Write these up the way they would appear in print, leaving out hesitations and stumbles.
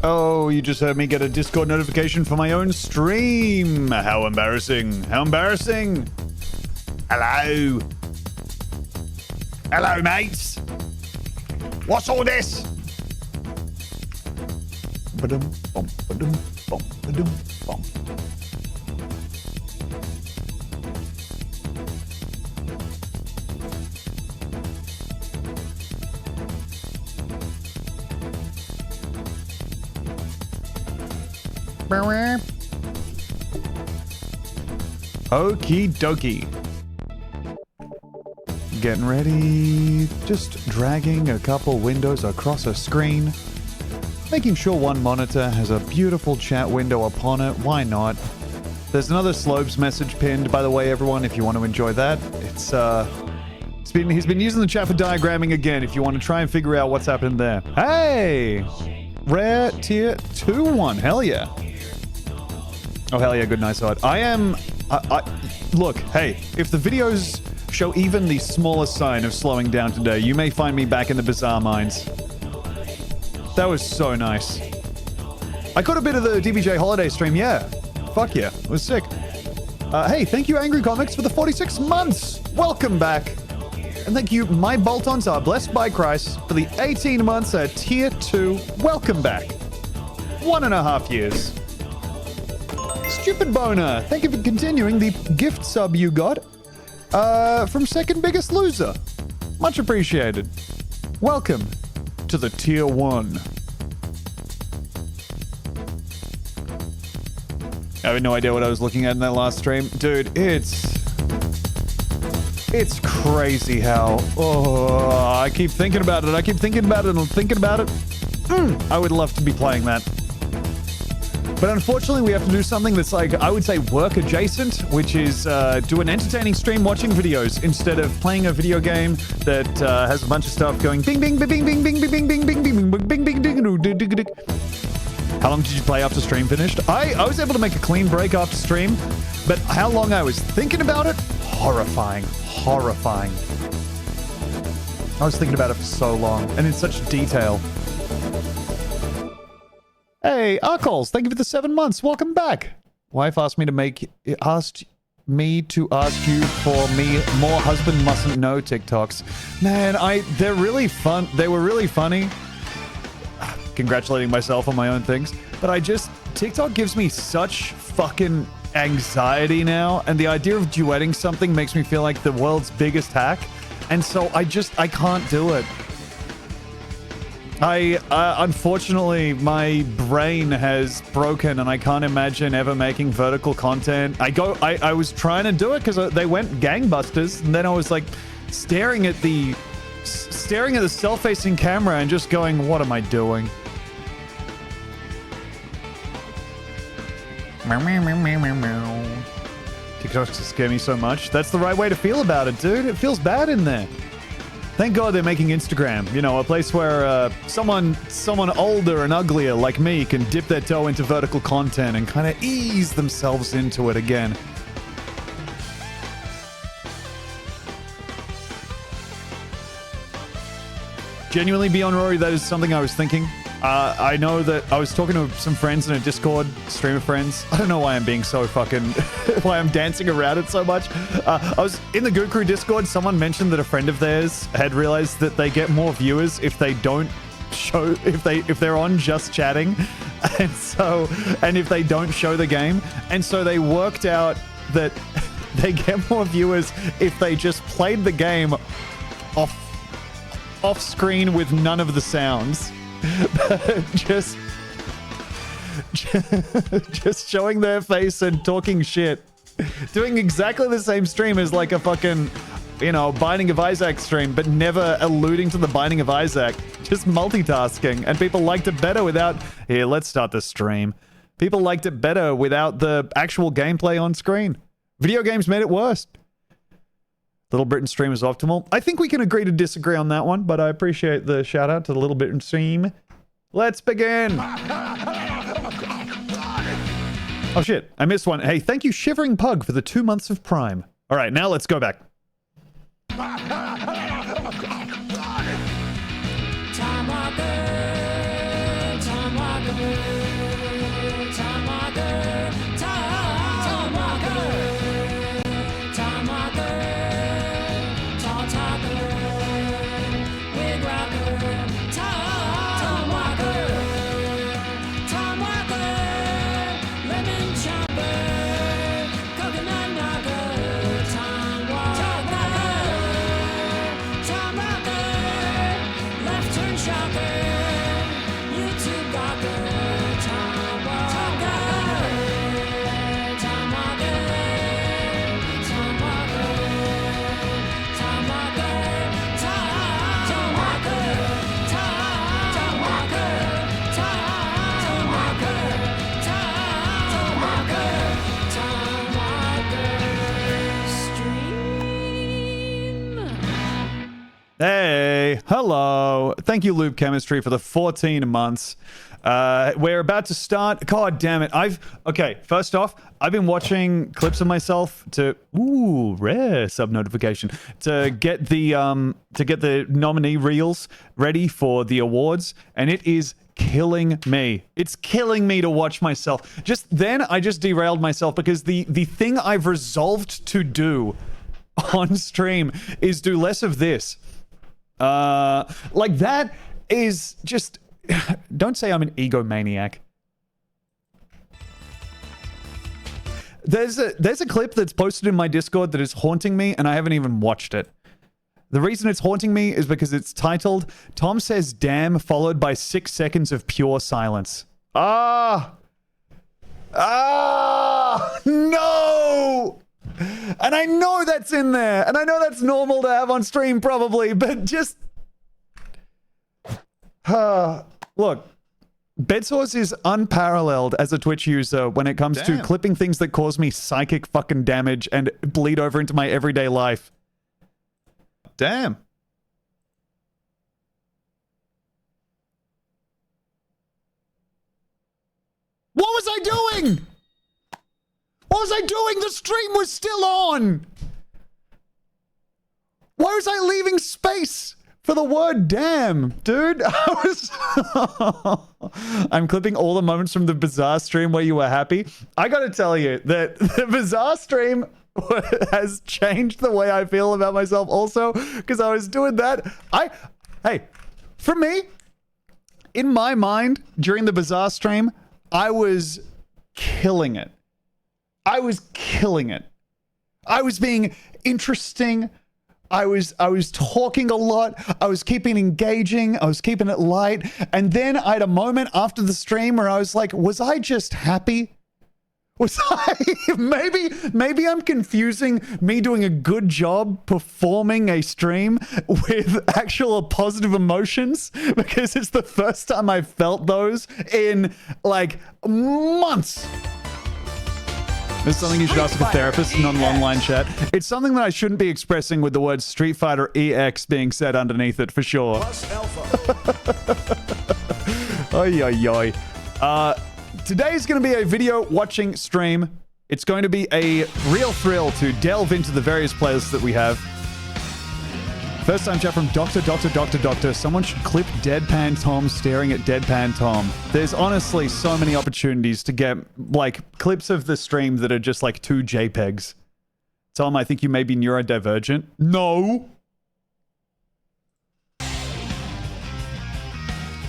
Oh, you just heard me get a Discord notification for my own stream. How embarrassing. How embarrassing. Hello. Hello, mates. What's all this? Ba-dum, bum, ba-dum, bum, ba-dum, bum. Okie dokie. Getting ready. Just dragging a couple windows across a screen. Making sure one monitor has a beautiful chat window upon it. Why not? There's another Slopes message pinned, by the way, everyone, if you want to enjoy that. He's been using the chat for diagramming again, if you want to try and figure out what's happened there. Hey! Rare tier 2-1. Hell yeah. Oh, hell yeah, good, nice heart. Look, hey, if the videos show even the smallest sign of slowing down today, you may find me back in the Bizarre Mines. That was so nice. I caught a bit of the DBJ holiday stream, yeah. Fuck yeah, it was sick. Hey, thank you, Angry Comics, for the 46 months. Welcome back. And thank you, My Boltons Are Blessed by Christ, for the 18 months at Tier 2. Welcome back. 1.5 years. Stupid Boner, thank you for continuing the gift sub you got from Second Biggest Loser. Much appreciated. Welcome to the Tier 1. I have no idea what I was looking at in that last stream. Dude, it's crazy how... Oh, I keep thinking about it. I keep thinking about it and thinking about it. I would love to be playing that. But unfortunately, we have to do something that's like, I would say work adjacent, which is do an entertaining stream watching videos instead of playing a video game that has a bunch of stuff going bing, bing, bing, bing, bing, bing, bing, bing, bing, bing, bing, bing, bing, bing, ding, ding. How long did you play after stream finished? I was able to make a clean break after stream, but how long I was thinking about it? Horrifying. Horrifying. I was thinking about it for so long, and in such detail. Hey, Arcols, thank you for the 7 months. Welcome back. Wife asked me to ask you for me more husband mustn't know TikToks. Man, they're really fun. They were really funny. Congratulating myself on my own things. But TikTok gives me such fucking anxiety now. And the idea of duetting something makes me feel like the world's biggest hack. And so I can't do it. Unfortunately, my brain has broken and I can't imagine ever making vertical content. I was trying to do it because they went gangbusters, and then I was like staring at the self-facing camera and just going, what am I doing? TikToks scare me so much. That's the right way to feel about it, dude. It feels bad in there. Thank God they're making Instagram, you know, a place where someone older and uglier like me can dip their toe into vertical content and kind of ease themselves into it again. Genuinely, Beyond Rory, that is something I was thinking. I know that I was talking to some friends in a Discord, streamer friends. I don't know why I'm being so fucking... why I'm dancing around it so much. I was in the Goo Crew Discord. Someone mentioned that a friend of theirs had realized that they get more viewers if they don't show... if they're on just chatting. And if they don't show the game. And so they worked out that they get more viewers if they just played the game off screen with none of the sounds. just showing their face and talking shit, doing exactly the same stream as like a fucking, you know, Binding of Isaac stream, but never alluding to the Binding of Isaac, just multitasking. And people liked it better without... Here, let's start the stream. People liked it better without the actual gameplay on screen. Video games made it worse. Little Britain stream is optimal. I think we can agree to disagree on that one, but I appreciate the shout out to the Little Britain stream. Let's begin. Oh shit, I missed one. Hey, thank you Shivering Pug for the 2 months of Prime. All right, now let's go back. Hey, hello. Thank you, Loop Chemistry, for the 14 months. We're about to start. God damn it. Okay, first off, I've been watching clips of myself to, rare sub notification, to get the nominee reels ready for the awards, and it is killing me. It's killing me to watch myself. I just derailed myself because the thing I've resolved to do on stream is do less of this. Like that is just, don't say I'm an egomaniac. There's a clip that's posted in my Discord that is haunting me, and I haven't even watched it. The reason it's haunting me is because it's titled, Tom says damn, followed by 6 seconds of pure silence. No! And I know that's in there, and I know that's normal to have on stream probably, but just... look, Bedsource is unparalleled as a Twitch user when it comes to clipping things that cause me psychic fucking damage and bleed over into my everyday life. Damn. What was I doing? What was I doing? The stream was still on. Why was I leaving space for the word damn? Dude, I'm clipping all the moments from the Bizarre stream where you were happy. I gotta tell you that the Bizarre stream has changed the way I feel about myself also, because I was doing that. Hey, for me, in my mind, during the Bizarre stream, I was killing it. I was killing it. I was being interesting. I was talking a lot. I was keeping engaging. I was keeping it light. And then I had a moment after the stream where I was like, was I just happy? Was I? Maybe I'm confusing me doing a good job performing a stream with actual positive emotions, because it's the first time I've felt those in like months. There's something you should ask a therapist, not an online chat. It's something that I shouldn't be expressing with the word Street Fighter EX being said underneath it, for sure. Oi, oi, oi. Today's going to be a video watching stream. It's going to be a real thrill to delve into the various playlists that we have. First time chat from Doctor. Someone should clip Deadpan Tom staring at Deadpan Tom. There's honestly so many opportunities to get, like, clips of the stream that are just, like, 2 JPEGs. Tom, I think you may be neurodivergent. No!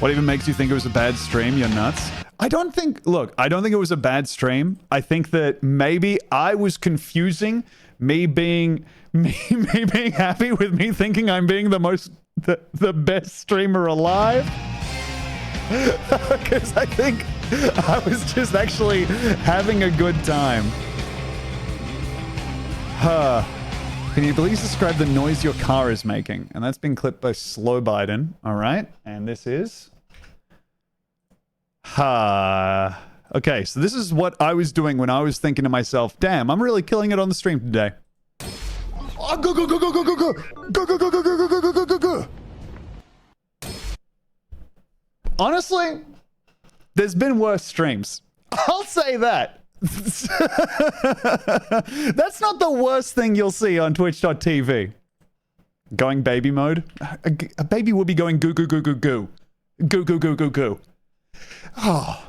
What even makes you think it was a bad stream? You're nuts. I don't think it was a bad stream. I think that maybe I was confusing me being happy with me thinking I'm being the best streamer alive. Because I think I was just actually having a good time. Can you please describe the noise your car is making? And that's been clipped by Slow Biden. All right. And this is... Okay, so this is what I was doing when I was thinking to myself, damn, I'm really killing it on the stream today. Oh, go. Honestly, there's been worse streams. I'll say that. That's not the worst thing you'll see on twitch.tv. Going baby mode? A baby would be going goo. Goo. Oh,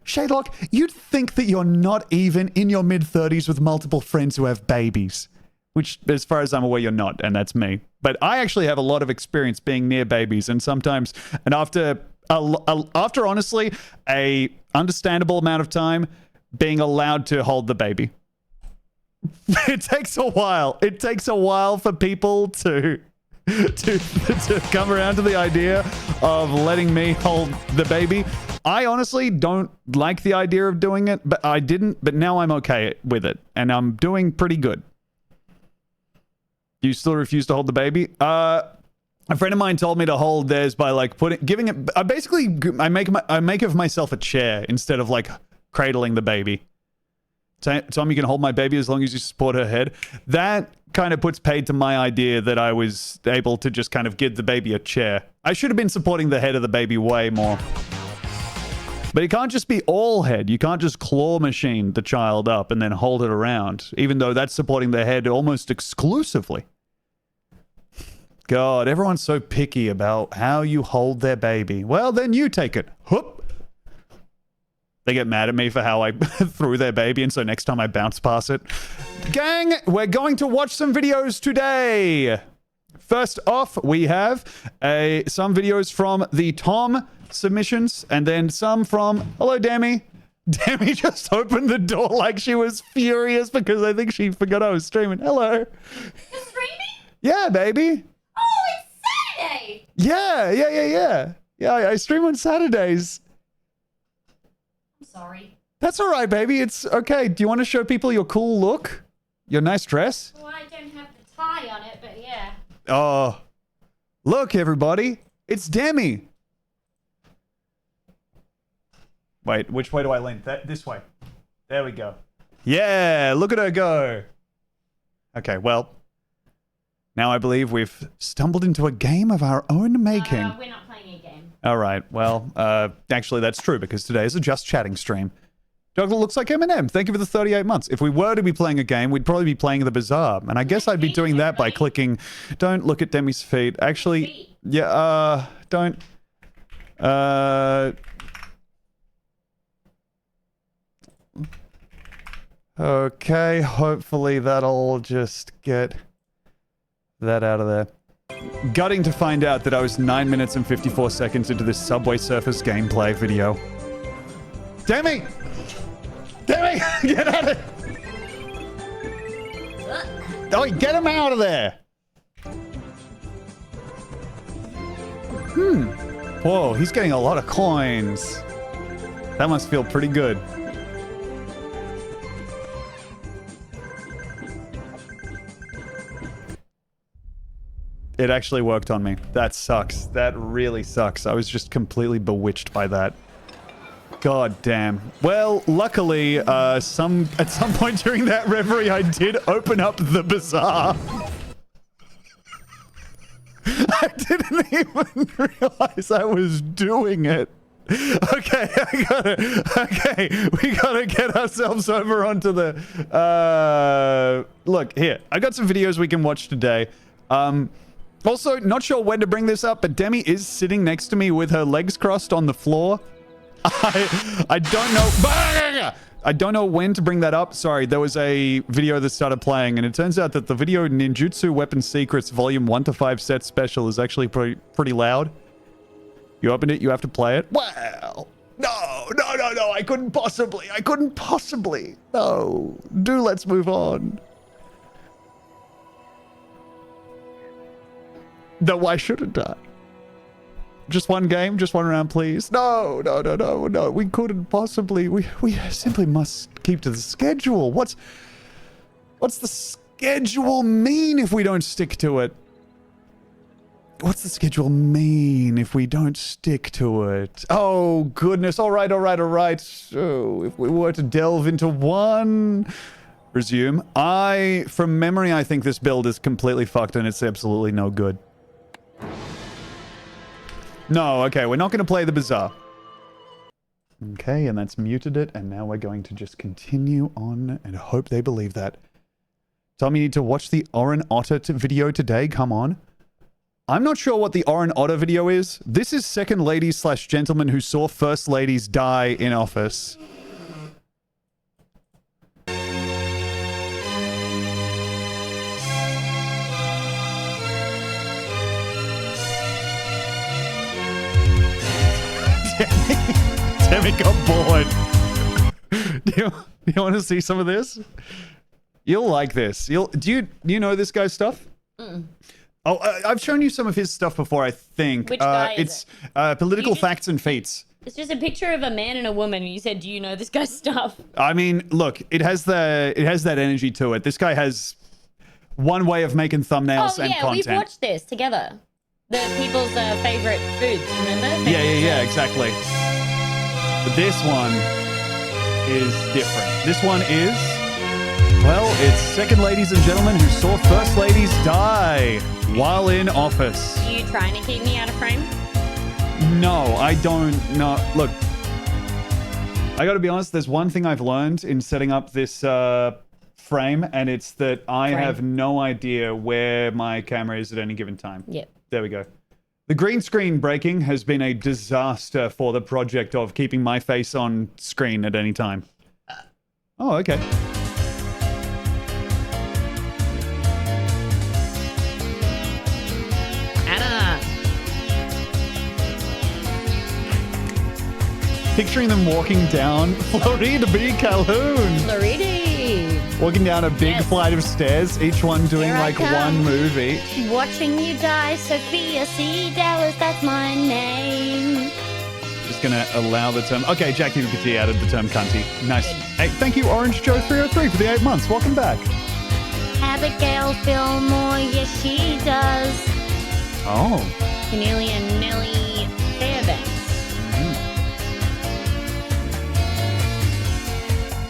Shaylock, you'd think that you're not even in your mid-30s with multiple friends who have babies. Which, as far as I'm aware, you're not, and that's me. But I actually have a lot of experience being near babies, and sometimes, and after honestly, a understandable amount of time, being allowed to hold the baby. It takes a while. It takes a while for people to come around to the idea of letting me hold the baby. I honestly don't like the idea of doing it, but I didn't. But now I'm okay with it, and I'm doing pretty good. You still refuse to hold the baby? A friend of mine told me to hold theirs by like giving it. I make of myself a chair instead of like cradling the baby. Tom, you can hold my baby as long as you support her head. That kind of puts paid to my idea that I was able to just kind of give the baby a chair. I should have been supporting the head of the baby way more. But it can't just be all head. You can't just claw machine the child up and then hold it around, even though that's supporting the head almost exclusively. God, everyone's so picky about how you hold their baby. Well, then you take it. Whoop. They get mad at me for how I threw their baby, and so next time I bounce past it. Gang, we're going to watch some videos today. First off, we have some videos from the Tom submissions, and then some from... Hello, Demi. Demi just opened the door like she was furious because I think she forgot I was streaming. Hello. You're streaming? Yeah, baby. Oh, it's Saturday! Yeah, I stream on Saturdays. I'm sorry. That's all right, baby. It's okay. Do you want to show people your cool look? Your nice dress? Well, I don't have the tie on it, but yeah. Oh, look, everybody. It's Demi. Wait, which way do I lean? This way. There we go. Yeah, look at her go. Okay, well, now I believe we've stumbled into a game of our own making. We're not playing a game. All right, well, actually that's true because today is a Just Chatting stream. Dog looks like Eminem. Thank you for the 38 months. If we were to be playing a game, we'd probably be playing the Bazaar. And I guess I'd be doing that by clicking... Don't look at Demi's feet. Actually, yeah, don't... Okay, hopefully that'll just get that out of there. Gutting to find out that I was 9 minutes and 54 seconds into this Subway Surfers gameplay video. Demi! Demi! Get out of it! Oh, get him out of there! Whoa, he's getting a lot of coins. That must feel pretty good. It actually worked on me. That sucks. That really sucks. I was just completely bewitched by that. God damn. Well, luckily, at some point during that reverie, I did open up the Bazaar. I didn't even realize I was doing it. Okay, we gotta get ourselves over onto the, look, here. I got some videos we can watch today. Also, not sure when to bring this up, but Demi is sitting next to me with her legs crossed on the floor. I don't know. I don't know when to bring that up. Sorry, there was a video that started playing, and it turns out that the video Ninjutsu Weapon Secrets Volume 1 to 5 Set Special is actually pretty loud. You opened it, you have to play it. Well, no. I couldn't possibly. No. Let's move on. No, why shouldn't I? Just one game? Just one round, please? No. We couldn't possibly. We simply must keep to the schedule. What's the schedule mean if we don't stick to it? What's the schedule mean if we don't stick to it? Oh, goodness. All right. So, if we were to delve into one... Resume. From memory, I think this build is completely fucked and it's absolutely no good. No, okay, we're not going to play the Bazaar. Okay, and that's muted it, and now we're going to just continue on and hope they believe that. Tom, you need to watch the Orin Otter video today, come on. I'm not sure what the Oren Otter video is. This is second ladies / gentlemen who saw first ladies die in office. Demi got bored. Do you want to see some of this? You'll like this. Do you know this guy's stuff? Oh, I've shown you some of his stuff before, I think. Which guy is it's Political Facts and Feats. It's just a picture of a man and a woman, and you said, "Do you know this guy's stuff?" I mean, look, it has that energy to it. This guy has one way of making thumbnails and content. We've watched this together. The people's favorite foods, remember? Yeah, exactly. But this one is different. This one is, well, it's second ladies and gentlemen who saw first ladies die while in office. Are you trying to keep me out of frame? No, I don't. No, look, I got to be honest. There's one thing I've learned in setting up this frame, and it's that I have no idea where my camera is at any given time. Yep. There we go. The green screen breaking has been a disaster for the project of keeping my face on screen at any time. Oh, okay. Anna. Picturing them walking down Florida B. Calhoun. Florida. Walking down a big flight of stairs, each one doing Here I like come. one move each. Watching you die, Sophia C. Dallas, that's my name. Just gonna allow the term. Okay, Jackie Mukherjee added the term cunty. Nice. Hey, thank you, Orange Joe 303 for the 8 months. Welcome back. Abigail Fillmore, yes she does. Oh. Cornelia Nellie Fairbanks.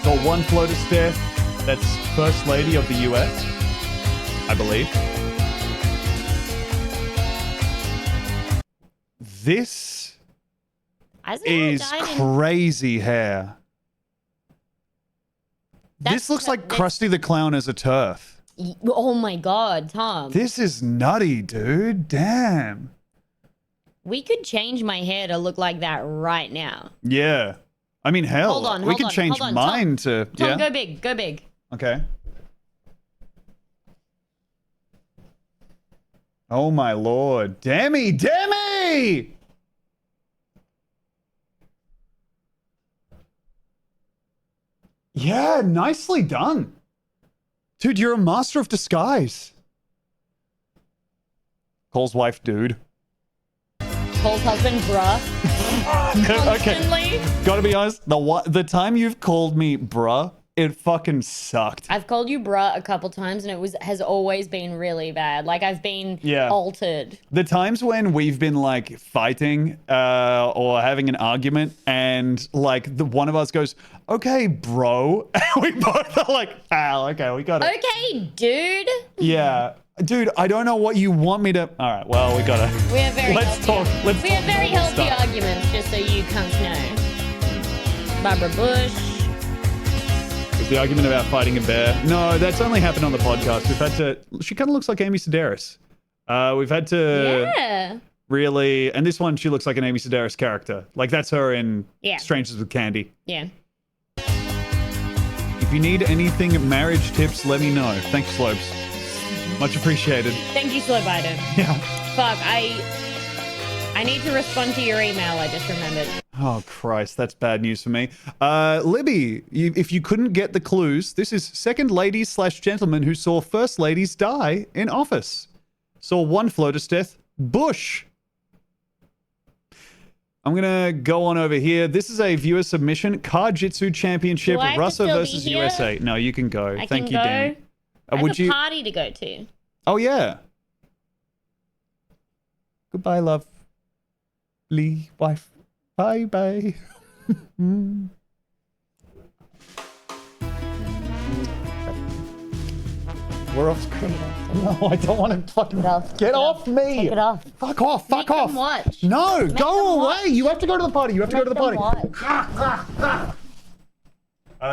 So one float of stair. That's First Lady of the US, I believe. This is crazy hair. This looks like Krusty the Clown as a turf. Oh my god, Tom. This is nutty, dude. Damn. We could change my hair to look like that right now. Yeah. I mean, hell, we could change mine to... Tom, yeah. go big, go big. Okay. Oh my lord. Demi! Demi! Yeah, nicely done. Dude, you're a master of disguise. Cole's wife, dude. Cole's husband, bruh. Okay. Gotta be honest, the time you've called me bruh, it fucking sucked. I've called you bruh a couple times and it has always been really bad. Like I've been altered. The times when we've been like fighting or having an argument and like one of us goes, okay, bro. We both are like, okay, we got it. Okay, dude. Yeah. Dude, I don't know what you want me to... All right, well, we gotta... We have very Let's talk very healthy arguments, just so you cunts know. Barbara Bush. Is the argument about fighting a bear? No, that's only happened on the podcast. We've had to... She kind of looks like Amy Sedaris. We've had to really... And this one, she looks like an Amy Sedaris character. Like, that's her in Strangers with Candy. Yeah. If you need anything marriage tips, let me know. Thanks, Slopes. Much appreciated. Thank you, Slow Biden. Yeah. Fuck, I need to respond to your email, I just remembered. Oh, Christ, that's bad news for me. Libby, if you couldn't get the clues, this is second ladies / gentlemen who saw first ladies die in office. Saw one floater's death, Bush. I'm going to go on over here. This is a viewer submission. Car Jitsu Championship, Russia versus USA. No, you can go. Thank you, Dan. I have a party to go to. Oh, yeah. Goodbye, lovely wife. Bye-bye. We're off screen. No, I don't want to fucking... Get off me. Take it off. Fuck off. Fuck off. Watch. No, go away. You have to go to the party. You have to go to the party.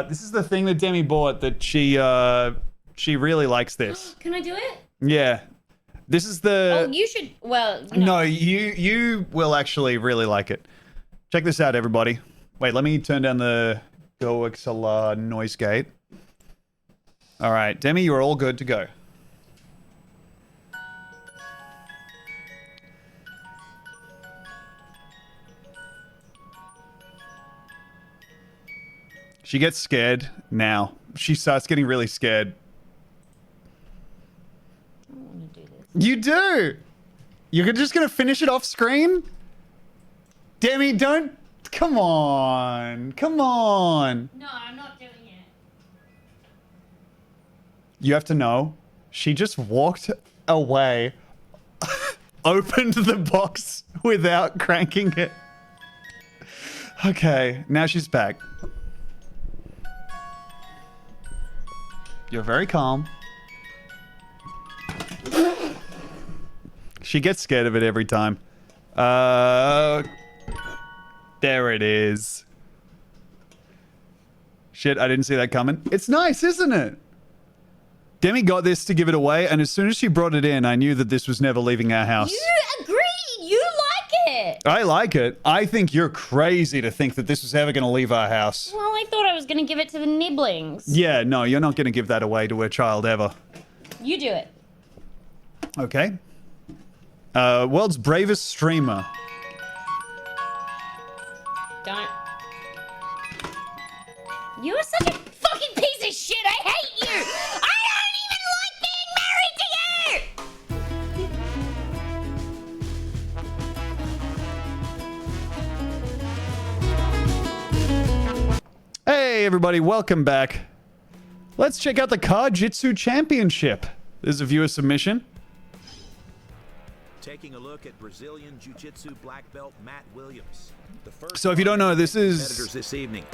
This is the thing that Demi bought that she really likes this. Can I do it? Yeah. This is the... Oh, you should... Well, No, you will actually really like it. Check this out, everybody. Wait, let me turn down the GoXLR noise gate. All right, Demi, you're all good to go. She gets scared now. She starts getting really scared. I don't want to do this. You do! You're just gonna finish it off screen? Demi, don't... Come on. Come on. No, I'm not doing it. You have to know, she just walked away, opened the box without cranking it. Okay, now she's back. You're very calm. She gets scared of it every time. There it is. Shit, I didn't see that coming. It's nice, isn't it? Demi got this to give it away, and as soon as she brought it in, I knew that this was never leaving our house. You agreed. You like it. I like it. I think you're crazy to think that this was ever going to leave our house. Well, I thought I was going to give it to the nibblings. Yeah, no, you're not going to give that away to a child ever. You do it. Okay. World's bravest streamer. Don't. You are such a fucking piece of shit. I hate you. I don't even like being married to you. Hey, everybody, welcome back. Let's check out the Card-Jitsu Championship. This is a viewer submission. Taking a look at Brazilian Jiu-Jitsu black belt Matt Williams. The first So if you don't know, this competitors is... this evening.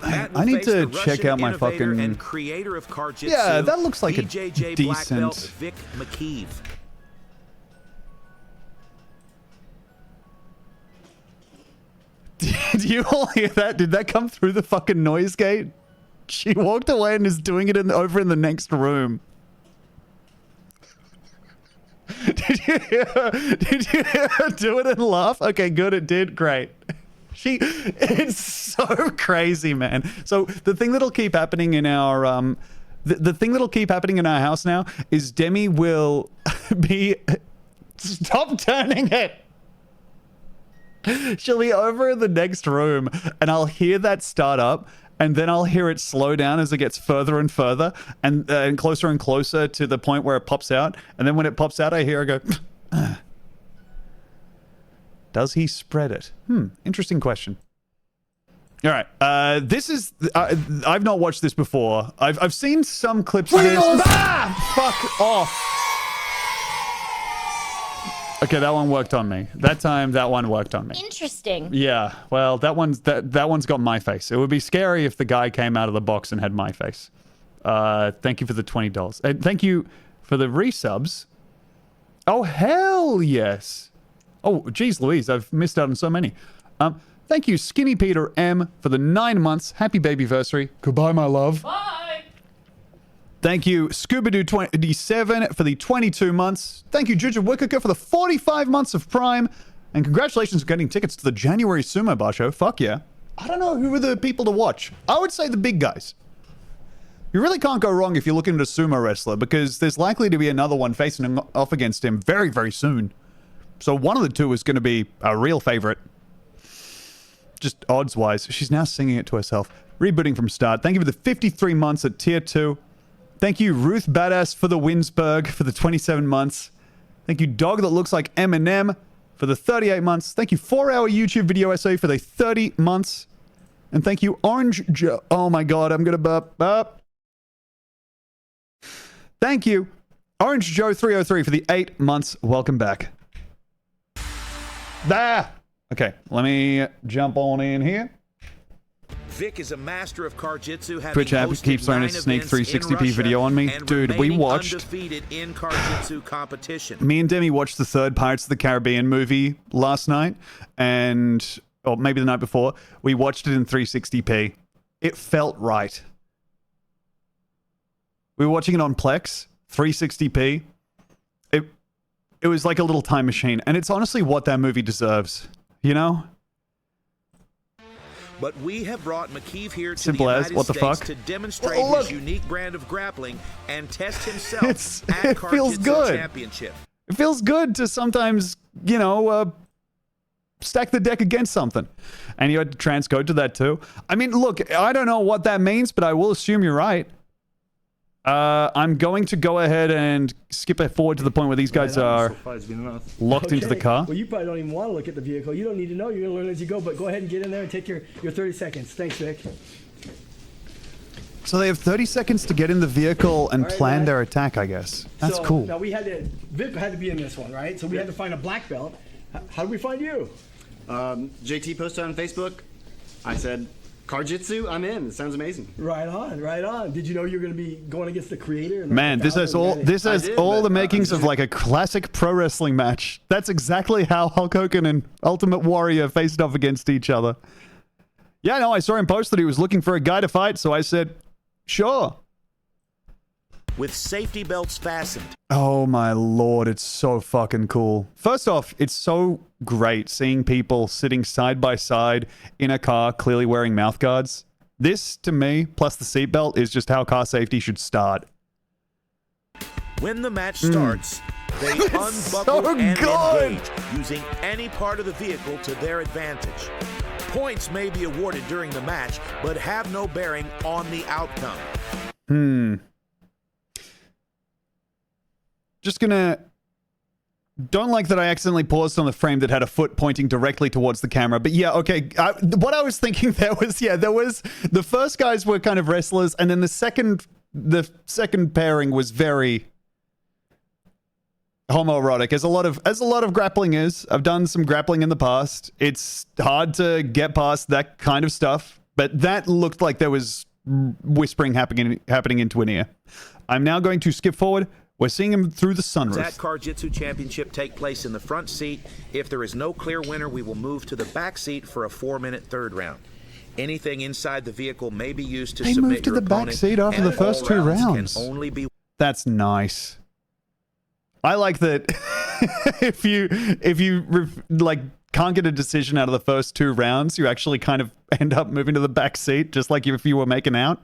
I need to check out my fucking... And creator of Card-Jitsu, Yeah, that looks like BJJ a black belt decent... Vic McKeeve. Did you all hear that? Did that come through the fucking noise gate? She walked away and is doing it over in the next room. Did you hear her do it and laugh? Okay, good, it did. Great. It's so crazy, man. So the thing that'll keep happening in our the thing that'll keep happening in our house now is Demi will be... Stop turning it! She'll be over in the next room and I'll hear that start up and then I'll hear it slow down as it gets further and further and closer and closer to the point where it pops out. And then when it pops out, I hear her go, does he spread it? Interesting question. All right. This is... I've not watched this before. I've seen some clips of this. Fuck off. Okay, that one worked on me. That time, that one worked on me. Interesting. Yeah, well, that one's got my face. It would be scary if the guy came out of the box and had my face. Thank you for the $20. And thank you for the resubs. Oh, hell yes. Oh, geez Louise, I've missed out on so many. Thank you, Skinny Peter M, for the 9 months. Happy babyversary. Goodbye, my love. Bye. Thank you, Scooby-Doo27 for the 22 months. Thank you, Juju Wickicker for the 45 months of Prime. And congratulations on getting tickets to the January Sumo Bar show. Fuck yeah. I don't know who are the people to watch. I would say the big guys. You really can't go wrong if you're looking at a sumo wrestler because there's likely to be another one facing off against him very, very soon. So one of the two is going to be a real favorite. Just odds-wise. She's now singing it to herself. Rebooting from start. Thank you for the 53 months at Tier 2. Thank you, Ruth Badass for the Winsberg for the 27 months. Thank you, Dog That Looks Like Eminem for the 38 months. Thank you, 4-hour YouTube video essay for the 30 months. And thank you, Orange Joe. Oh my god, I'm gonna burp. Thank you, Orange Joe 303 for the 8 months. Welcome back. There. Okay, let me jump on in here. Vic is a master of Card-Jitsu. Twitch app keeps throwing a Sneak 360p video on me. Dude, we watched... in Card-Jitsu competition. Me and Demi watched the third Pirates of the Caribbean movie last night. And... or maybe the night before. We watched it in 360p. It felt right. We were watching it on Plex, 360p. It was like a little time machine. And it's honestly what that movie deserves. You know? But we have brought McKeeve here to Simple the as, United what the States fuck? to demonstrate Oh, look. his unique brand of grappling and test himself It at feels Karjitsu good. Championship. It feels good to sometimes, you know, stack the deck against something. And you had to transcode to that too. I mean, look, I don't know what that means, but I will assume you're right. I'm going to go ahead and skip it forward to the point where these guys are locked into the car. Well, you probably don't even want to look at the vehicle. You don't need to know. You're going to learn as you go. But go ahead and get in there and take your 30 seconds. Thanks, Vic. So they have 30 seconds to get in the vehicle and All right, plan Matt. their attack, I guess. That's So, cool. Now Vic had to be in this one, right? So we had to find a black belt. How did we find you? JT posted on Facebook. I said, Karjitsu, I'm in. It sounds amazing. Right on, right on. Did you know you were going to be going against the creator? And Man, this has all the makings of like a classic pro wrestling match. That's exactly how Hulk Hogan and Ultimate Warrior faced off against each other. Yeah, no, I saw him post that he was looking for a guy to fight, so I said, sure. With safety belts fastened. Oh my lord, it's so fucking cool. First off, it's so great seeing people sitting side by side in a car clearly wearing mouth guards. This, to me, plus the seatbelt, is just how car safety should start. When the match starts, they unbuckle so and good. engage, using any part of the vehicle to their advantage. Points may be awarded during the match, but have no bearing on the outcome. Just gonna... Don't like that I accidentally paused on the frame that had a foot pointing directly towards the camera. But yeah, okay. What I was thinking there was, yeah, there was... The first guys were kind of wrestlers, and then the second pairing was very homoerotic, as a lot of grappling is. I've done some grappling in the past. It's hard to get past that kind of stuff, but that looked like there was whispering happening into an ear. I'm now going to skip forward. We're seeing him through the sunroof. That Karjitsu Championship take place in the front seat. If there is no clear winner, we will move to the back seat for a 4-minute third round. Anything inside the vehicle may be used to They submit moved to your the back opponent, seat after and the first all 2 rounds rounds. Can only be That's nice. I like that. if you like can't get a decision out of the first 2 rounds, you actually kind of end up moving to the back seat, just like if you were making out.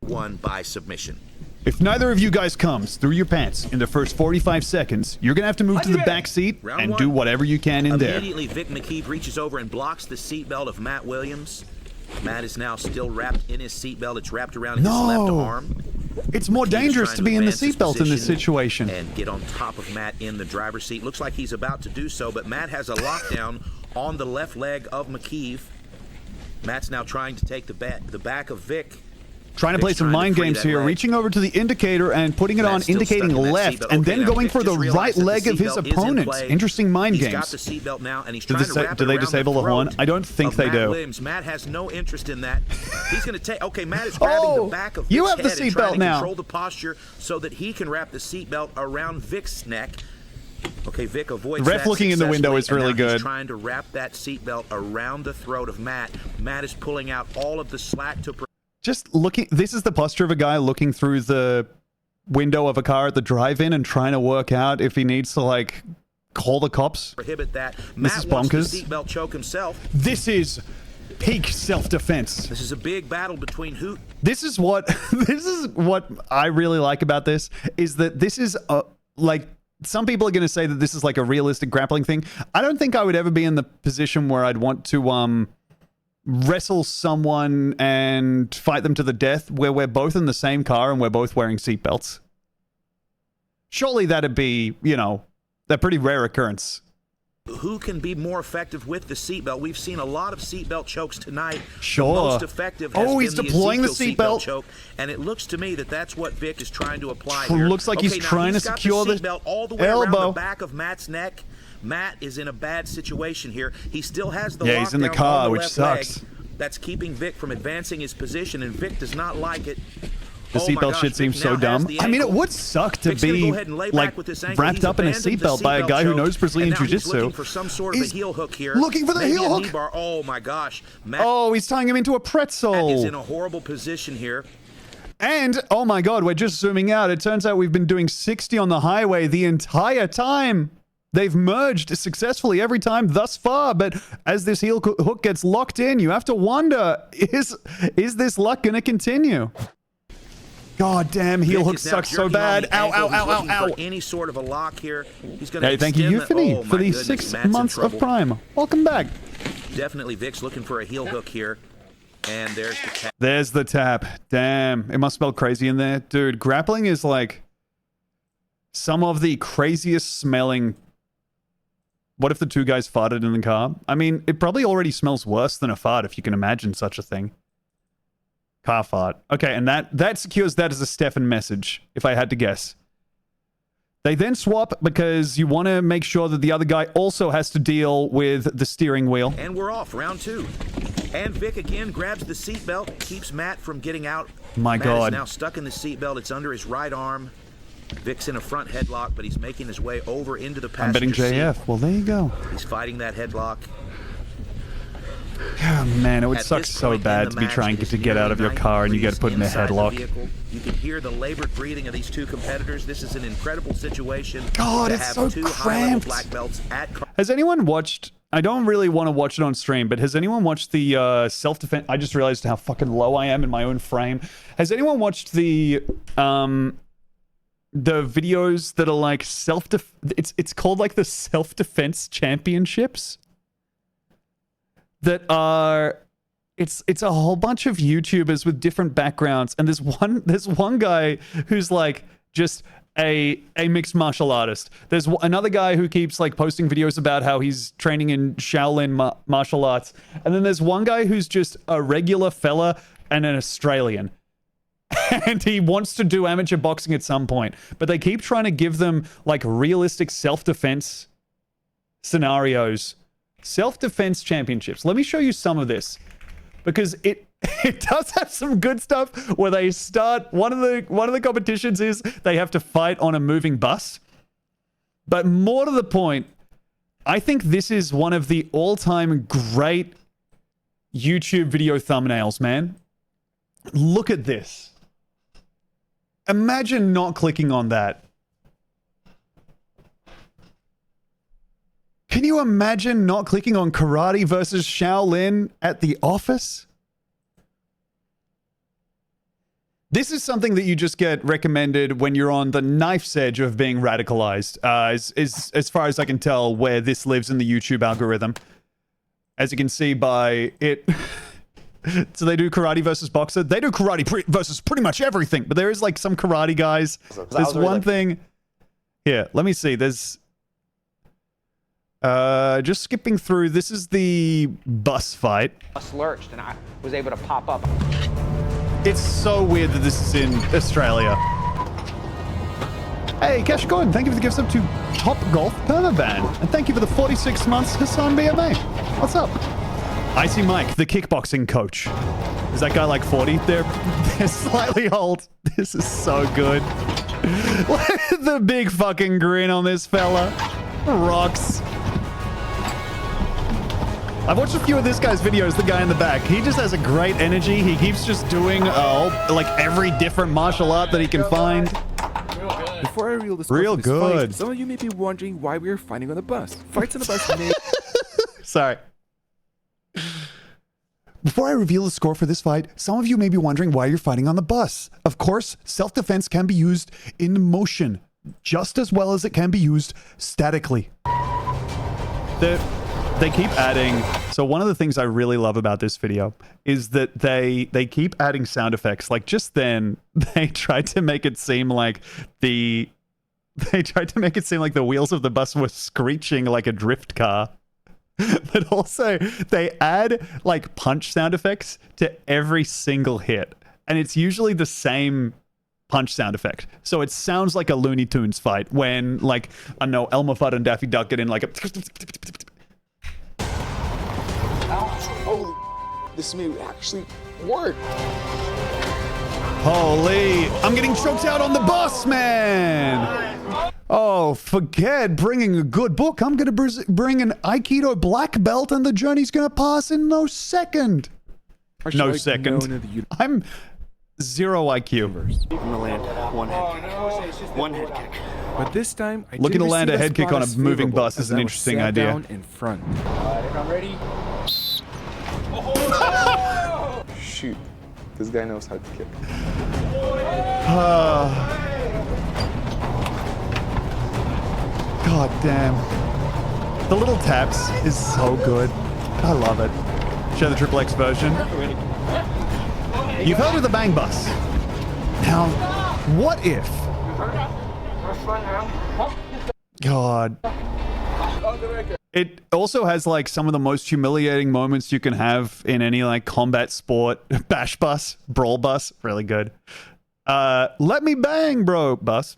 won by submission. If neither of you guys comes through your pants in the first 45 seconds, you're going to have to move to the back seat Round and 1. do whatever you can in there. Immediately, Vic McKeeve reaches over and blocks the seatbelt of Matt Williams. Matt is now still wrapped in his seatbelt. It's wrapped around his left arm. It's more McKeeve's dangerous trying to be in the advance his seatbelt in this position situation. and get on top of Matt in the driver's seat. Looks like he's about to do so, but Matt has a lockdown on the left leg of McKeeve. Matt's now trying to take the back of Vic. Trying to play Vic's some trying to mind free games that here, leg. reaching over to the indicator and putting it Matt's on, still indicating stuck in that left, seatbelt. and Okay, then now going Vic for the just realized right that the leg of his seatbelt is in opponent. play. Interesting mind He's games. got the seatbelt now, and he's Do trying they- to wrap do it they around disable the the horn? throat I don't think of they Matt do. Williams. Matt has no interest in that. He's going to take. Okay, Matt is grabbing Oh, the back of you Vic's have the head and trying seatbelt to now. control the posture so that he can wrap the seatbelt around Vic's neck. Okay, Vic avoids The ref that looking in the window is successfully, really and now good. He's trying to wrap that seatbelt around the throat of Matt. Matt is pulling out all of the slack to. Just looking, this is the posture of a guy looking through the window of a car at the drive-in and trying to work out if he needs to, like, call the cops. Prohibit that. This Matt is wants bonkers. the seatbelt choke himself. This is peak self-defense. This is a big battle between who. This is what I really like about this, is that this is like, some people are going to say that this is like a realistic grappling thing. I don't think I would ever be in the position where I'd want to wrestle someone and fight them to the death where we're both in the same car and we're both wearing seatbelts. Surely that'd be, you know, a pretty rare occurrence. Who can be more effective with the seatbelt? We've seen a lot of seatbelt chokes tonight. Sure. The most effective has He's been deploying the Ezekiel seatbelt. choke, and it looks to me that that's what Vic is trying to apply here. Looks like he's now trying to got secure the seatbelt all the way around elbow. the back of Matt's neck. Matt is in a bad situation here. He still has the Yeah, he's in the lockdown car, on the which left sucks. leg. That's keeping Vic from advancing his position, and Vic does not like it. The Oh my seatbelt gosh, shit Vic seems so now has dumb. the I mean, it ankle. would suck to Vic's gonna be go ahead and lay back like with this ankle. wrapped He's up in a abandoned the seatbelt by a seatbelt guy who choke, knows Brazilian and now he's Jiu-Jitsu. looking for some sort of He's a heel hook here. looking for the Maybe heel a hook. knee bar. Oh my gosh, Matt Oh, he's tying him into a is pretzel. in a horrible position here. And, oh my god, we're just zooming out. It turns out we've been doing 60 on the highway the entire time. They've merged successfully every time thus far, but as this heel hook gets locked in, you have to wonder, is this luck going to continue? God damn, heel hook sucks so bad. Ow, ow, ow, ow, ow. Any sort of a lock here. He's going to Hey, thank you, Euphony, for the 6 months of Prime. Welcome back. Definitely Vic's looking for a heel hook here. And there's the tap. There's the tap. Damn, it must smell crazy in there. Dude, grappling is like some of the craziest smelling. What if the two guys farted in the car? I mean, it probably already smells worse than a fart if you can imagine such a thing. Car fart. Okay, and that secures that as a Stefan message, if I had to guess. They then swap because you want to make sure that the other guy also has to deal with the steering wheel. And we're off, round 2. And Vic again grabs the seatbelt, keeps Matt from getting out. My Matt God. is now stuck in the seatbelt. It's under his right arm. Vic's in a front headlock, but he's making his way over into the passenger I'm betting JF. seat. Well, there you go. He's fighting that headlock. Oh, man, it would At suck this so point in bad the to be match, trying it is to get out of your nearly car and you 90 get put in a inside the headlock. vehicle. You can hear the labored breathing of these two competitors. This is an incredible situation. God, to it's have so two high-level cramped. black belts at Has anyone watched... I don't really want to watch it on stream, but has anyone watched the self-defense... I just realized how fucking low I am in my own frame. Has anyone watched the videos that are like it's called like the self-defense championships? That are... It's a whole bunch of YouTubers with different backgrounds, and there's one guy who's like just a mixed martial artist. There's another guy who keeps like posting videos about how he's training in Shaolin martial arts, and then there's one guy who's just a regular fella and an Australian, and he wants to do amateur boxing at some point, but they keep trying to give them like realistic self-defense scenarios. Self-defense championships. Let me show you some of this. Because it does have some good stuff where they start... One of the competitions is they have to fight on a moving bus. But more to the point, I think this is one of the all-time great YouTube video thumbnails, man. Look at this. Imagine not clicking on that. Can you imagine not clicking on Karate versus Shaolin at the office? This is something that you just get recommended when you're on the knife's edge of being radicalized, as far as I can tell, where this lives in the YouTube algorithm. As you can see by it... So they do karate versus boxer. They do karate versus pretty much everything, but there is like some karate guys. There's one thing... Here, let me see. There's... just skipping through, this is the bus fight. Bus lurched and I was able to pop up. It's so weird that this is in Australia. Hey, Cash Gordon, thank you for the gifts up to Top Golf Permaban. And thank you for the 46 months, Hassan BMA. What's up? Icy Mike, the kickboxing coach. Is that guy like 40? They're slightly old. This is so good. Look at the big fucking grin on this fella. Rocks. I've watched a few of this guy's videos, the guy in the back. He just has a great energy. He keeps just doing like every different martial art that he can find. Before I reveal the score Real for this good. fight, some of you may be wondering why we are fighting on the bus. Fights on the bus may... Sorry. Before I reveal the score for this fight, some of you may be wondering why you're fighting on the bus. Of course, self-defense can be used in motion just as well as it can be used statically. They keep adding... So one of the things I really love about this video is that they keep adding sound effects. Like just then, they tried to make it seem like the wheels of the bus were screeching like a drift car. But also, they add like punch sound effects to every single hit. And it's usually the same punch sound effect. So it sounds like a Looney Tunes fight when, like, I know, Elmer Fudd and Daffy Duck get in like a... Holy... This may actually work. Holy... I'm getting choked out on the bus, man! Oh, forget bringing a good book. I'm going to bring an Aikido black belt and the journey's going to pass in no second. No second. 0 IQ. I'm gonna land one head kick. But this time, I Looking did to land a receive head kick spot on a as moving favorable bus is as an I was interesting sat idea. down in front. I'm ready. Shoot. This guy knows how to kick. God damn. The little taps is so good. I love it. Show the Triple X version. You've heard of the Bang Bus. Now, what if... God. It also has like some of the most humiliating moments you can have in any like combat sport. Bash bus, brawl bus, really good. Let me bang, bro, bus.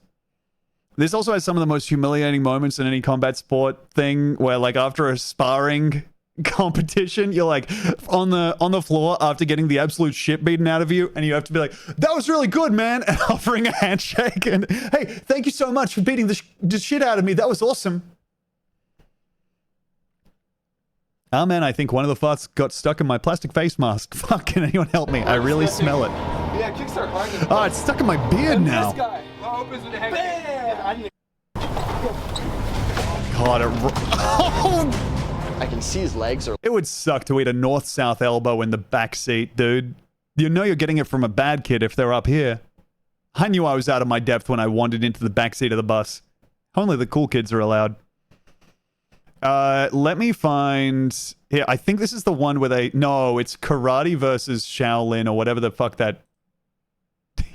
This also has some of the most humiliating moments in any combat sport thing where like after a sparring competition, you're like on the floor after getting the absolute shit beaten out of you, and you have to be like, that was really good, man, and offering a handshake and, hey, thank you so much for beating the shit out of me. That was awesome. Oh man, I think one of the farts got stuck in my plastic face mask. Fuck, can anyone help me? I really smell it. Yeah, kickstart hard. Oh, it's stuck in my beard now. This guy. How opens with the head kick? God, I can see his legs are. it would suck to eat a north-south elbow in the back seat, dude. You know you're getting it from a bad kid if they're up here. I knew I was out of my depth when I wandered into the back seat of the bus. Only the cool kids are allowed. Let me find... Here, I think this is the one where they... No, it's Karate versus Shaolin or whatever the fuck that...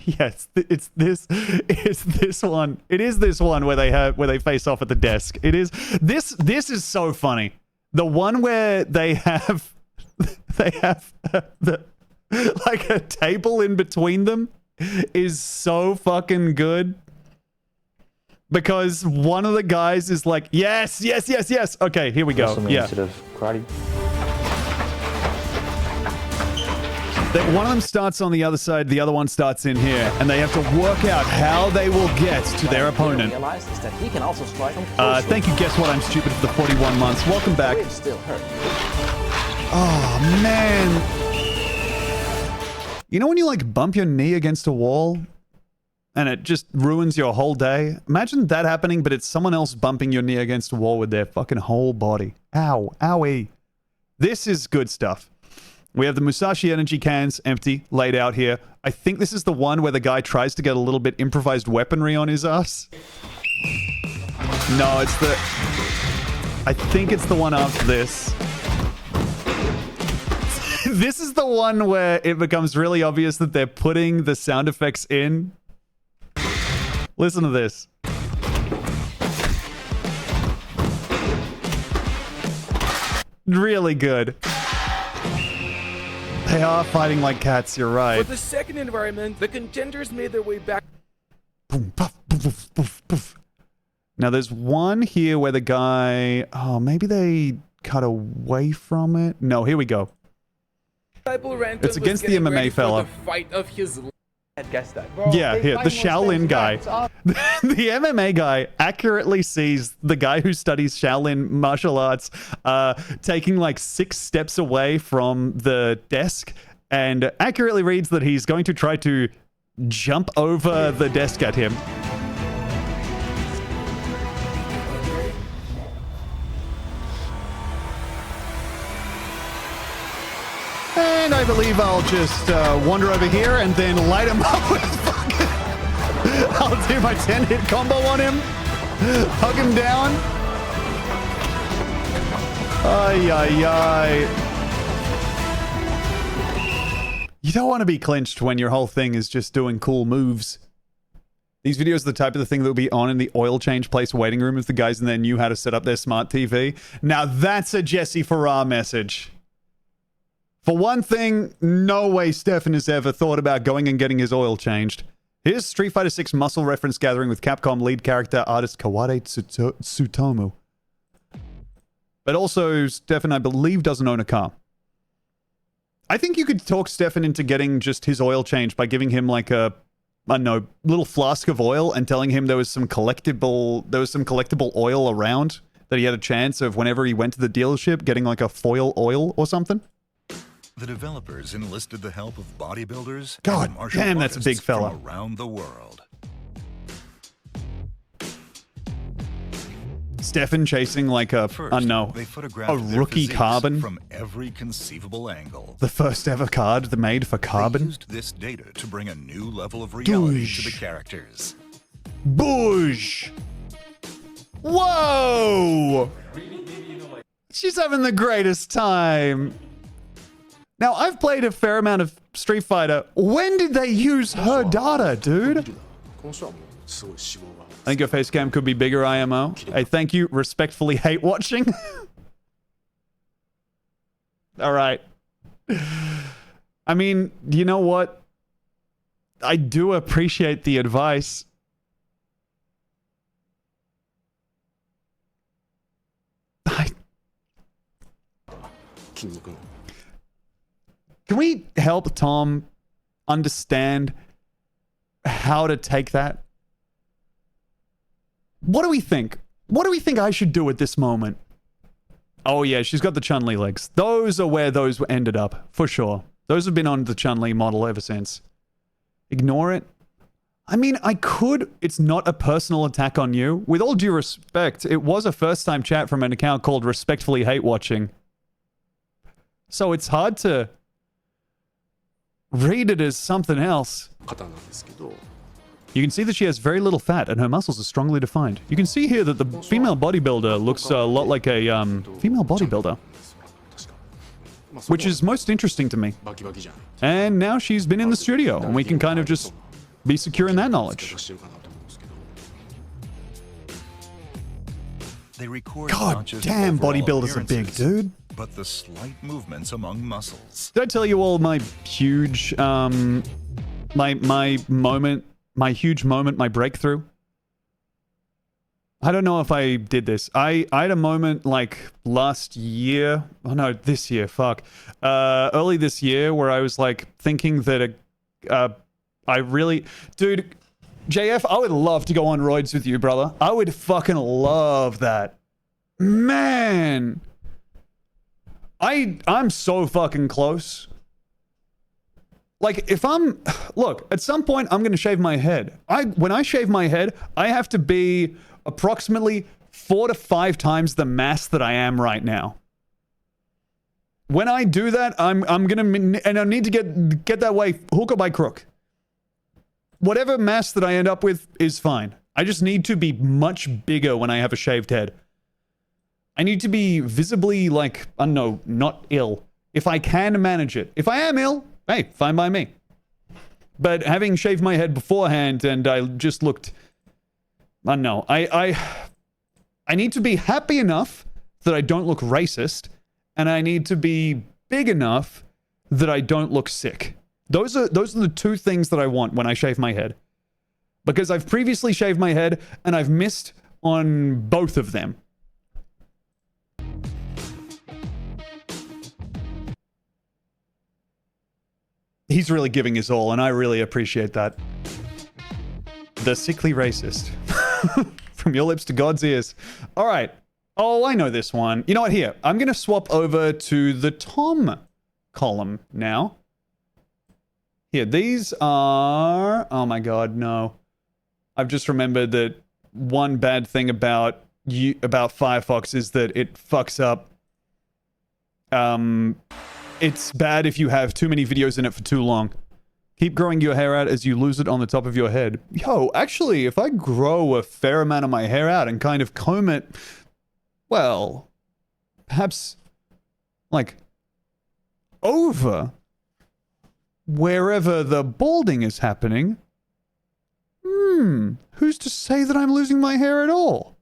Yes, it's this one. It is this one where they face off at the desk. It is this is so funny. The one where they have the like a table in between them is so fucking good. Because one of the guys is like, yes. Okay, here we go. Yeah. Karate. One of them starts on the other side, the other one starts in here, and they have to work out how they will get to their opponent. Thank you, Guess What? I'm Stupid for the 41 months. Welcome back. Oh, man. You know when you, like, bump your knee against a wall, and it just ruins your whole day? Imagine that happening, but it's someone else bumping your knee against a wall with their fucking whole body. Ow. Owie. This is good stuff. We have the Musashi energy cans empty, laid out here. I think this is the one where the guy tries to get a little bit improvised weaponry on his ass. No, it's the... I think it's the one after this. This is the one where it becomes really obvious that they're putting the sound effects in. Listen to this. Really good. They are fighting like cats, you're right. For the second environment, the contenders made their way back. Boom, puff, poof, poof, poof, poof. Now there's one here where the guy... Oh, maybe they cut away from it? No, here we go. It's against the MMA fella. The fight of his... Guess that. Yeah, here, the Shaolin guy. The MMA guy accurately sees the guy who studies Shaolin martial arts taking like 6 steps away from the desk and accurately reads that he's going to try to jump over the desk at him. And I believe I'll just wander over here and then light him up with fucking... I'll do my 10-hit combo on him. Hug him down. Ay, ay, ay. You don't want to be clinched when your whole thing is just doing cool moves. These videos are the type of the thing that will be on in the oil change place waiting room if the guys in there knew how to set up their smart TV. Now that's a Jesse Farrar message. For one thing, no way Stefan has ever thought about going and getting his oil changed. Here's Street Fighter 6 muscle reference gathering with Capcom lead character artist Kawade Tsutomu. But also, Stefan, I believe, doesn't own a car. I think you could talk Stefan into getting just his oil changed by giving him like a, I don't know, little flask of oil and telling him there was some collectible oil around that he had a chance of whenever he went to the dealership getting like a foil oil or something. The developers enlisted the help of bodybuilders God and martial damn, that's a big artists fella. from around the world. Stefan chasing like a, First, I don't know, they photographed a their rookie physiques Carbon. from every conceivable angle. The first ever card made for They Carbon. used this data to bring a new level of reality to the characters. Boosh! Whoa! She's having the greatest time. Now, I've played a fair amount of Street Fighter. When did they use her data, dude? I think your face cam could be bigger, IMO. Hey, thank you. Respectfully hate watching. All right. I mean, you know what? I do appreciate the advice. Can we help Tom understand how to take that? What do we think? What do we think I should do at this moment? Oh yeah, she's got the Chun-Li legs. Those are where those ended up, for sure. Those have been on the Chun-Li model ever since. Ignore it. I mean, I could. It's not a personal attack on you. With all due respect, it was a first-time chat from an account called Respectfully Hate Watching. So it's hard to read it as something else. You can see that she has very little fat and her muscles are strongly defined. You can see here that the female bodybuilder looks a lot like a female bodybuilder, which is most interesting to me. And now she's been in the studio and we can kind of just be secure in that knowledge. They record God not just damn, overall bodybuilders are big, appearances, dude. but the slight movements among muscles. Did I tell you all my huge, my moment, my breakthrough? I don't know if I did this. I had a moment like last year. Oh no, this year. Fuck. Early this year where I was like thinking that I really, dude, JF, I would love to go on roids with you, brother. I would fucking love that. Man. I'm so fucking close. Like, if look, at some point, I'm going to shave my head. When I shave my head, I have to be approximately 4 to 5 times the mass that I am right now. When I do that, I'm going to, and I need to get that way, hook or by crook. Whatever mass that I end up with is fine. I just need to be much bigger when I have a shaved head. I need to be visibly, like, I don't know, not ill. If I can manage it. If I am ill, hey, fine by me. But having shaved my head beforehand and I just looked, I don't know. I need to be happy enough that I don't look racist, and I need to be big enough that I don't look sick. Those are the two things that I want when I shave my head. Because I've previously shaved my head and I've missed on both of them. He's really giving his all, and I really appreciate that. The sickly racist. From your lips to God's ears. All right. Oh, I know this one. You know what? Here, I'm going to swap over to the Tom column now. Here, these are... Oh my God, no. I've just remembered that one bad thing about Firefox is that it fucks up. It's bad if you have too many videos in it for too long. Keep growing your hair out as you lose it on the top of your head. Yo, actually, if I grow a fair amount of my hair out and kind of comb it, well, perhaps, like, over wherever the balding is happening, who's to say that I'm losing my hair at all?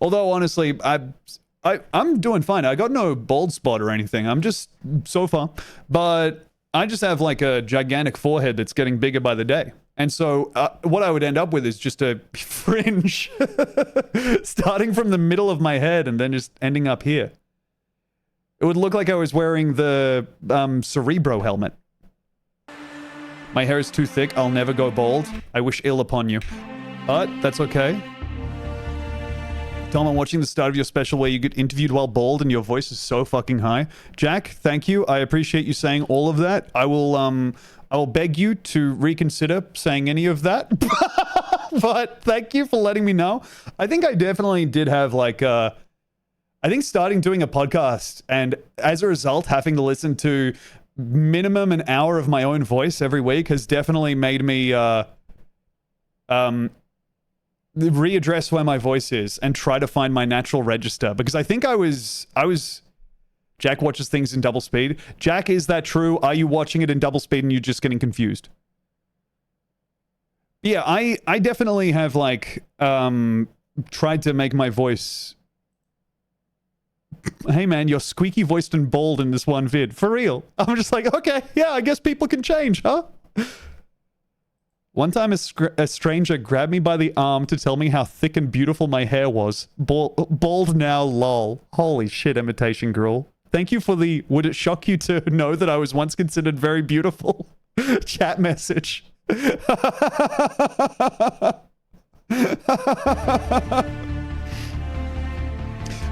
Although, honestly, I'm doing fine. I got no bald spot or anything. I'm just, so far. But I just have like a gigantic forehead that's getting bigger by the day. And so what I would end up with is just a fringe starting from the middle of my head and then just ending up here. It would look like I was wearing the Cerebro helmet. My hair is too thick. I'll never go bald. I wish ill upon you. But that's okay. Tom, I'm watching the start of your special where you get interviewed while bald and your voice is so fucking high. Jack, thank you. I appreciate you saying all of that. I will beg you to reconsider saying any of that. But thank you for letting me know. I think I definitely did have like I think starting doing a podcast and as a result having to listen to minimum an hour of my own voice every week has definitely made me readdress where my voice is and try to find my natural register, because I think I was Jack watches things in double speed. Jack, is that true? Are you watching it in double speed and you're just getting confused? Yeah, I definitely have like tried to make my voice. Hey man, you're squeaky voiced and bald in this one vid. For real. I'm just like, okay, yeah, I guess people can change, huh? One time a stranger grabbed me by the arm to tell me how thick and beautiful my hair was. Bald now, lol. Holy shit, imitation girl. Thank you for the would it shock you to know that I was once considered very beautiful chat message.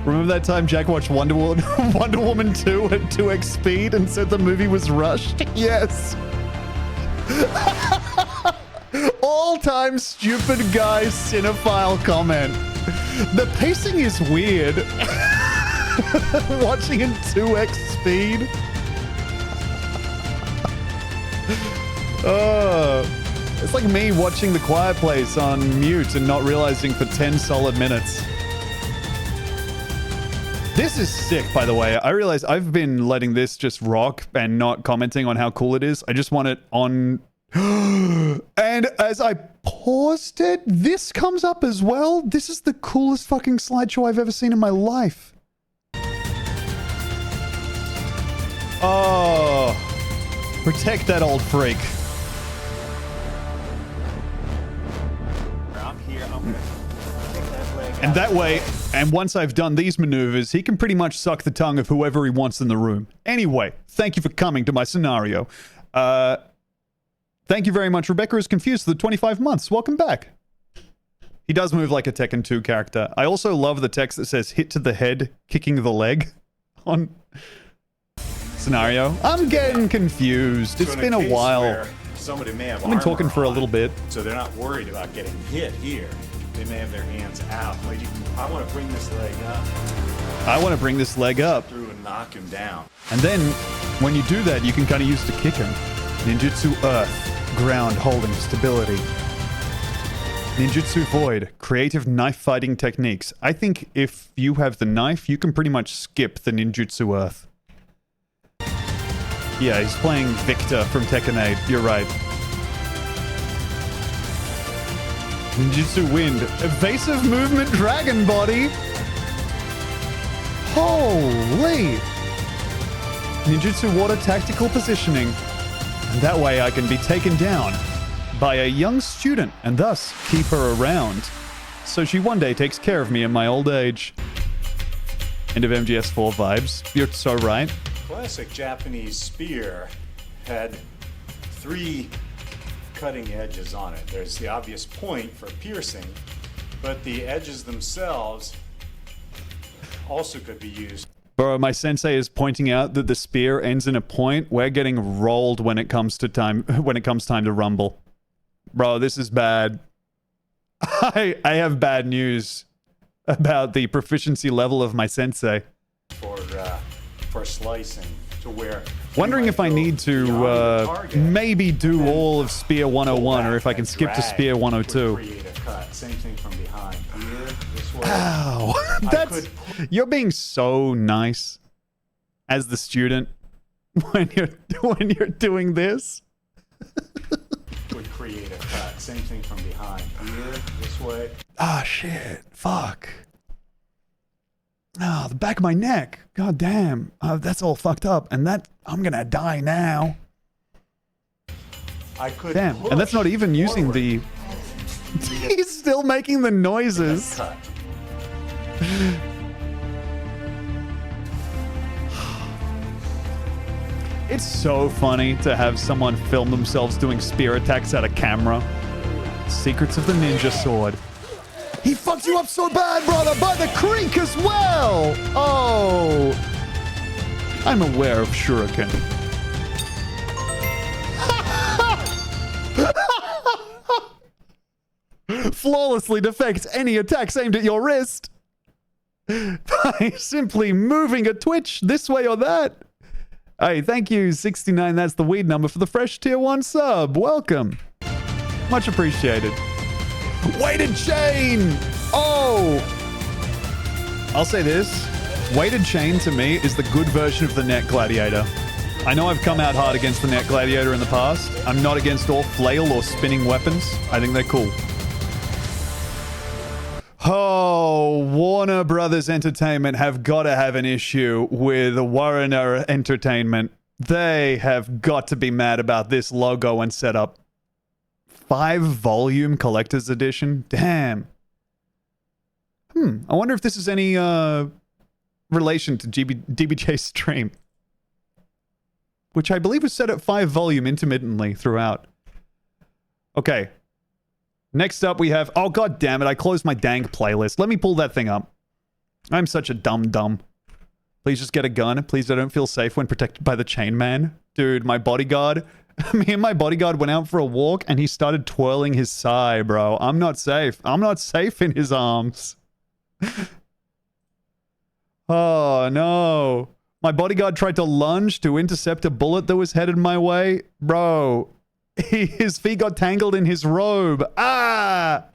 Remember that time Jack watched Wonder Woman 2 at 2x speed and said the movie was rushed? Yes. All-time stupid guy cinephile comment. The pacing is weird. Watching in 2x speed. It's like me watching The Quiet Place on mute and not realizing for 10 solid minutes. This is sick, by the way. I realize I've been letting this just rock and not commenting on how cool it is. I just want it on... And as I paused it, this comes up as well. This is the coolest fucking slideshow I've ever seen in my life. Oh, protect that old freak. I'm here. I'm gonna take that leg And that way, and once I've done these maneuvers, he can pretty much suck the tongue of whoever he wants in the room. Anyway, thank you for coming to my scenario. Thank you very much. Rebecca is confused for the 25 months. Welcome back. He does move like a Tekken 2 character. I also love the text that says hit to the head, kicking the leg on scenario. I'm getting confused. It's been a while. Somebody may have I've been talking for a little bit. So they're not worried about getting hit here. They may have their hands out. I want to bring this leg up. I want to bring this leg up. Through and knock him down. And then, when you do that, you can kind of use to kick him. Ninjutsu Earth. Ground holding stability. Ninjutsu Void. Creative knife fighting techniques. I think if you have the knife, you can pretty much skip the Ninjutsu Earth. Yeah, he's playing Victor from Tekken 8. You're right. Ninjutsu Wind. Evasive movement dragon body. Holy. Ninjutsu Water tactical positioning. And that way I can be taken down by a young student and thus keep her around. So she one day takes care of me in my old age. End of MGS4 vibes. You're so right. Classic Japanese spear had 3 cutting edges on it. There's the obvious point for piercing, but the edges themselves also could be used. Bro, my sensei is pointing out that the spear ends in a point. We're getting rolled when it comes time to rumble. Bro, this is bad. I have bad news about the proficiency level of my sensei. For slicing to where... Wondering if I need to maybe do all of Spear 101 or if I can skip to Spear 102. Create a cut. Same thing from behind. Here, this way. Ow! You're being so nice as the student when you're doing this. Would create a cut. Same thing from behind. Here, this way. Ah, shit. Fuck. Oh, the back of my neck. God damn. That's all fucked up. And I'm gonna die now. I could damn. And that's not even using the... He's still making the noises. It's so funny to have someone film themselves doing spear attacks out of camera. Secrets of the Ninja Sword. He fucked you up so bad, brother, by the creek as well. Oh. I'm aware of Shuriken. Flawlessly defect any attacks aimed at your wrist by simply moving a twitch this way or that. Hey, thank you, 69. That's the weed number for the fresh tier 1 sub. Welcome. Much appreciated. Weighted chain. Oh. I'll say this. Weighted chain to me is the good version of the net gladiator. I know I've come out hard against the net gladiator in the past. I'm not against all flail or spinning weapons. I think they're cool. Oh, Warner Brothers Entertainment have got to have an issue with Warner Entertainment. They have got to be mad about this logo and setup. 5-volume collector's edition? Damn. I wonder if this is any relation to DBJ's stream. Which I believe was set at 5-volume intermittently throughout. Okay. Next up we have... Oh, god damn it. I closed my dank playlist. Let me pull that thing up. I'm such a dumb. Please just get a gun. Please, I don't feel safe when protected by the chain man. Dude, my bodyguard... Me and my bodyguard went out for a walk and he started twirling his sigh, bro. I'm not safe. I'm not safe in his arms. Oh, no. My bodyguard tried to lunge to intercept a bullet that was headed my way. Bro... His feet got tangled in his robe. Ah!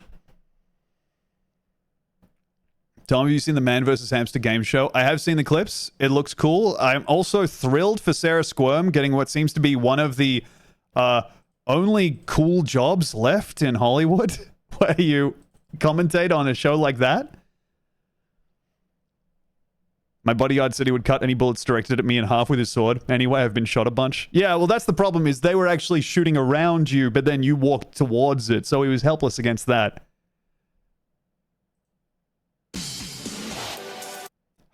Tom, have you seen the Man vs. Hamster game show? I have seen the clips. It looks cool. I'm also thrilled for Sarah Squirm getting what seems to be one of the only cool jobs left in Hollywood where you commentate on a show like that. My bodyguard said he would cut any bullets directed at me in half with his sword. Anyway, I've been shot a bunch. Yeah, well, that's the problem, is they were actually shooting around you, but then you walked towards it, so he was helpless against that.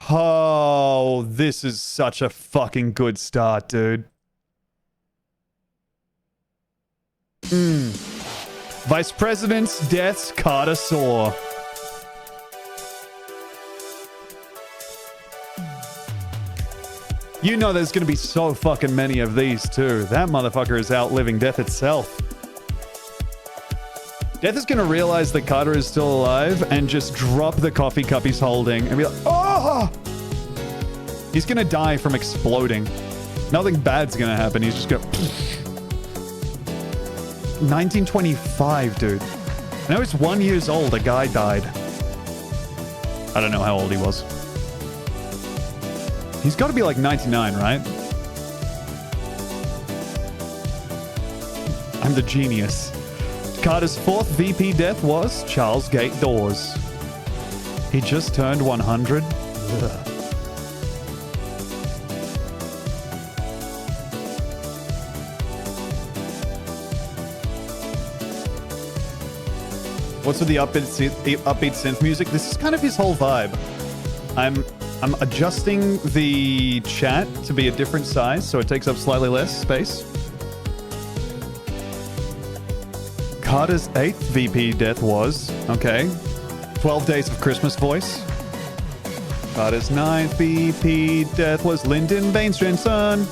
Oh, this is such a fucking good start, dude. Vice President's deaths Carter saw. You know there's going to be so fucking many of these, too. That motherfucker is outliving death itself. Death is going to realize that Carter is still alive and just drop the coffee cup he's holding and be like, oh! He's going to die from exploding. Nothing bad's going to happen. He's just going to... 1925, dude. When I was 1 year old, a guy died. I don't know how old he was. He's got to be like 99, right? I'm the genius. Carter's 4th VP death was Charles Gate Dawes. He just turned 100. Ugh. What's with the upbeat synth music? This is kind of his whole vibe. I'm adjusting the chat to be a different size, so it takes up slightly less space. Carter's 8th VP death was, okay, 12 Days of Christmas voice. Carter's 9th VP death was Lyndon Bainstrand's son.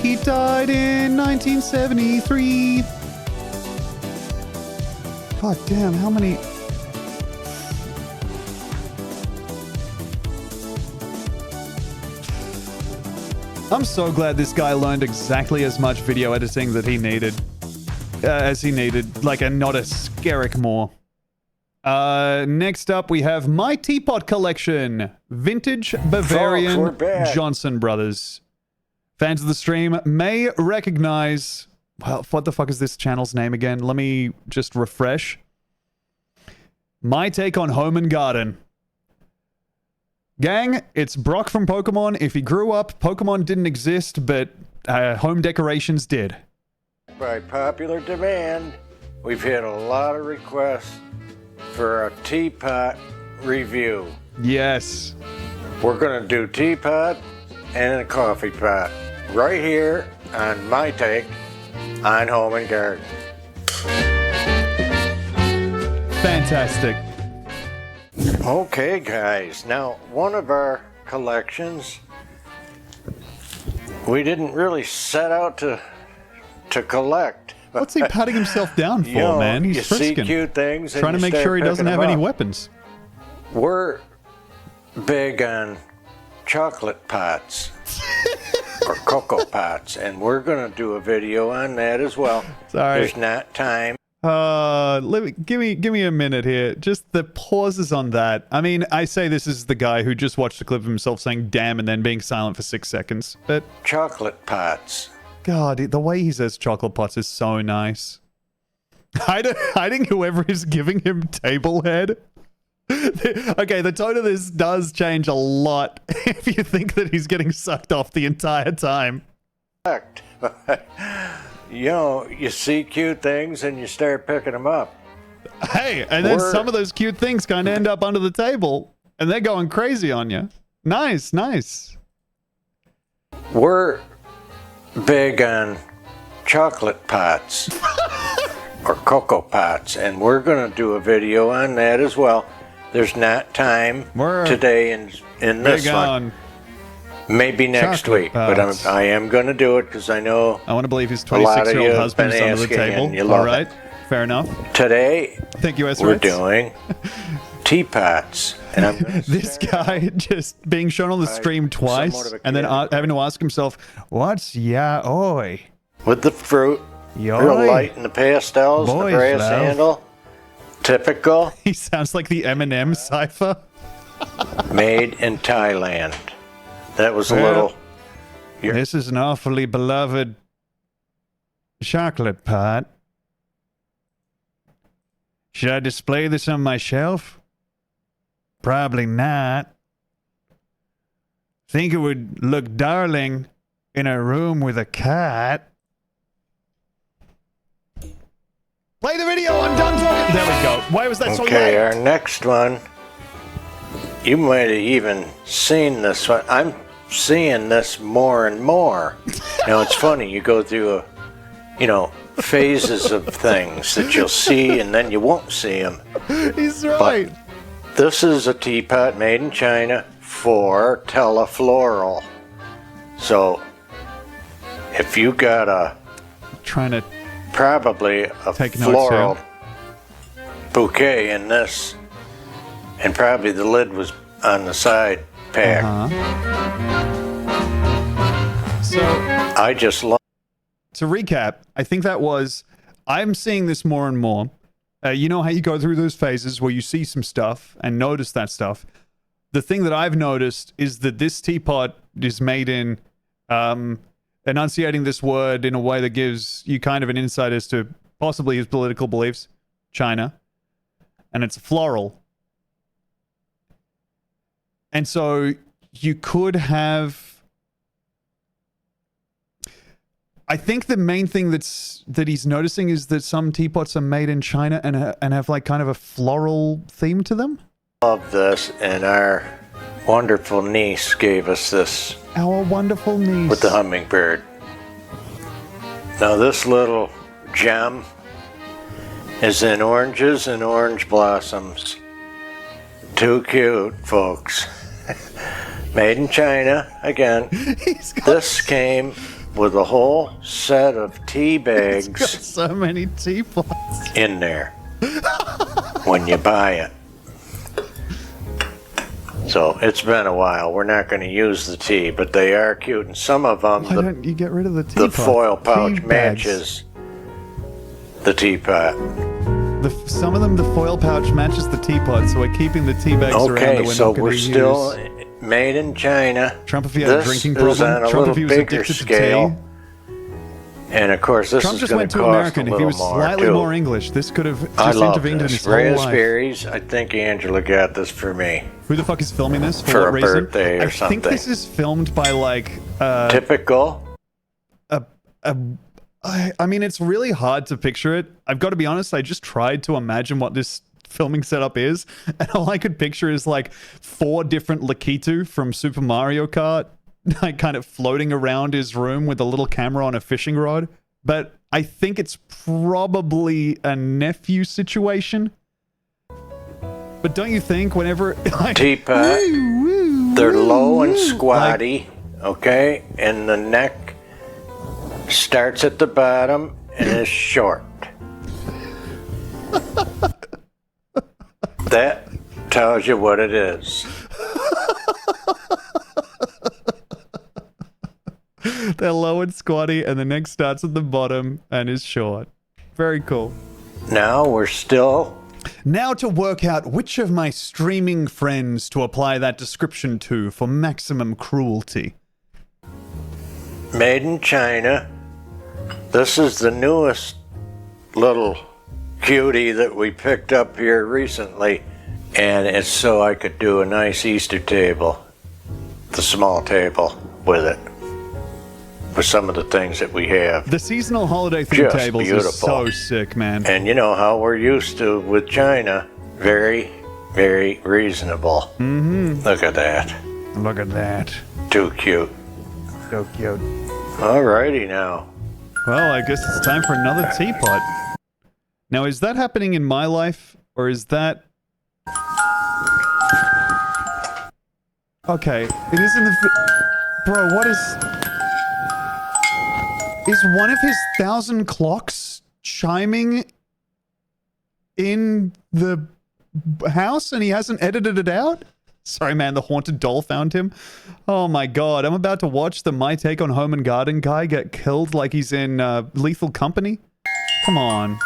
He died in 1973. God damn, how many... I'm so glad this guy learned exactly as much video editing that he needed. As he needed. Like, and not a skerrick more. Next up, we have My Teapot Collection. Vintage Bavarian Johnson Brothers. Fans of the stream may recognize... Well, what the fuck is this channel's name again? Let me just refresh. My take on Home and Garden. Gang, it's Brock from Pokemon. If he grew up, Pokemon didn't exist, but home decorations did. By popular demand, we've had a lot of requests for a teapot review. Yes. We're gonna do teapot and a coffee pot right here on My Take on Home and Garden. Fantastic. Okay, guys. Now, one of our collections we didn't really set out to collect. What's he patting himself down for, You know, man? He's you see frisking. cute things and Trying to you make start sure he doesn't picking have them any up. weapons. We're big on chocolate pots or cocoa pots, and we're gonna do a video on that as well. Sorry. There's not time. Give me a minute here. Just the pauses on that. I mean, I say this is the guy who just watched a clip of himself saying "damn" and then being silent for 6 seconds. But Chocolate pots. God, the way he says chocolate pots is so nice. Hiding whoever is giving him table head. Okay, the tone of this does change a lot if you think that he's getting sucked off the entire time. You know, you see cute things and you start picking them up. Hey, and then some of those cute things kind of end up under the table, and they're going crazy on you. Nice, nice. We're big on chocolate pots or cocoa pots, and we're going to do a video on that as well. There's not time today in this one. Maybe next week, but I am going to do it because I know I want to believe his a lot of 26-year-old you husband have is been under the asking table. and you All love right, it. fair enough. Today, Thank you, we're doing teapots. And I'm gonna this guy just being shown on the stream twice and then having to ask himself, what's yaoi? with the fruit, Yoy. real light in the pastels, Boy, the brass Flav. handle. Typical. He sounds like the Eminem cipher. Made in Thailand. That was a Well, little... This is an awfully beloved chocolate pot. Should I display this on my shelf? Probably not. Think it would look darling in a room with a cat. Play the video, I'm done talking. There we go. Why was that so Okay, loud? our next one. You might have even seen this one. I'm seeing this more and more. Now, it's funny. You go through, phases of things that you'll see and then you won't see them. He's right. But this is a teapot made in China for telefloral. So, if you got probably a Take notes floral here. bouquet in this, and probably the lid was on the side pack. So I just love. To recap, I think I'm seeing this more and more. You know how you go through those phases where you see some stuff and notice that stuff. The thing that I've noticed is that this teapot is made in enunciating this word in a way that gives you kind of an insight as to possibly his political beliefs, China, and it's floral. And so you could have... I think the main thing that he's noticing is that some teapots are made in China and have like kind of a floral theme to them. Love this, and our wonderful niece gave us this. Our wonderful niece. With the hummingbird. Now this little gem is in oranges and orange blossoms. Too cute, folks. Made in China, again. This came with a whole set of tea bags. It's got so many teapots in there when you buy it. So it's been a while. We're not going to use the tea, but they are cute. And some of them, Why don't you get rid of the teapot? the foil pouch Tea bags. matches the teapot. Some of them, the foil pouch matches the teapot, so we're keeping the tea bags around that Okay, we're so not going we're to still use. made in China. Trump, if he had a This drinking is problem. on a Trump, little if he was bigger addicted scale. to tea. And of course, this Trump is just going went to to cost American. a If he little was more slightly too. more English, this could have I just love intervened in this. his whole life. Raspberries. I think Angela got this for me. Who the fuck is filming this? For For what a reason? birthday or I something. think this is filmed by like Typical. I mean, it's really hard to picture it. I've got to be honest, I just tried to imagine what this filming setup is, and all I could picture is like 4 different Lakitu from Super Mario Kart, like kind of floating around his room with a little camera on a fishing rod. But I think it's probably a nephew situation. But don't you think whenever teapot, they're low and squatty, okay, and the neck starts at the bottom and is short. That tells you what it is. They're low and squatty, and the neck starts at the bottom and is short. Very cool. Now we're still... Now to work out which of my streaming friends to apply that description to for maximum cruelty. Made in China. This is the newest little cutie that we picked up here recently, and it's so I could do a nice Easter table, the small table with it, with some of the things that we have. The seasonal holiday theme Just tables beautiful. is so sick, man. And you know how we're used to with China, very, very reasonable. Mm-hmm. Look at that. Look at that. Too cute. So cute. Alrighty now. Well, I guess it's time for another teapot. Now, is that happening in my life, or is that... Okay, it is in the... Bro, what is... Is one of his 1,000 clocks chiming in the house and he hasn't edited it out? Sorry, man, the haunted doll found him. Oh my god, I'm about to watch the My Take on Home and Garden guy get killed like he's in Lethal Company. Come on.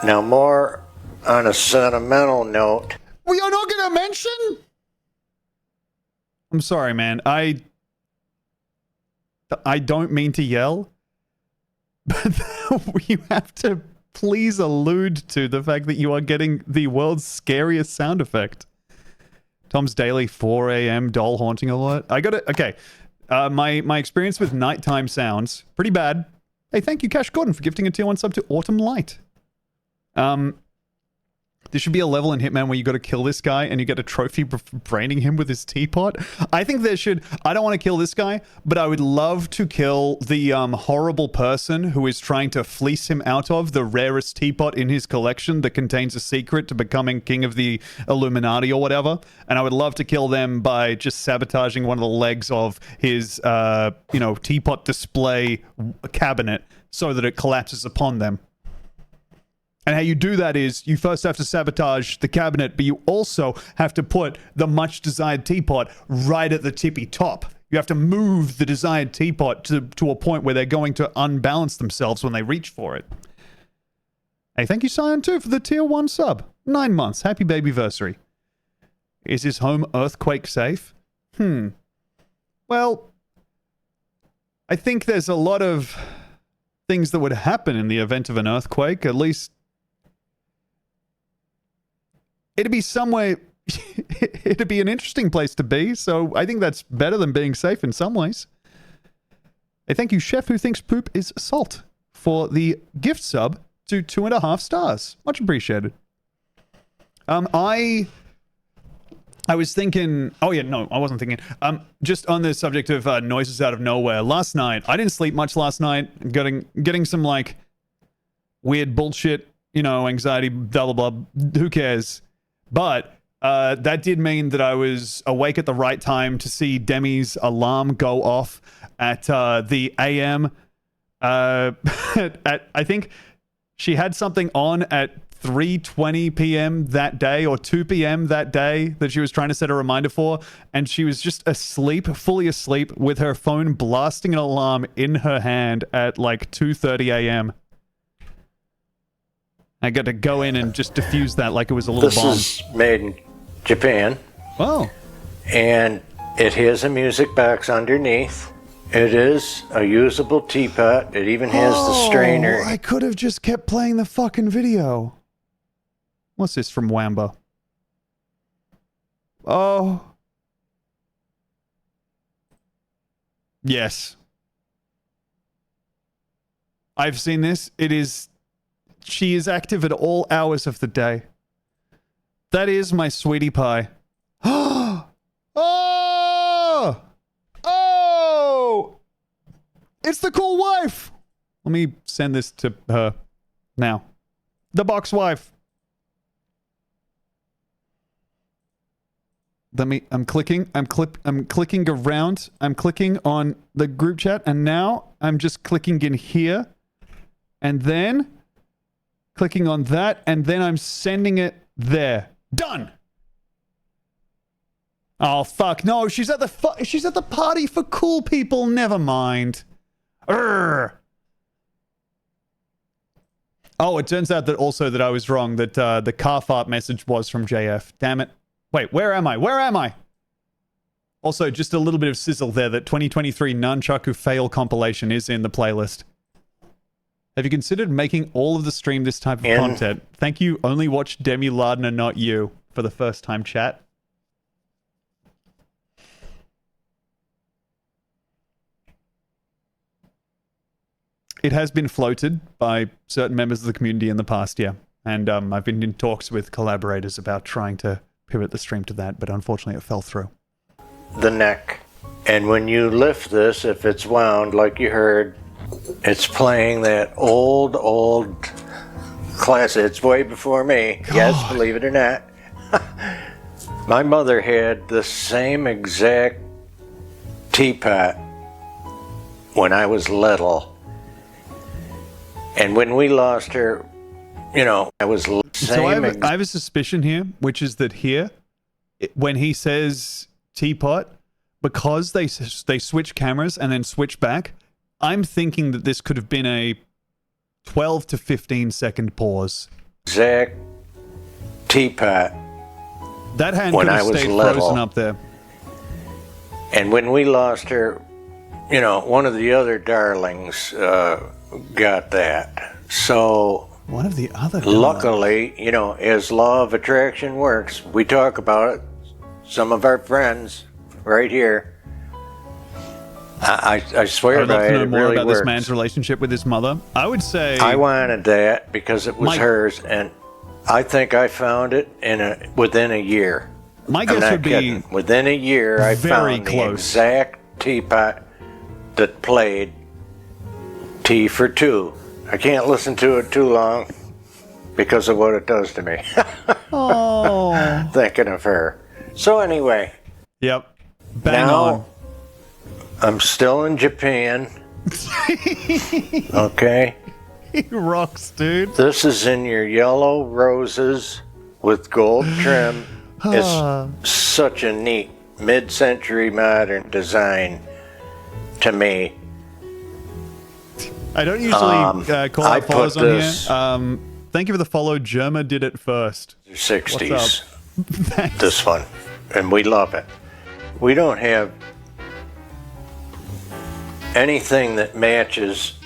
Now more on a sentimental note. We are not gonna mention? I'm sorry, man. I don't mean to yell, but you have to please allude to the fact that you are getting the world's scariest sound effect. Tom's Daily 4 a.m. doll haunting alert. I got it. Okay. My experience with nighttime sounds, pretty bad. Hey, thank you, Cash Gordon, for gifting a tier 1 sub to Autumn Light. There should be a level in Hitman where you got to kill this guy and you get a trophy for braining him with his teapot. I think there should... I don't want to kill this guy, but I would love to kill the horrible person who is trying to fleece him out of the rarest teapot in his collection that contains a secret to becoming king of the Illuminati or whatever. And I would love to kill them by just sabotaging one of the legs of his, teapot display cabinet so that it collapses upon them. And how you do that is you first have to sabotage the cabinet, but you also have to put the much desired teapot right at the tippy top. You have to move the desired teapot to a point where they're going to unbalance themselves when they reach for it. Hey, thank you, Cyan2, for the tier 1 sub. 9 months. Happy babyversary. Is his home earthquake safe? Well, I think there's a lot of things that would happen in the event of an earthquake, at least. It'd be somewhere, it'd be an interesting place to be, so I think that's better than being safe in some ways. Hey, thank you, Chef Who Thinks Poop is Salt, for the gift sub to 2.5 stars. Much appreciated. I was thinking, oh yeah, no, I wasn't thinking. Just on the subject of noises out of nowhere, last night, I didn't sleep much last night, getting some, like, weird bullshit, anxiety, blah, blah, blah, who cares? But that did mean that I was awake at the right time to see Demi's alarm go off at the AM. I think she had something on at 3:20 p.m. that day or 2 p.m. that day that she was trying to set a reminder for, and she was just asleep, fully asleep, with her phone blasting an alarm in her hand at like 2:30 a.m. I got to go in and just defuse that like it was a little bomb. This is made in Japan. Oh. And it has a music box underneath. It is a usable teapot. It even has the strainer. I could have just kept playing the fucking video. What's this from Wamba? Oh. Yes. I've seen this. She is active at all hours of the day. That is my sweetie pie. Oh! Oh! It's the cool wife! Let me send this to her now. The box wife. I'm clicking around. I'm clicking on the group chat, and now I'm just clicking in here, and then clicking on that, and then I'm sending it there. Done. Oh fuck no! She's at the party for cool people. Never mind. Urgh. Oh, it turns out that also that I was wrong. That the car fart message was from JF. Damn it. Wait, where am I? Where am I? Also, just a little bit of sizzle there that 2023 Nunchaku fail compilation is in the playlist. Have you considered making all of the stream this type of content? Thank you. Only watch Demi Lardner, not you, for the first time chat. It has been floated by certain members of the community in the past, yeah. And I've been in talks with collaborators about trying to pivot the stream to that, but unfortunately it fell through. The neck. And when you lift this, if it's wound like you heard, it's playing that old classic. It's way before me. God. Yes, believe it or not. My mother had the same exact teapot when I was little. And when we lost her, you know, I was the same. So I have a suspicion here, which is that here, when he says teapot, because they switch cameras and then switch back, I'm thinking that this could have been a 12 to 15 second pause. Exact teapot. That hand could have stayed frozen up there. And when we lost her, you know, one of the other darlings got that. So one of the other luckily, you know, as law of attraction works, we talk about it. Some of our friends right here. I swear by it. I'd love to know more really about works. This man's relationship with his mother. I would say I wanted that because it was hers, and I think I found it within a year. My guess would be within a year. I found the exact teapot that played T for 2. I can't listen to it too long because of what it does to me. Oh, thinking of her. So anyway. Yep. Bang on. I'm still in Japan. Okay. He rocks, dude. This is in your yellow roses with gold trim. It's such a neat mid-century modern design to me. I don't usually call out follows on here. Thank you for the follow. Germa did it first. 60s. This one. And we love it. We don't have anything that matches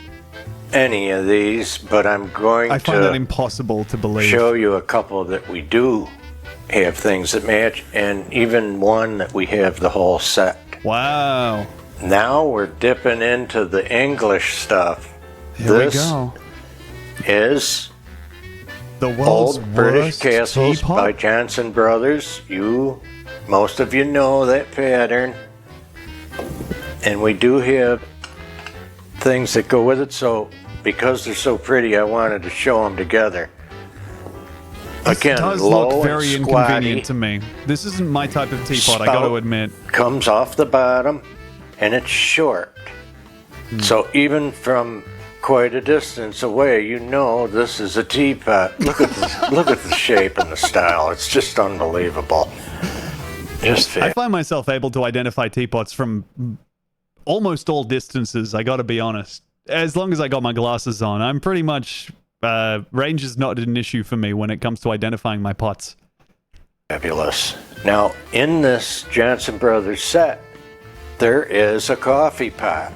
any of these, but I'm going I find that impossible to believe. Show you a couple that we do have things that match, and even one that we have the whole set. Wow. Now we're dipping into the English stuff. Here we go. Is the world's Old British worst Castles teapot? by Johnson Brothers. Most of you know that pattern. And we do have things that go with it, so because they're so pretty, I wanted to show them together. Again, it does look very inconvenient to me. This isn't my type of teapot, I gotta admit. Comes off the bottom, and it's short. So even from quite a distance away, you know this is a teapot. Look at this, look at the shape and the style. It's just unbelievable. I find myself able to identify teapots from almost all distances, I gotta be honest. As long as I got my glasses on, I'm pretty much... range is not an issue for me when it comes to identifying my pots. Fabulous. Now, in this Johnson Brothers set, there is a coffee pot.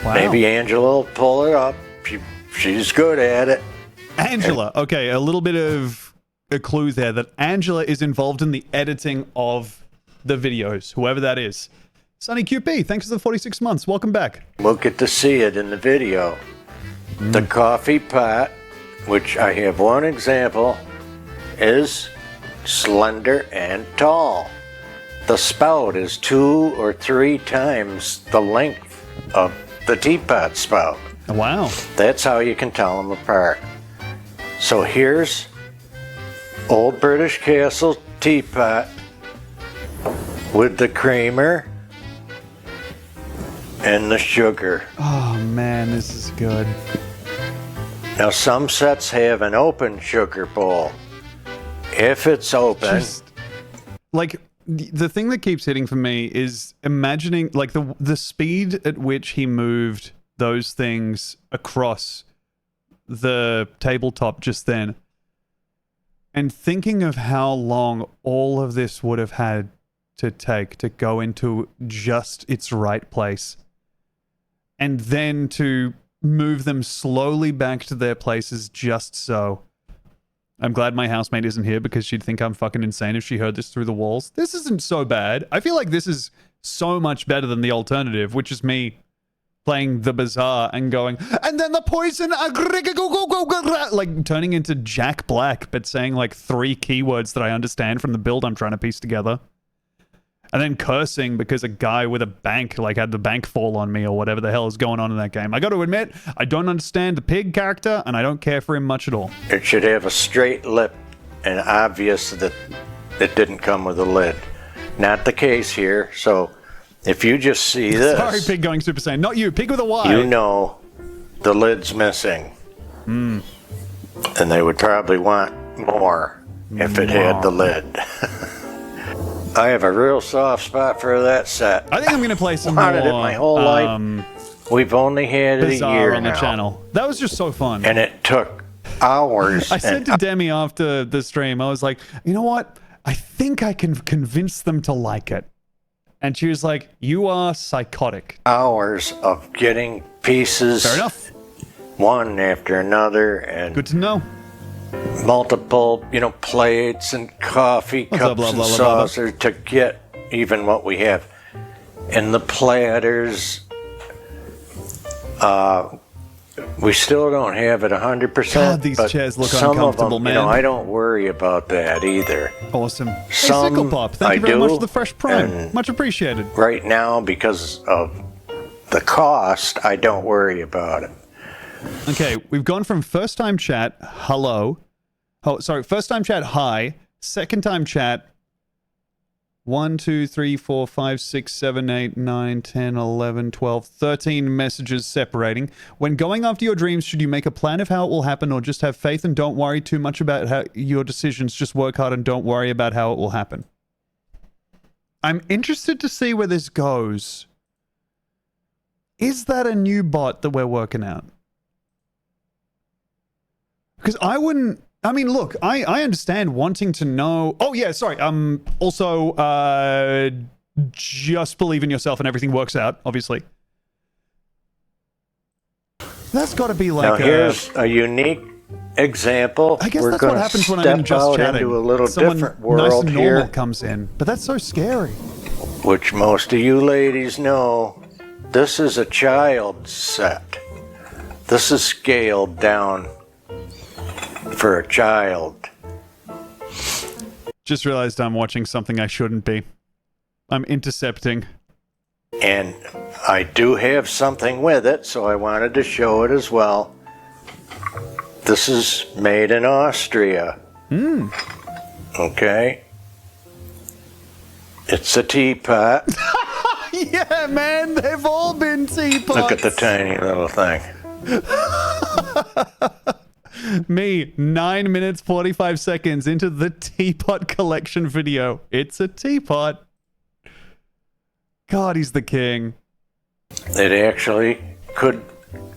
Wow. Maybe Angela will pull it up. She's good at it. Angela, okay, a little bit of a clue there that Angela is involved in the editing of the videos, whoever that is. Sunny QP, thanks for the 46 months. Welcome back. We'll get to see it in the video. The coffee pot, which I have one example, is slender and tall. The spout is 2 or 3 times the length of the teapot spout. Wow. That's how you can tell them apart. So here's Old British Castle teapot with the creamer and the sugar. Oh man, this is good. Now some sets have an open sugar bowl. If it's open, Like, the thing that keeps hitting for me is imagining, like, the speed at which he moved those things across the tabletop just then, and thinking of how long all of this would have had to take to go into just its right place, and then to move them slowly back to their places just so. I'm glad my housemate isn't here because she'd think I'm fucking insane if she heard this through the walls. This isn't so bad. I feel like this is so much better than the alternative, which is me playing the Bazaar and going, and then the poison, like turning into Jack Black, but saying like 3 keywords that I understand from the build I'm trying to piece together. And then cursing because a guy with a bank like had the bank fall on me or whatever the hell is going on in that game. I got to admit, I don't understand the pig character and I don't care for him much at all. it should have a straight lip and obvious that it didn't come with a lid. Not the case here, so if you just see this... Sorry, Pig going Super Saiyan. Not you, Pig with a Y. You know the lid's missing. And they would probably want more if it had the lid. I have a real soft spot for that set. I think I'm going to play some Wanted more it my whole life. We've only had it a Bazaar year on the now. channel. That was just so fun. And it took hours. I said to Demi after the stream, I was like, you know what? I think I can convince them to like it. And she was like, you are psychotic. Hours of getting pieces. Fair enough. One after another. And good to know. Multiple, plates and coffee What's cups up, blah, and blah, blah, blah, blah. saucers to get even what we have. And the platters, we still don't have it 100%. God, these but chairs look some uncomfortable, of them, man. I don't worry about that either. Awesome. Hey, Some Sickle Pop, thank I you very do, much for the fresh prime. and Much appreciated. Right now, because of the cost, I don't worry about it. Okay, we've gone from first time chat, hello. Oh, sorry, first time chat, hi. Second time chat, 1, 2, 3, 4, 5, 6, 7, 8, 9, 10, 11, 12, 13 messages separating. When going after your dreams, should you make a plan of how it will happen or just have faith and don't worry too much about how your decisions? Just work hard and don't worry about how it will happen. I'm interested to see where this goes. Is that a new bot that we're working out? Because I wouldn't... I mean, look, I understand wanting to know... Oh, yeah, sorry. Also, just believe in yourself and everything works out, obviously. That's got to be like Now, here's a unique example. I guess We're that's what gonna happens when I'm step in just out chatting. into a little Someone different nice world and normal here, comes in. But that's so scary. which most of you ladies know. This is a child set. This is scaled down for a child. Just realized I'm watching something I shouldn't be. I'm intercepting. And I do have something with it, so I wanted to show it as well. This is made in Austria. Okay. It's a teapot. Yeah, man, they've all been teapots. Look at the tiny little thing. Me, 9 minutes, 45 seconds into the teapot collection video. It's a teapot. God, he's the king. It actually could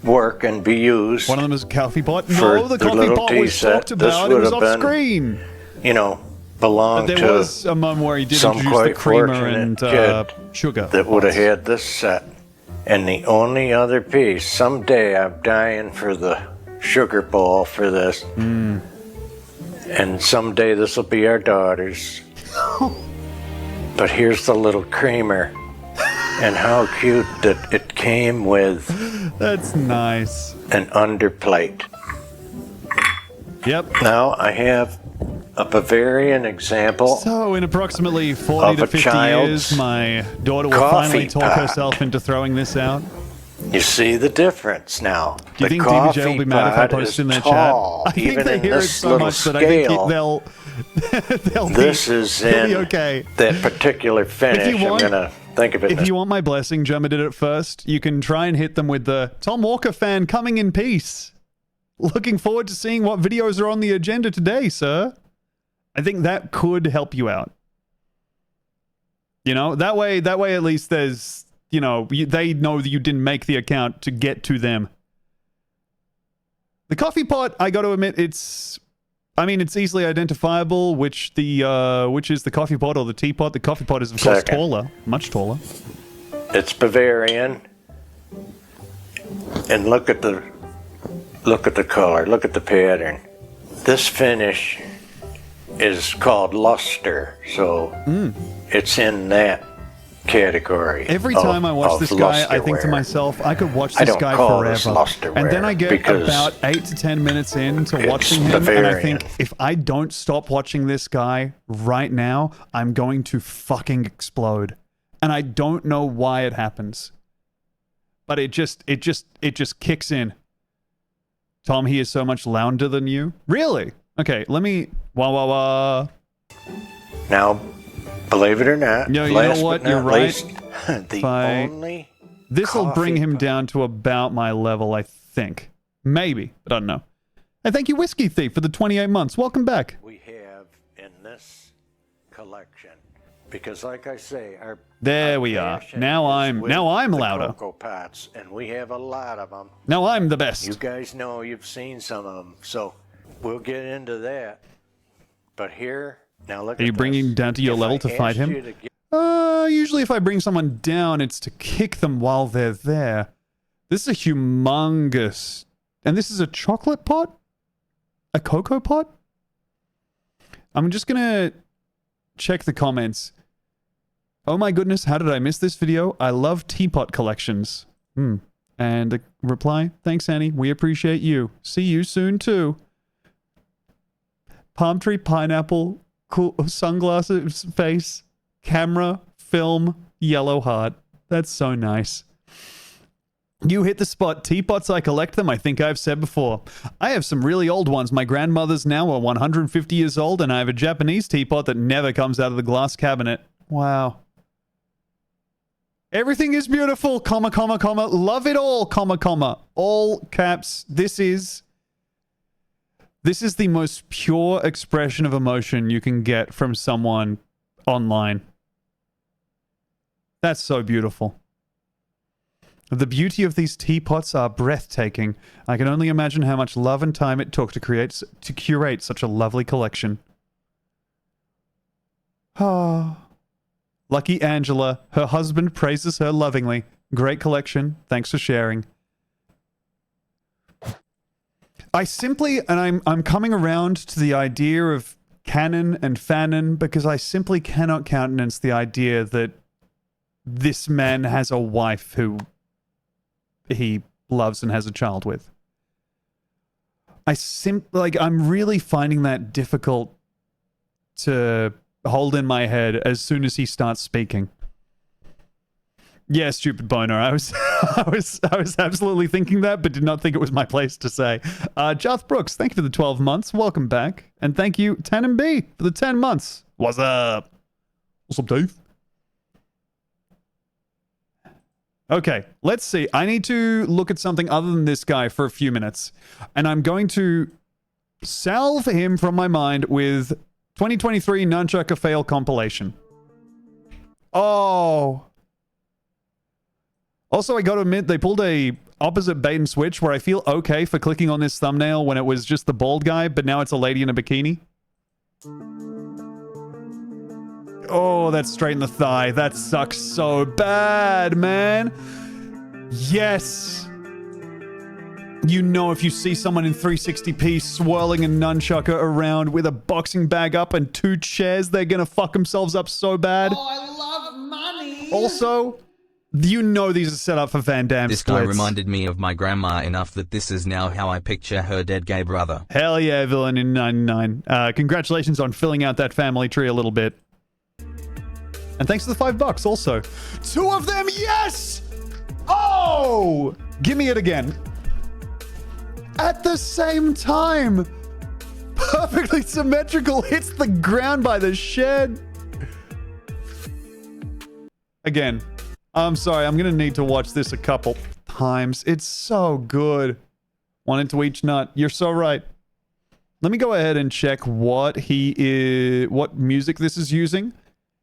work and be used. One of them is a coffee pot. For No, the the coffee little pot tea was set. talked This about. It would was have off been, screen. Belonged But there to was a moment where he did some introduce the quite creamer fortunate and kid sugar. that would have had this set. And the only other piece, someday I'm dying for the sugar bowl for this. And someday this will be our daughter's. But here's the little creamer. And how cute that it came with. That's nice. An underplate. Yep. Now I have a Bavarian example. So in approximately 40 of to a 50 child's years, my daughter will coffee finally talk pot. herself into throwing this out. You see the difference now. Do you think DBJ will be mad if I post in their chat? I think they hear it so much that I think they'll be okay. That particular finish. I'm gonna think of it. If you want my blessing, Gemma did it first. You can try and hit them with the Tom Walker fan coming in peace. Looking forward to seeing what videos are on the agenda today, sir. I think that could help you out. You know, that way at least there's, you know, they know that you didn't make the account to get to them. The coffee pot, I got to admit, it's easily identifiable which is the coffee pot or the teapot. The coffee pot is of course taller, much taller. It's Bavarian. And look at the color, look at the pattern. This finish is called luster, so it's in that category. Every time I watch this guy, I think to myself, I could watch this guy forever. And then I get about 8 to 10 minutes into watching him, and I think, if I don't stop watching this guy right now, I'm going to fucking explode. And I don't know why it happens. But it just kicks in. Tom, he is so much louder than you. Really? Okay, let me... Now, believe it or not, you know what? You're right. This will bring him down to about my level, I think. Maybe, but I don't know. And thank you, Whiskey Thief, for the 28 months. Welcome back. We have in this collection, because like I say, there we are. Now I'm louder. Cocoa pots, and we have a lot of them. Now I'm the best. You guys know you've seen some of them, so we'll get into that. But here, now look. Are you bringing him down to your level to fight him? Usually if I bring someone down, it's to kick them while they're there. This is a humongous... And this is a chocolate pot? A cocoa pot? I'm just gonna check the comments. Oh my goodness, how did I miss this video? I love teapot collections. And a reply, thanks Annie, we appreciate you. See you soon too. Palm tree, pineapple, cool sunglasses face, camera, film, yellow heart. That's so nice. You hit the spot. Teapots, I collect them. I think I've said before. I have some really old ones. My grandmother's now are 150 years old, and I have a Japanese teapot that never comes out of the glass cabinet. Wow. Everything is beautiful, comma, comma, comma. Love it all, comma, comma. All caps. This is the most pure expression of emotion you can get from someone online. That's so beautiful. The beauty of these teapots are breathtaking. I can only imagine how much love and time it took to curate such a lovely collection. Ah. Lucky Angela. Her husband praises her lovingly. Great collection. Thanks for sharing. I'm coming around to the idea of canon and fanon because I simply cannot countenance the idea that this man has a wife who he loves and has a child with. I'm really finding that difficult to hold in my head as soon as he starts speaking. Yeah, stupid boner. I was absolutely thinking that, but did not think it was my place to say. Joth Brooks, thank you for the 12 months. Welcome back. And thank you, Tannen B, for the 10 months. What's up? What's up, Dave? Okay, let's see. I need to look at something other than this guy for a few minutes. And I'm going to salve him from my mind with 2023 Nunchuck Fail compilation. Oh. Also, I gotta admit, they pulled a opposite bait and switch where I feel okay for clicking on this thumbnail when it was just the bald guy, but now it's a lady in a bikini. Oh, that's straight in the thigh. That sucks so bad, man. Yes. You know, if you see someone in 360p swirling a nunchucker around with a boxing bag up and 2 chairs, they're gonna fuck themselves up so bad. Oh, I love money. Also, you know these are set up for Van Damme This splits. guy reminded me of my grandma enough that this is now how I picture her dead gay brother. Hell yeah, Villain in 99. Congratulations on filling out that family tree a little bit. And thanks for the $5 also. 2 of them, yes! Oh! Give me it again. At the same time. Perfectly symmetrical. Hits the ground by the shed. Again. I'm sorry. I'm going to need to watch this a couple times. It's so good. One into each nut. You're so right. Let me go ahead and check what music this is using.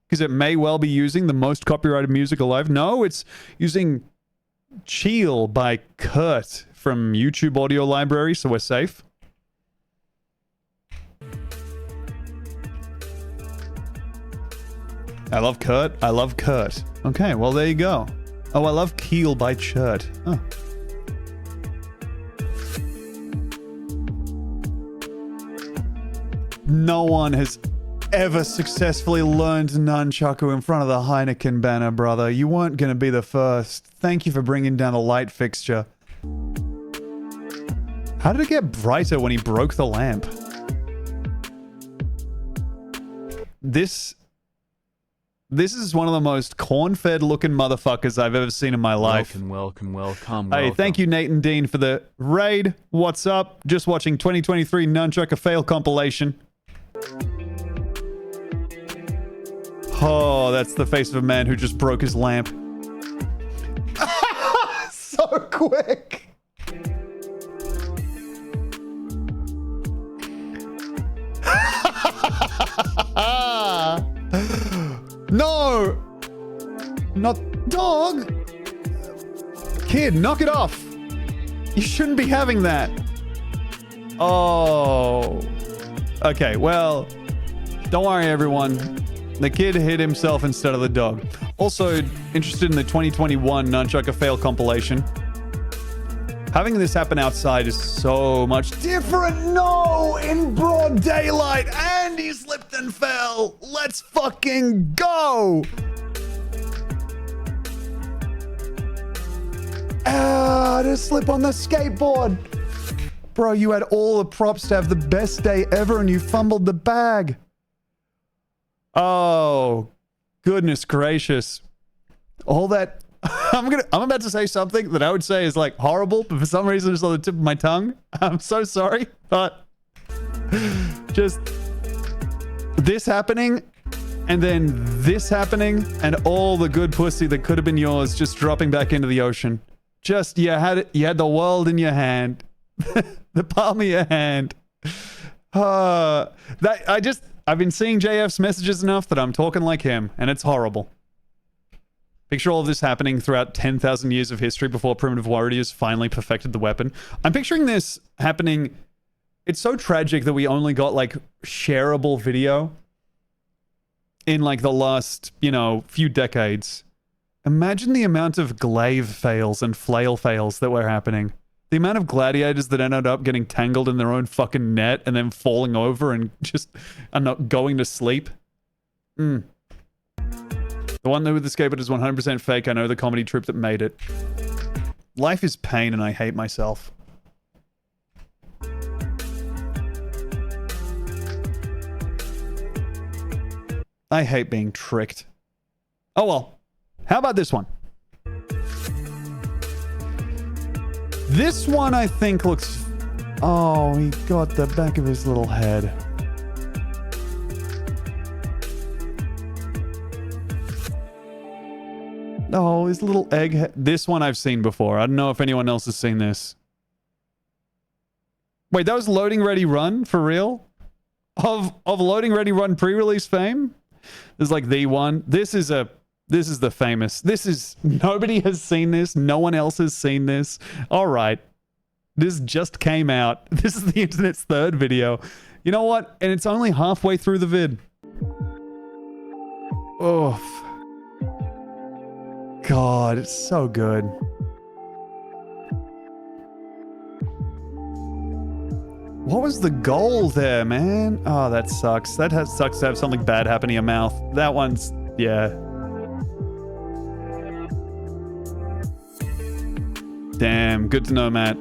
Because it may well be using the most copyrighted music alive. No, it's using Chill by Kurt from YouTube Audio Library, so we're safe. I love Kurt. I love Kurt. Okay, well, there you go. Oh, I love Keel by Chert. Oh. No one has ever successfully learned nunchaku in front of the Heineken banner, brother. You weren't going to be the first. Thank you for bringing down the light fixture. How did it get brighter when he broke the lamp? This is one of the most corn-fed looking motherfuckers I've ever seen in my life. Welcome. Hey, thank you, Nate and Dean, for the raid. What's up? Just watching 2023 Nunchuck Fail compilation. Oh, that's the face of a man who just broke his lamp. So quick. No! Not dog! Kid, knock it off! You shouldn't be having that. Oh. Okay, well, don't worry, everyone. The kid hit himself instead of the dog. Also, interested in the 2021 Nunchuck Fail compilation. Having this happen outside is so much different. No! In broad daylight, and he slipped and fell. Let's fucking go! Ah, to slip on the skateboard. Bro, you had all the props to have the best day ever and you fumbled the bag. Oh, goodness gracious. All that... I'm about to say something that I would say is like horrible, but for some reason it's on the tip of my tongue. I'm so sorry, but just this happening and then this happening and all the good pussy that could have been yours just dropping back into the ocean. Just, you had the world in your hand. The palm of your hand. I've been seeing JF's messages enough that I'm talking like him, and it's horrible. Picture all of this happening throughout 10,000 years of history before primitive warriors finally perfected the weapon. I'm picturing this happening. It's so tragic that we only got like shareable video in like the last, few decades. Imagine the amount of glaive fails and flail fails that were happening. The amount of gladiators that ended up getting tangled in their own fucking net and then falling over and just not going to sleep. The one with the skateboard is 100% fake. I know the comedy troupe that made it. Life is pain and I hate myself. I hate being tricked. Oh well. How about this one? This one I think looks... Oh, he got the back of his little head. Oh, his little egg head. This one I've seen before. I don't know if anyone else has seen this. Wait, that was Loading Ready Run? For real? Of Loading Ready Run pre-release fame? There's like the one. This is the famous. Nobody has seen this. No one else has seen this. All right. This just came out. This is the internet's third video. You know what? And it's only halfway through the vid. Oof. God, it's so good. What was the goal there, man? Oh, that sucks. Sucks to have something bad happen to your mouth. That one's... yeah. Damn, good to know, Matt.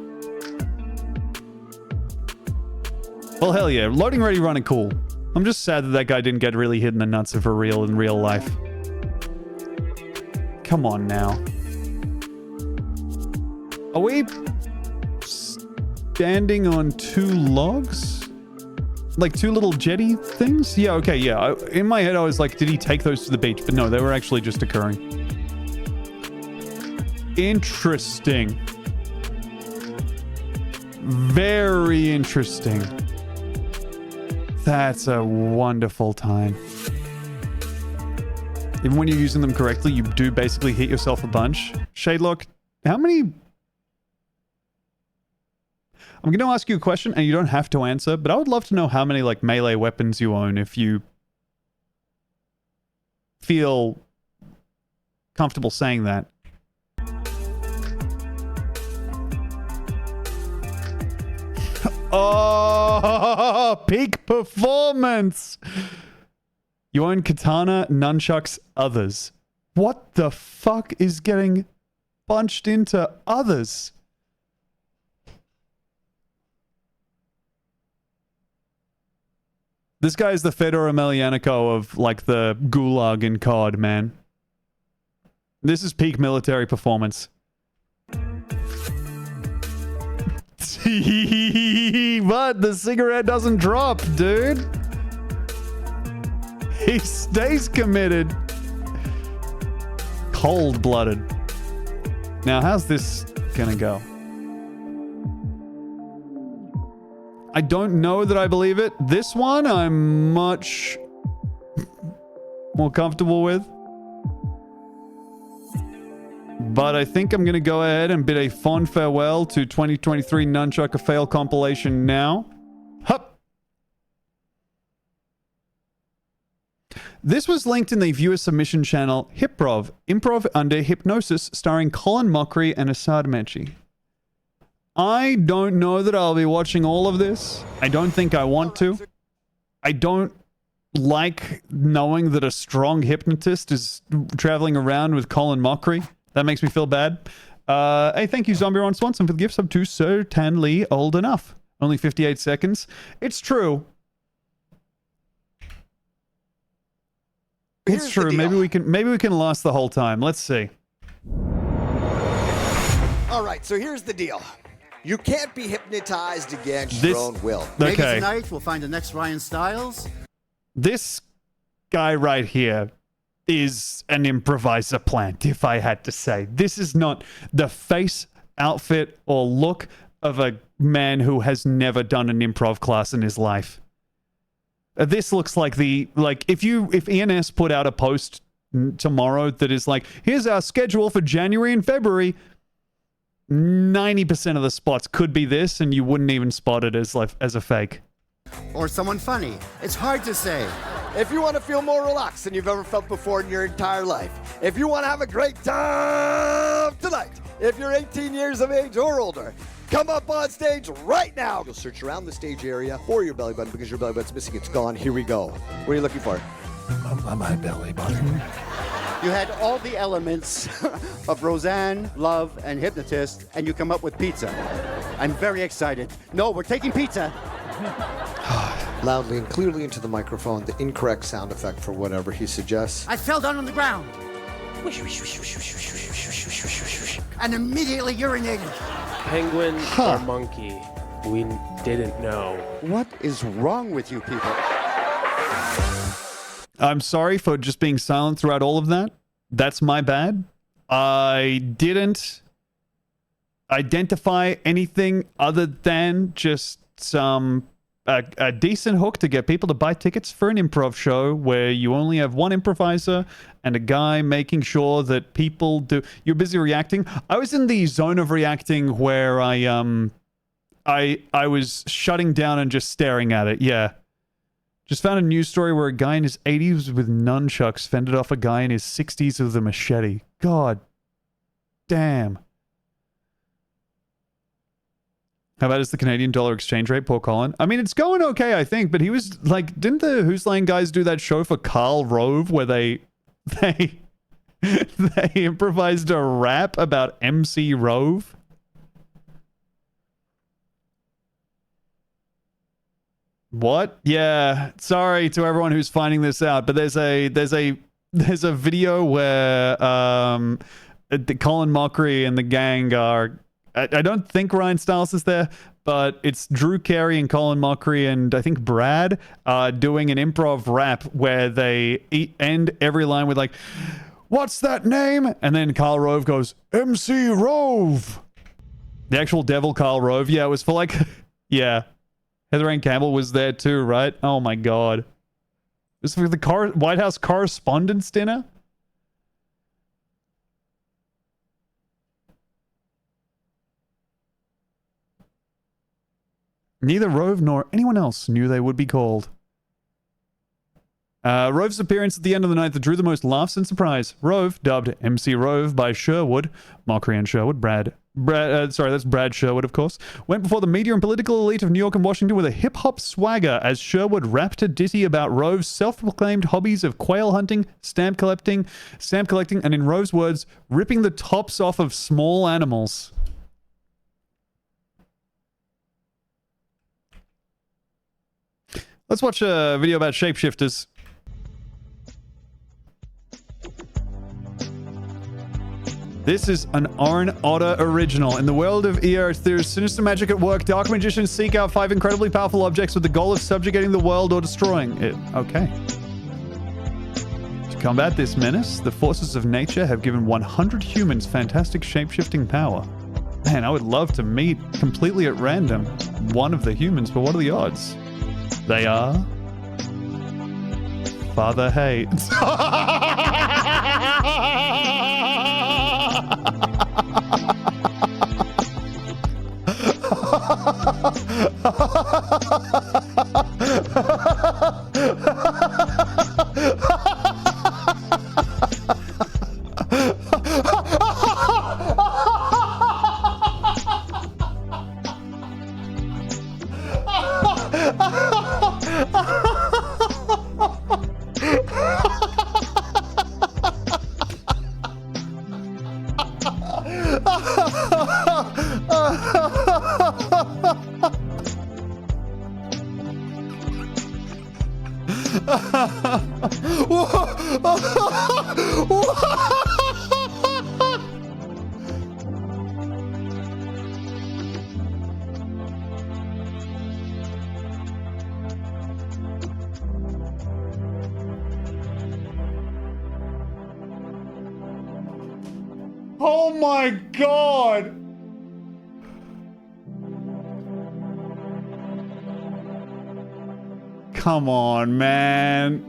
Well, hell yeah. Loading Ready Run are cool. I'm just sad that guy didn't get really hit in the nuts for real in real life. Come on now. Are we standing on 2 logs? Like 2 little jetty things? Yeah, okay, yeah. In my head, I was like, did he take those to the beach? But no, they were actually just occurring. Interesting. Very interesting. That's a wonderful time. Even when you're using them correctly, you do basically hit yourself a bunch. Shadelock, how many... I'm going to ask you a question, and you don't have to answer, but I would love to know how many, like, melee weapons you own if you feel comfortable saying that. Oh, peak performance! You own katana, nunchucks, others. What the fuck is getting punched into others? This guy is the Fedor Emelianenko of, like, the Gulag in COD, man. This is peak military performance. But the cigarette doesn't drop, dude. He stays committed. Cold-blooded. Now, how's this gonna go? I don't know that I believe it. This one, I'm much more comfortable with. But I think I'm going to go ahead and bid a fond farewell to 2023 Nunchuck a Fail compilation now. Hup! This was linked in the viewer submission channel Hiprov, Improv Under Hypnosis, starring Colin Mockery and Assad Mechi. I don't know that I'll be watching all of this. I don't think I want to. I don't like knowing that a strong hypnotist is traveling around with Colin Mockery. That makes me feel bad. Hey, thank you, Zombie Ron Swanson, for the gift sub to Certainly Old Enough. Only 58 seconds. It's true. It's true. Maybe we can last the whole time. Let's see. All right, so here's the deal. You can't be hypnotized against your own will. Maybe tonight we'll find the next Ryan Stiles. This guy right here is an improviser plant, if I had to say. This is not the face, outfit, or look of a man who has never done an improv class in his life. This looks like if ENS put out a post tomorrow that is like, here's our schedule for January and February, 90% of the spots could be this, and you wouldn't even spot it as a fake. Or someone funny. It's hard to say. If you want to feel more relaxed than you've ever felt before in your entire life, if you want to have a great time tonight, if you're 18 years of age or older, come up on stage right now. You'll search around the stage area for your belly button because your belly button's missing. It's gone. Here we go. What are you looking for? My belly button. You had all the elements of Roseanne, Love, and Hypnotist, and you come up with pizza. I'm very excited. No, we're taking pizza. Loudly and clearly into the microphone, the incorrect sound effect for whatever he suggests. I fell down on the ground. And immediately urinated. Penguin or monkey? We didn't know. What is wrong with you people? I'm sorry for just being silent throughout all of that. That's my bad. I didn't identify anything other than just a decent hook to get people to buy tickets for an improv show where you only have one improviser and a guy making sure that people do. You're busy reacting. I was in the zone of reacting where I was shutting down and just staring at it. Yeah. Just found a news story where a guy in his 80s with nunchucks fended off a guy in his 60s with a machete. God damn. How bad is the Canadian dollar exchange rate, poor Colin? I mean, it's going okay, I think, but he was like, didn't the Who's Laying guys do that show for Karl Rove where they improvised a rap about MC Rove? What? Yeah, sorry to everyone who's finding this out, but there's a video where Colin Mockery and the gang are I don't think Ryan Stiles is there, but it's Drew Carey and Colin Mockery and I think Brad doing an improv rap where they end every line with like, "What's that name?" And then Karl Rove goes, "MC Rove." The actual devil Karl Rove. Yeah, it was for like, yeah. Heather Ann Campbell was there too, right? Oh my God. It was for the White House Correspondents' Dinner? Neither Rove nor anyone else knew they would be called. Rove's appearance at the end of the night that drew the most laughs and surprise. Rove, dubbed MC Rove by Sherwood, Mockery and Sherwood, that's Brad Sherwood, of course, went before the media and political elite of New York and Washington with a hip-hop swagger as Sherwood rapped a ditty about Rove's self-proclaimed hobbies of quail hunting, stamp collecting, and in Rove's words, ripping the tops off of small animals. Let's watch a video about shapeshifters. This is an Oren Otter original. In the world of Earth, there is sinister magic at work. Dark magicians seek out 5 incredibly powerful objects with the goal of subjugating the world or destroying it. Okay. To combat this menace, the forces of nature have given 100 humans fantastic shapeshifting power. Man, I would love to meet completely at random one of the humans, but what are the odds? They are... Father Hate. Oh my God! Come on, man.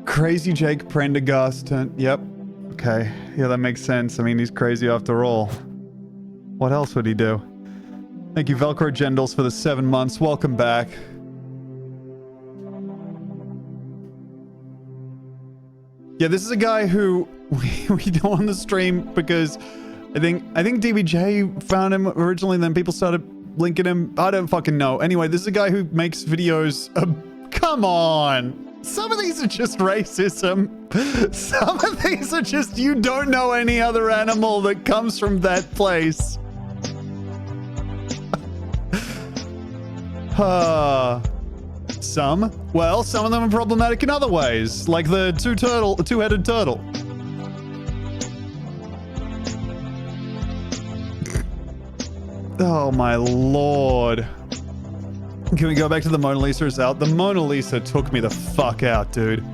Crazy Jake Prendergast. Yep. Okay. Yeah, that makes sense. I mean, he's crazy after all. What else would he do? Thank you, Velcro Gendals, for the 7 months. Welcome back. Yeah, this is a guy who we don't on the stream because I think DBJ found him originally, then people started linking him. I don't fucking know. Anyway, this is a guy who makes videos. Come on. Some of these are just racism. Some of these are just you don't know any other animal that comes from that place. Some of them are problematic in other ways, like the two-headed turtle. Oh my lord. Can we go back to the Mona Lisa is out? The Mona Lisa took me the fuck out, dude.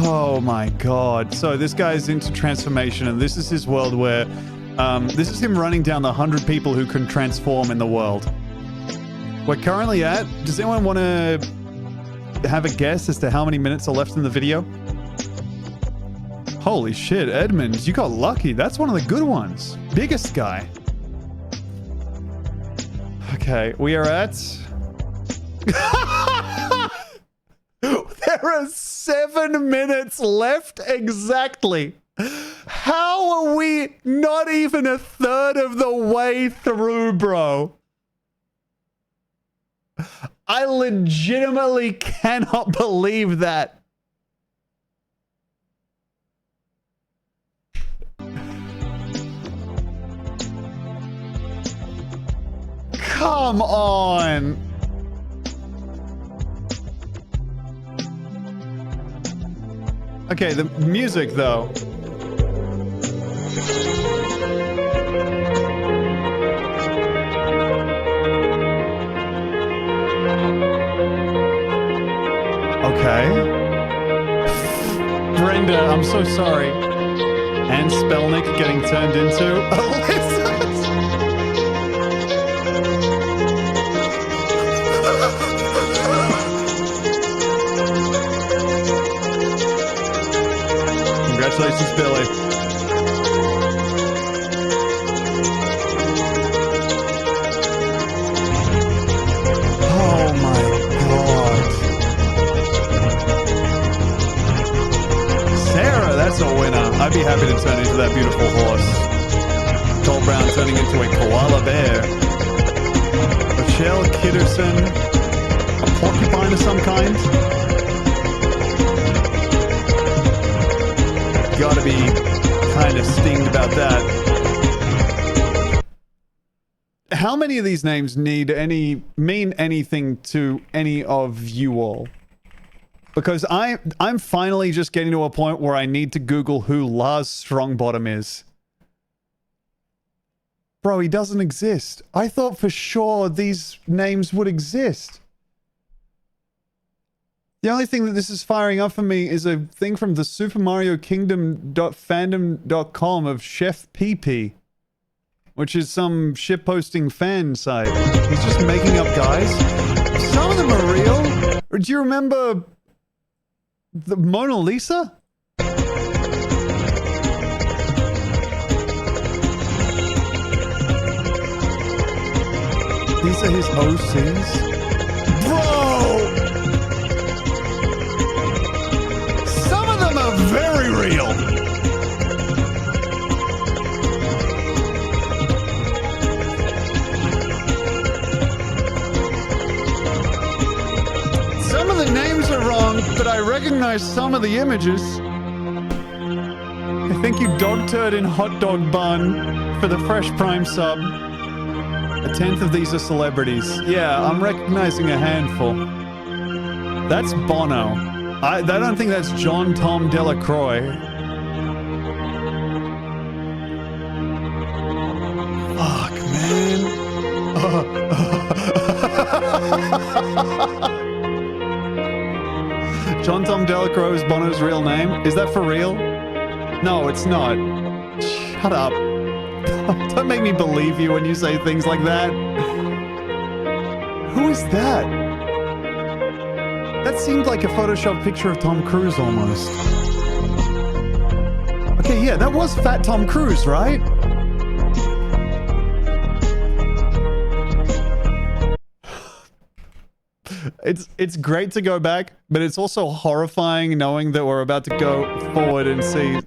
Oh my god. So this guy's into transformation, and this is his world where this is him running down the 100 people who can transform in the world. We're currently at... Does anyone want to have a guess as to how many minutes are left in the video? Holy shit, Edmund, you got lucky. That's one of the good ones. Biggest guy. Okay, we are at... There are 7 minutes left exactly. How are we not even a third of the way through, bro? I legitimately cannot believe that. Come on. Okay, the music though. Okay. Brenda, I'm so sorry. And Spelnick getting turned into a lizard. Congratulations, Billy. Oh my god. Sarah, that's a winner. I'd be happy to turn into that beautiful horse. Cole Brown turning into a koala bear. Rochelle Kitterson, a porcupine of some kind. Gotta be kind of stinged about that. How many of these names mean anything to any of you all? Because I'm finally just getting to a point where I need to Google who Lars Strongbottom is. Bro, he doesn't exist. I thought for sure these names would exist. The only thing that this is firing up for me is a thing from the Super Mario Kingdom.fandom.com of Chef PP, which is some shitposting fan site. He's just making up guys. Some of them are real. Or do you remember the Mona Lisa? These are his OCs. Bro! Some of them are very real. Some of the names are wrong, but I recognize some of the images. I thank you, Dog Turd in Hot Dog Bun, for the Fresh Prime sub. A 10th of these are celebrities. Yeah, I'm recognizing a handful. That's Bono. I don't think that's John Tom Delacroix. Fuck, man. John Tom Delacroix is Bono's real name? Is that for real? No, it's not. Shut up. Don't make me believe you when you say things like that. Who is that? That seemed like a Photoshop picture of Tom Cruise almost. Okay, yeah, that was Fat Tom Cruise, right? It's great to go back, but it's also horrifying knowing that we're about to go forward and see.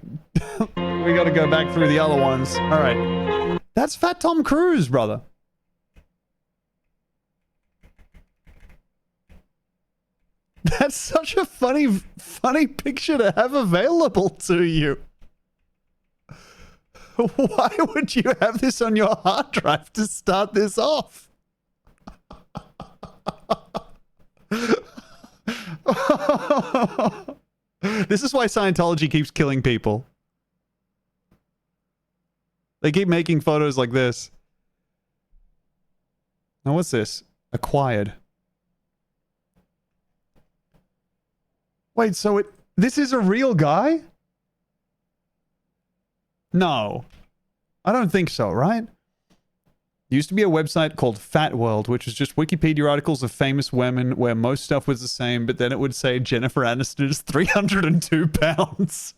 We gotta go back through the other ones. Alright. That's Fat Tom Cruise, brother. That's such a funny picture to have available to you. Why would you have this on your hard drive to start this off? This is why Scientology keeps killing people. They keep making photos like this. Now what's this? Acquired. Wait, so this is a real guy? No. I don't think so, right? There used to be a website called Fat World, which was just Wikipedia articles of famous women where most stuff was the same, but then it would say Jennifer Aniston is 302 pounds.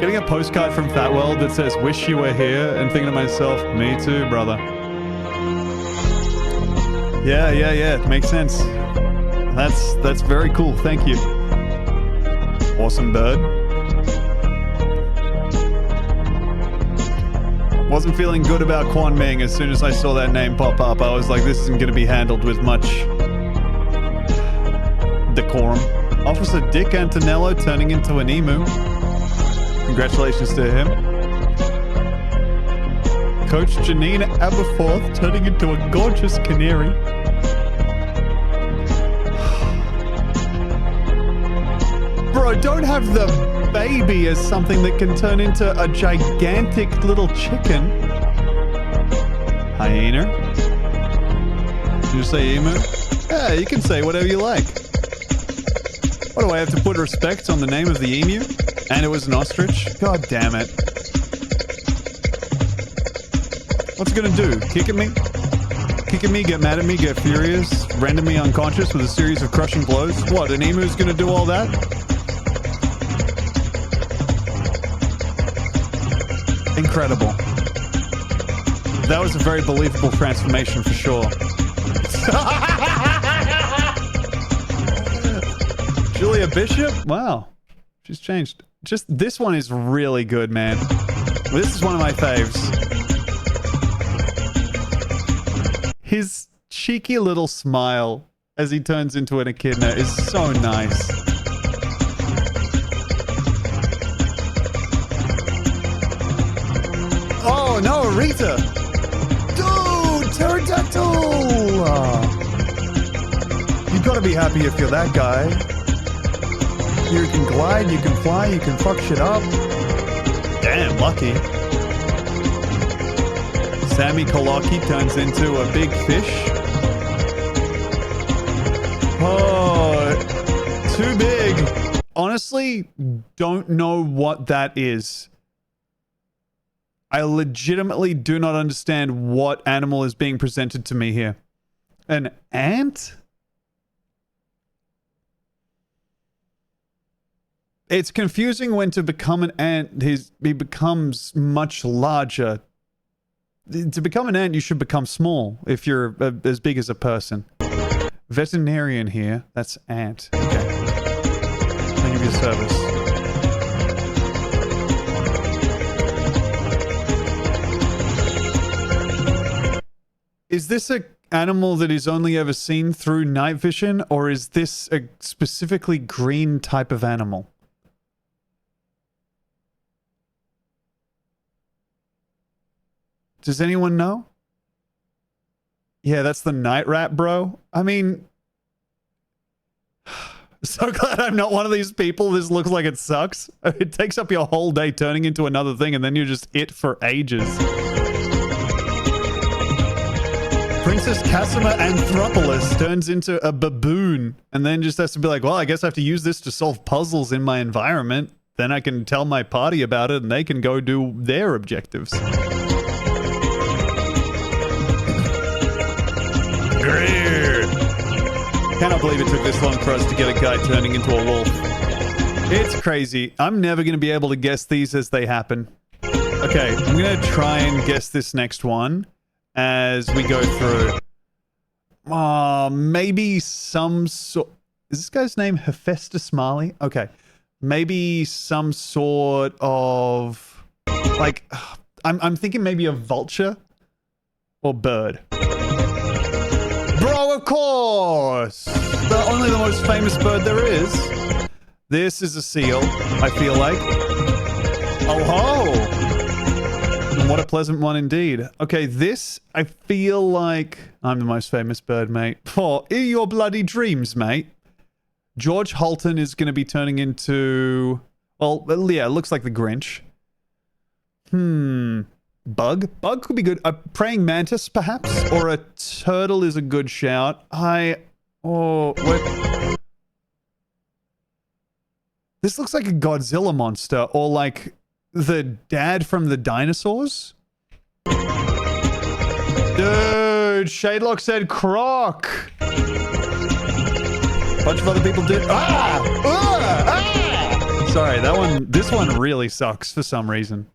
Getting a postcard from Fat World that says, wish you were here, and thinking to myself, me too, brother. Yeah, makes sense. That's very cool, thank you. Awesome bird. Wasn't feeling good about Quan Ming as soon as I saw that name pop up. I was like, this isn't going to be handled with much decorum. Officer Dick Antonello turning into an emu. Congratulations to him. Coach Janine Aberforth turning into a gorgeous canary. No, don't have the baby as something that can turn into a gigantic little chicken. Hyena? Did you say emu? Yeah, you can say whatever you like. What do I have to put respect on the name of the emu? And it was an ostrich? God damn it. What's it gonna do? Kick at me? Kick at me, get mad at me, get furious, render me unconscious with a series of crushing blows? What, an emu's gonna do all that? Incredible. That was a very believable transformation for sure. Julia Bishop? Wow. She's changed. Just, this one is really good, man. This is one of my faves. His cheeky little smile as he turns into an echidna is so nice. Oh no, Rita! Dude, pterodactyl! You gotta be happy if you're that guy. You can glide, you can fly, you can fuck shit up. Damn, lucky. Sammy Kolaki turns into a big fish. Oh, too big. Honestly, don't know what that is. I legitimately do not understand what animal is being presented to me here. An ant? It's confusing when to become an ant, he becomes much larger. To become an ant, you should become small if you're as big as a person. Veterinarian here. That's ant. Okay. Thank you for your service. Is this an animal that is only ever seen through night vision, or is this a specifically green type of animal? Does anyone know? Yeah, that's the night rat, bro. I mean, so glad I'm not one of these people. This looks like it sucks. It takes up your whole day turning into another thing, and then you're just it for ages. Princess Cassima Anthropolis turns into a baboon, and then just has to be like, well, I guess I have to use this to solve puzzles in my environment. Then I can tell my party about it, and they can go do their objectives. Cannot believe it took this long for us to get a guy turning into a wolf. It's crazy. I'm never going to be able to guess these as they happen. Okay, I'm going to try and guess this next one as we go through. Maybe some sort... Is this guy's name Hephaestus Marley? Okay. Maybe some sort of... Like, I'm thinking maybe a vulture or bird. Bro, of course! Only the most famous bird there is. This is a seal, I feel like. Oh ho! And what a pleasant one indeed. Okay, this, I feel like... I'm the most famous bird, mate. Oh, in your bloody dreams, mate. George Holton is going to be turning into... Well, yeah, it looks like the Grinch. Bug? Bug could be good. A praying mantis, perhaps? Or a turtle is a good shout. What? This looks like a Godzilla monster, or like the dad from the dinosaurs? Dude, Shadelock said croc. A bunch of other people did. Sorry, this one really sucks for some reason.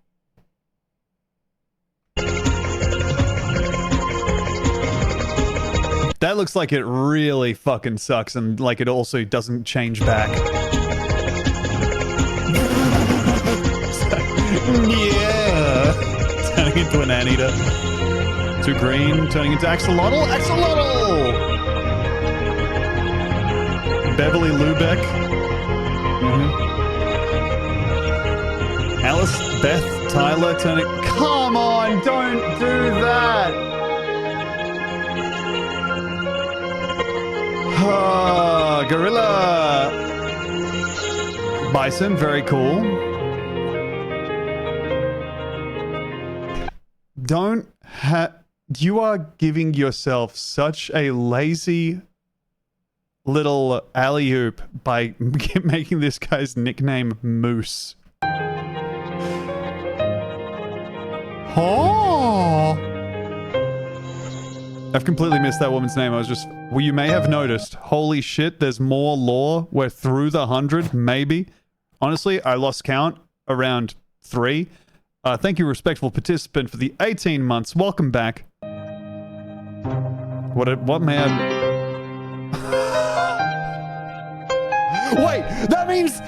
That looks like it really fucking sucks, and like it also doesn't change back. Yeah! Turning into an anteater. Too green, turning into axolotl. Axolotl! Beverly Lubeck. Alice Beth Tyler turning... Come on, don't do that! Gorilla. Bison, very cool. You are giving yourself such a lazy little alley-oop by making this guy's nickname Moose. Oh! I've completely missed that woman's name. Well, you may have noticed. Holy shit, there's more lore. We're through the 100, maybe. Honestly, I lost count around 3. Thank you, respectful participant, for the 18 months. Welcome back. What man? Wait, that means...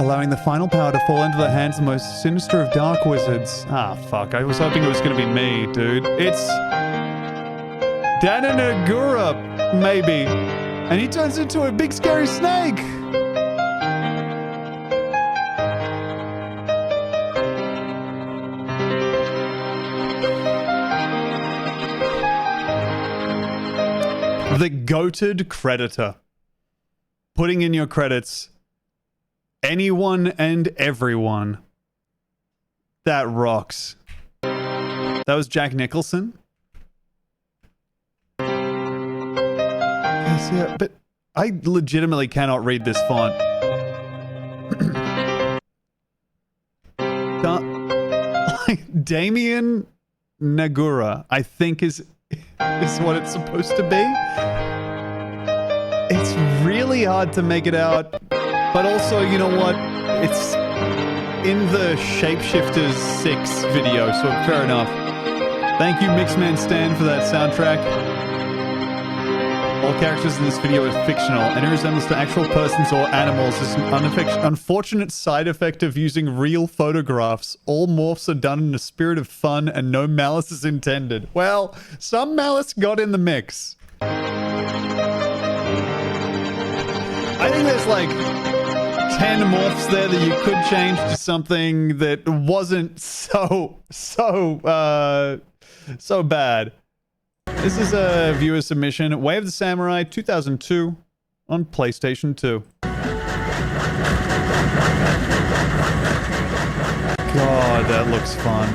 Allowing the final power to fall into the hands of the most sinister of dark wizards. Ah, fuck. I was hoping it was going to be me, dude. It's... Dananagura, maybe. And he turns into a big scary snake. The goated creditor. Putting in your credits. Anyone and everyone. That rocks. That was Jack Nicholson. Yes, yeah, but I legitimately cannot read this font. Damien Nagura, I think is what it's supposed to be. It's really hard to make it out, but also, you know what? It's in the Shapeshifters 6 video, so fair enough. Thank you, Mixman Stan, for that soundtrack. All characters in this video are fictional. Any resemblance to actual persons or animals is an unfortunate side effect of using real photographs. All morphs are done in a spirit of fun and no malice is intended. Well, some malice got in the mix. I think there's like 10 morphs there that you could change to something that wasn't so bad. This is a viewer submission. Way of the Samurai 2002 on PlayStation 2. God, that looks fun.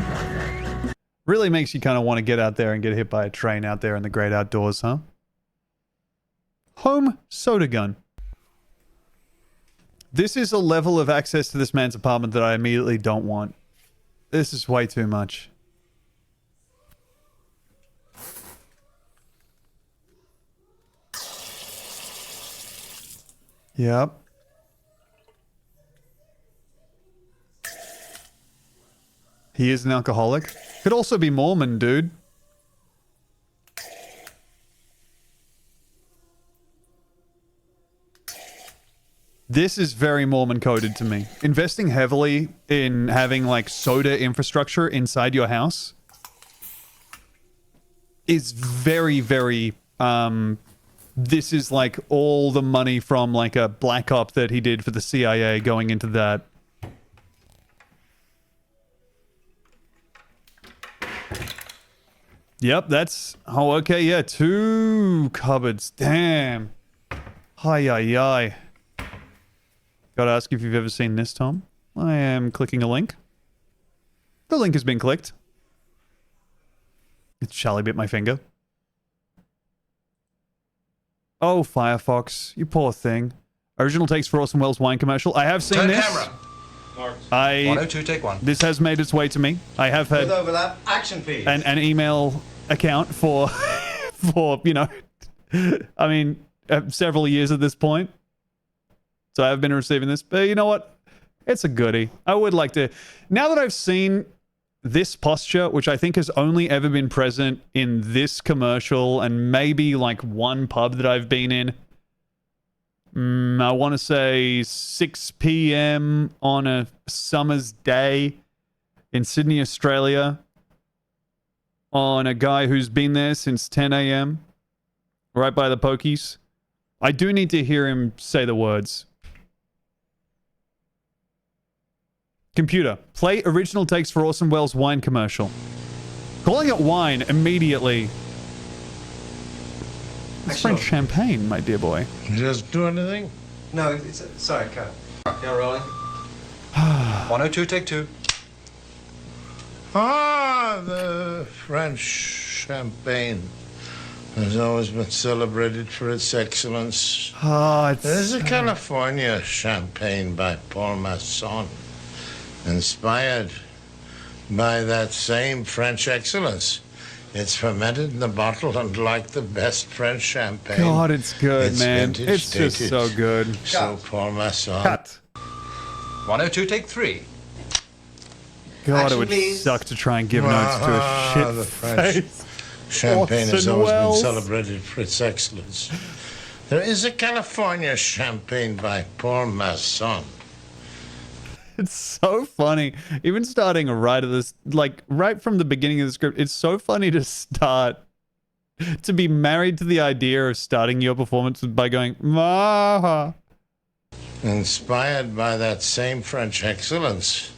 Really makes you kind of want to get out there and get hit by a train out there in the great outdoors, huh? Home soda gun. This is a level of access to this man's apartment that I immediately don't want. This is way too much. Yep. He is an alcoholic. Could also be Mormon, dude. This is very Mormon coded to me. Investing heavily in having like soda infrastructure inside your house is very, very, this is like all the money from like a black op that he did for the CIA going into that. Yep, that's... Oh, okay, yeah. 2 cupboards. Damn. Hi, yi, yi. Gotta ask if you've ever seen this, Tom. I am clicking a link. The link has been clicked. It Charlie bit my finger. Oh, Firefox, you poor thing. Original takes for Orson Welles wine commercial. I have seen Turn this. Camera. 102, take 1. This has made its way to me. I have had With overlap, action please. an email account for, you know, I mean, several years at this point. So I've been receiving this. But you know what? It's a goodie. I would like to... Now that I've seen this posture, which I think has only ever been present in this commercial and maybe like one pub that I've been in. I want to say 6 p.m. on a summer's day in Sydney, Australia. On a guy who's been there since 10 a.m. right by the pokies. I do need to hear him say the words. Computer, play original takes for Orson Welles wine commercial. Calling it wine immediately It's French champagne, my dear boy. Just do anything? No, sorry, cut. You're rolling. 102, take 2. Ah, the French champagne has always been celebrated for its excellence. There's a California champagne by Paul Masson, inspired by that same French excellence. It's fermented in the bottle, and like the best French champagne. God, it's good, it's man. vintage It's just dated. so good. So Paul Masson. Cut. 102, take 3. God, Action, it would please. suck to try and give notes to a shit the French face. champagne has Orson always Welles. been celebrated for its excellence. There is a California champagne by Paul Masson. It's so funny. Even starting right at this, like right from the beginning of the script, it's so funny to start, to be married to the idea of starting your performance by going, Maha. Inspired by that same French excellence,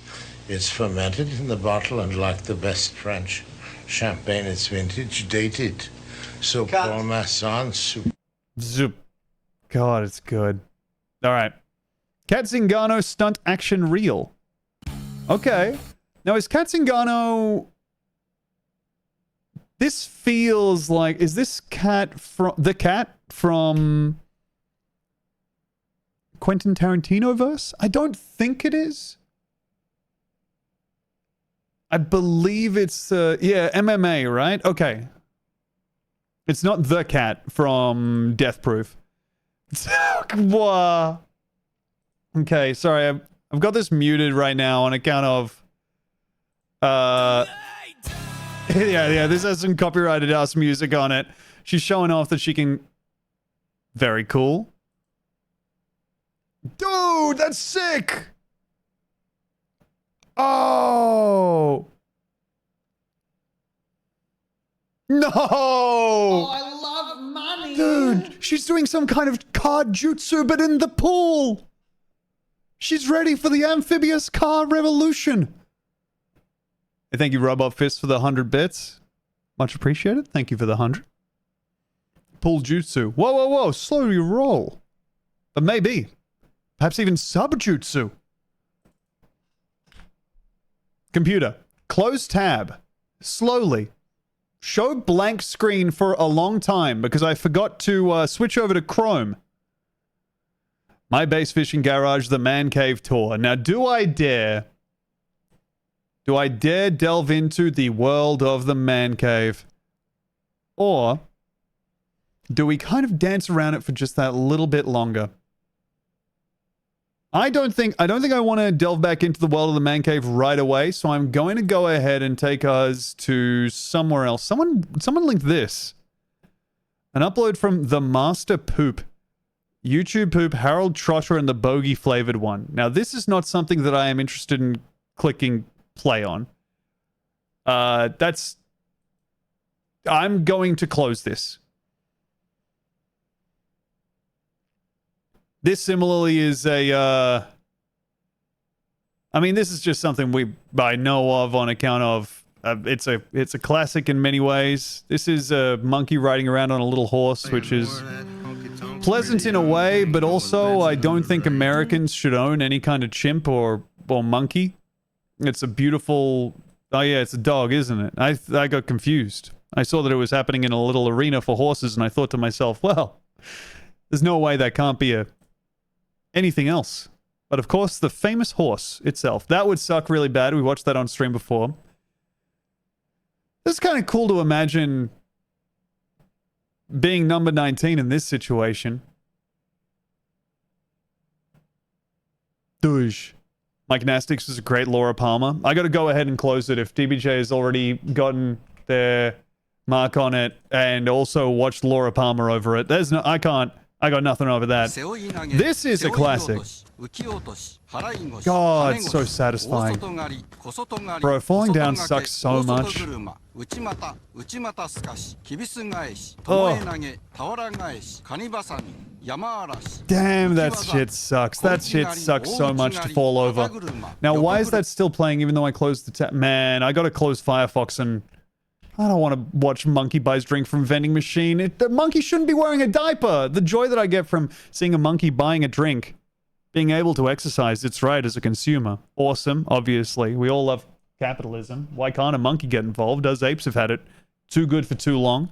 it's fermented in the bottle, and like the best French champagne, it's vintage dated. So Paul Masson. Zoop. God, it's good. All right. Kat Zingano stunt action reel. Okay. Now, is Kat Zingano... This feels like... Is this cat from... The cat from... Quentin Tarantino verse? I don't think it is. I believe it's... yeah, MMA, right? Okay. It's not the cat from Death Proof. Wow. Okay, sorry, I've got this muted right now on account of... yeah, this has some copyrighted ass music on it. She's showing off that she can... Very cool. Dude, that's sick! Oh! No! Oh, I love money. Dude, she's doing some kind of card jutsu, but in the pool! She's ready for the amphibious car revolution. Hey, thank you, Robot Fist, for the 100 bits. Much appreciated. Thank you for the 100. Pool jutsu. Whoa, whoa, whoa. Slow your roll. But maybe. Perhaps even subjutsu. Computer. Close tab. Slowly. Show blank screen for a long time because I forgot to switch over to Chrome. My Base Fishing Garage, the Man Cave Tour. Now, do I dare delve into the world of the Man Cave? Or do we kind of dance around it for just that little bit longer? I don't think I want to delve back into the world of the Man Cave right away, so I'm going to go ahead and take us to somewhere else. Someone linked this. An upload from the Master Poop. YouTube Poop, Harold Trotter, and the bogey flavored one. Now, this is not something that I am interested in clicking play on. I'm going to close this. This similarly is a, I mean, this is just something I know of on account of, it's a classic in many ways. This is a monkey riding around on a little horse, which is pleasant in a way, but also I don't think Americans should own any kind of chimp or monkey. It's a beautiful... Oh yeah, it's a dog, isn't it? I got confused. I saw that it was happening in a little arena for horses, and I thought to myself, well, there's no way that can't be anything else. But of course, the famous horse itself. That would suck really bad. We watched that on stream before. It's kind of cool to imagine being number 19 in this situation. Douche. Mike Nastics was a great Laura Palmer. I got to go ahead and close it if DBJ has already gotten their mark on it and also watched Laura Palmer over it. There's no, I got nothing over that. This is a classic. God, so satisfying. Bro, falling down sucks so much. Oh. Damn, that shit sucks. That shit sucks so much to fall over. Now, why is that still playing even though I closed the tab? Man, I gotta close Firefox and I don't want to watch monkey buys drink from vending machine. The monkey shouldn't be wearing a diaper. The joy that I get from seeing a monkey buying a drink, being able to exercise its right as a consumer. Awesome, obviously. We all love capitalism. Why can't a monkey get involved? Us apes have had it too good for too long.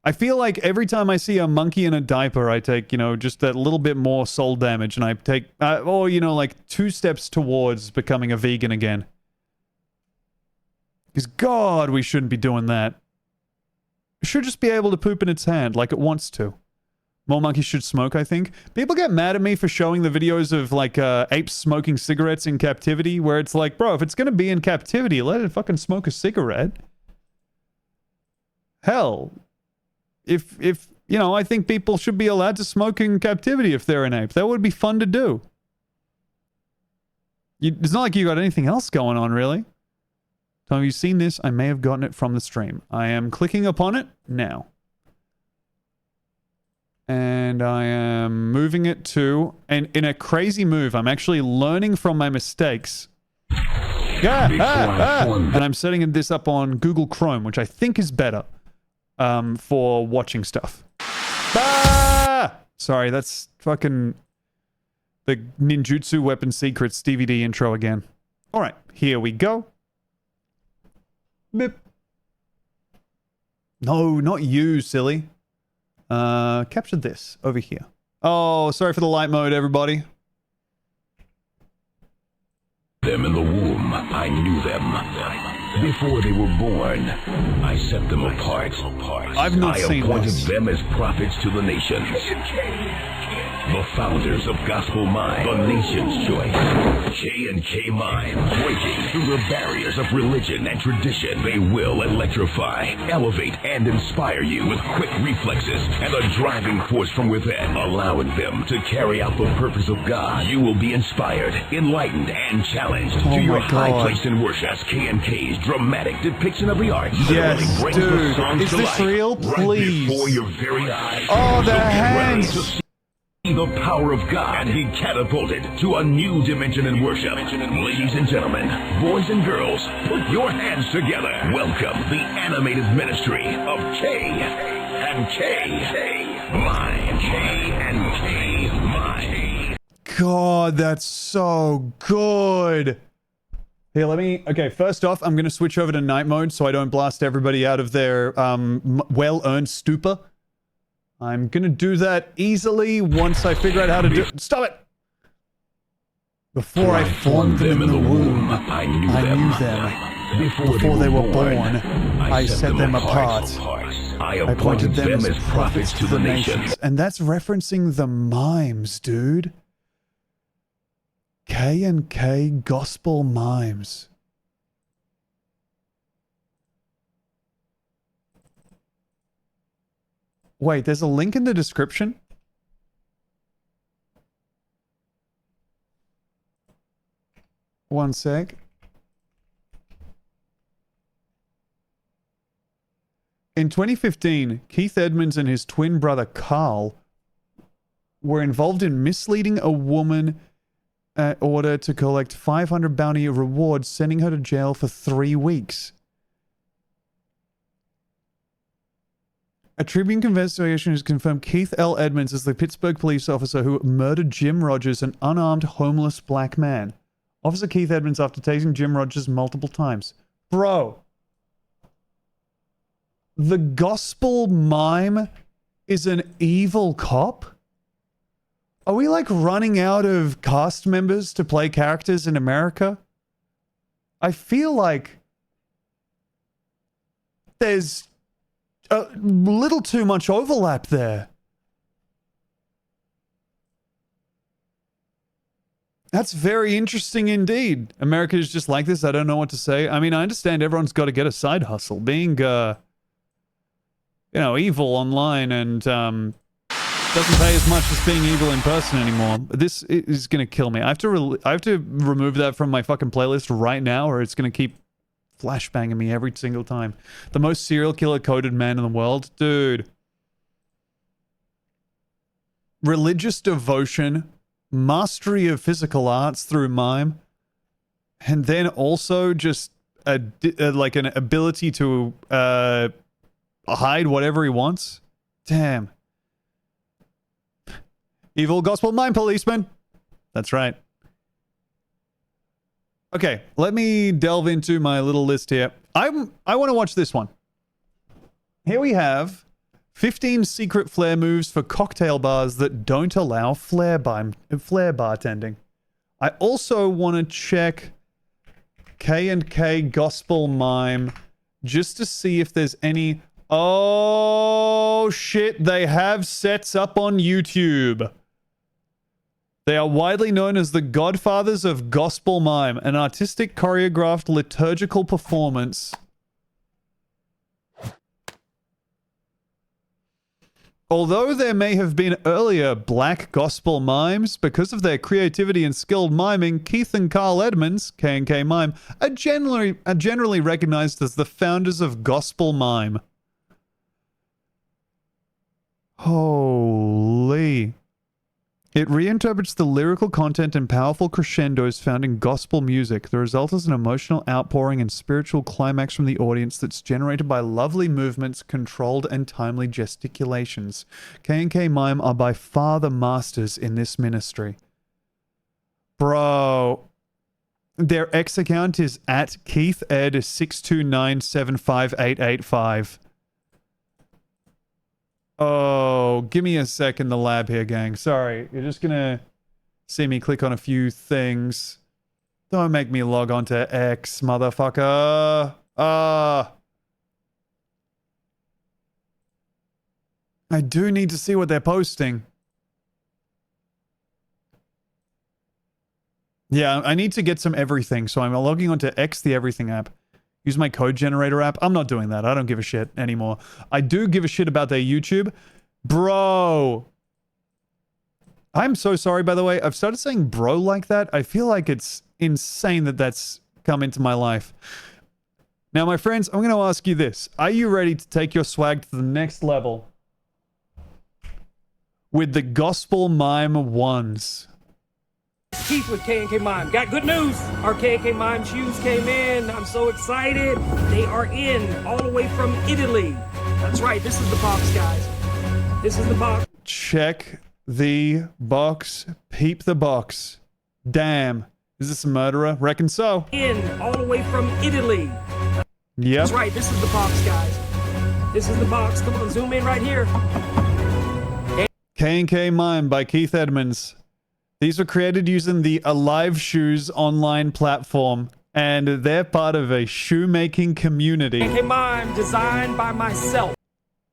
I feel like every time I see a monkey in a diaper, I take, you know, just that little bit more soul damage, and I take, or, you know, like 2 steps towards becoming a vegan again. Because, God, we shouldn't be doing that. It should just be able to poop in its hand like it wants to. More monkeys should smoke, I think. People get mad at me for showing the videos of, like, apes smoking cigarettes in captivity, where it's like, bro, if it's gonna be in captivity, let it fucking smoke a cigarette. Hell, if you know, I think people should be allowed to smoke in captivity if they're an ape. That would be fun to do. It's not like you got anything else going on, really. Tom, have you seen this? I may have gotten it from the stream. I am clicking upon it now. And I am moving it to... And in a crazy move, I'm actually learning from my mistakes. And I'm setting this up on Google Chrome, which I think is better for watching stuff. Sorry, that's fucking the Ninjutsu Weapon Secrets DVD intro again. Alright, here we go. Bip. No, not you, silly. Capture this over here. Oh, sorry for the light mode, everybody. Them in the womb, I knew them. Before they were born, I set them apart. I've not seen I appointed this. them as prophets to the nations. The founders of Gospel Mime, the nation's choice. K&K Mime, breaking through the barriers of religion and tradition. They will electrify, elevate, and inspire you with quick reflexes and a driving force from within, allowing them to carry out the purpose of God. You will be inspired, enlightened, and challenged to your high place in worship as K&K's dramatic depiction of the arts. Yes, brings dude. the songs Is to this life real? right Please. before your very eyes. Oh, the So get ready hands. to see the power of God and be catapulted to a new dimension in worship. Ladies and gentlemen, boys and girls, put your hands together. Welcome the animated ministry of K&K Mime. K&K Mime. God, that's so good. Here, let me... Okay, first off, I'm going to switch over to night mode so I don't blast everybody out of their well-earned stupor. I'm going to do that easily once I figure out how to do it. Stop it! Before I formed them in the womb, I knew them. Before they were born, I set them apart. I appointed them as prophets to the nations. And that's referencing the mimes, dude. K&K Gospel Mimes. Wait, there's a link in the description? One sec. In 2015, Keith Edmonds and his twin brother Carl were involved in misleading a woman in order to collect 500 bounty rewards, sending her to jail for 3 weeks. A Tribune investigation has confirmed Keith L. Edmonds is the Pittsburgh police officer who murdered Jim Rogers, an unarmed, homeless black man. Officer Keith Edmonds after tasing Jim Rogers multiple times. Bro. The Gospel Mime is an evil cop? Are we like running out of cast members to play characters in America? I feel like there's a little too much overlap there. That's very interesting indeed. America is just like this. I don't know what to say. I mean, I understand everyone's got to get a side hustle. Being, you know, evil online and doesn't pay as much as being evil in person anymore. This is going to kill me. I have to remove that from my fucking playlist right now, or it's going to keep flashbanging me every single time. The most serial killer coded man in the world? Dude. Religious devotion, mastery of physical arts through mime, and then also just like an ability to hide whatever he wants. Damn. Evil gospel mime policeman. That's right. Okay, let me delve into my little list here. I want to watch this one. Here we have 15 secret flair moves for cocktail bars that don't allow flair bartending. I also want to check K&K Gospel Mime just to see if there's any... Oh, shit. They have sets up on YouTube. They are widely known as the godfathers of gospel mime, an artistic choreographed liturgical performance. Although there may have been earlier black gospel mimes, because of their creativity and skilled miming, Keith and Carl Edmonds, K&K Mime, are generally recognized as the founders of gospel mime. Holy. It reinterprets the lyrical content and powerful crescendos found in gospel music. The result is an emotional outpouring and spiritual climax from the audience that's generated by lovely movements, controlled and timely gesticulations. K&K Mime are by far the masters in this ministry. Bro. Their X account is at KeithEd629758885. Oh, give me a sec in the lab here, gang. Sorry, you're just gonna see me click on a few things. Don't make me log on to X, motherfucker. I do need to see what they're posting. Yeah, I need to get some everything, so I'm logging onto X, the everything app. Use my code generator app. I'm not doing that. I don't give a shit anymore. I do give a shit about their YouTube. Bro. I'm so sorry, by the way. I've started saying bro like that. I feel like it's insane that that's come into my life. Now, my friends, I'm going to ask you this. Are you ready to take your swag to the next level? With the Gospel Mime ones. Keith with K&K Mime. Got good news. Our K&K Mime shoes came in. I'm so excited. They are in all the way from Italy. That's right. This is the box, guys. This is the box. Check the box. Peep the box. Damn. Is this a murderer? Reckon so. In all the way from Italy. Yep. That's right. This is the box, guys. This is the box. Come on, zoom in right here. K&K Mime by Keith Edmonds. These were created using the Alive Shoes online platform, and they're part of a shoemaking community. K&K Mime, designed by myself.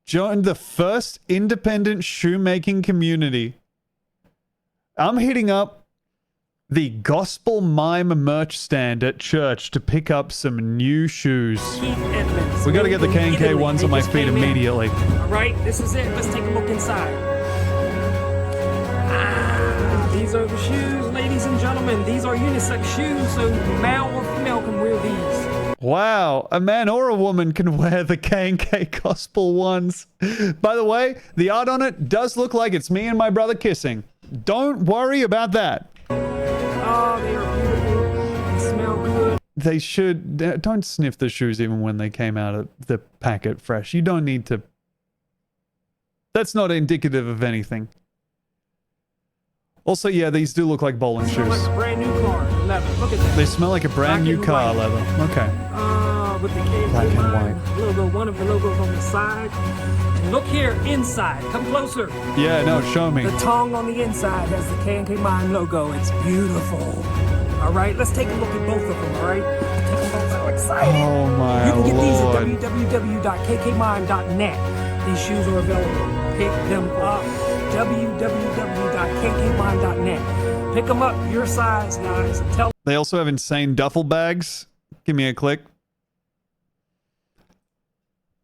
Joined the first independent shoemaking community. I'm hitting up the Gospel Mime merch stand at church to pick up some new shoes. Keith Edmonds. We gotta get the K&K ones on my feet immediately. All right, this is it. Let's take a look inside. These are the shoes, ladies and gentlemen. These are unisex shoes, so male or female can wear these. Wow, a man or a woman can wear the K&K Gospel ones. By the way, the art on it does look like it's me and my brother kissing. Don't worry about that. Oh, they are beautiful. They smell good. They should... Don't sniff the shoes even when they came out of the packet fresh. You don't need to... That's not indicative of anything. Also, yeah, these do look like bowling shoes. Like a brand new car, leather. Look at that. They smell like a brand new car leather. Okay. With the K&K Black and Mime white. logo, one of the logos on the side. And look here, inside. Come closer. Yeah, no, show me. The tongue on the inside has the K&K Mime logo. It's beautiful. All right, let's take a look at both of them, all right? I'm so excited. Oh, my You can get Lord. these at www.kkmime.net. These shoes are available. Pick them up. www.kkmime.net. Pick them up your size, guys. Tell They also have insane duffel bags. Give me a click.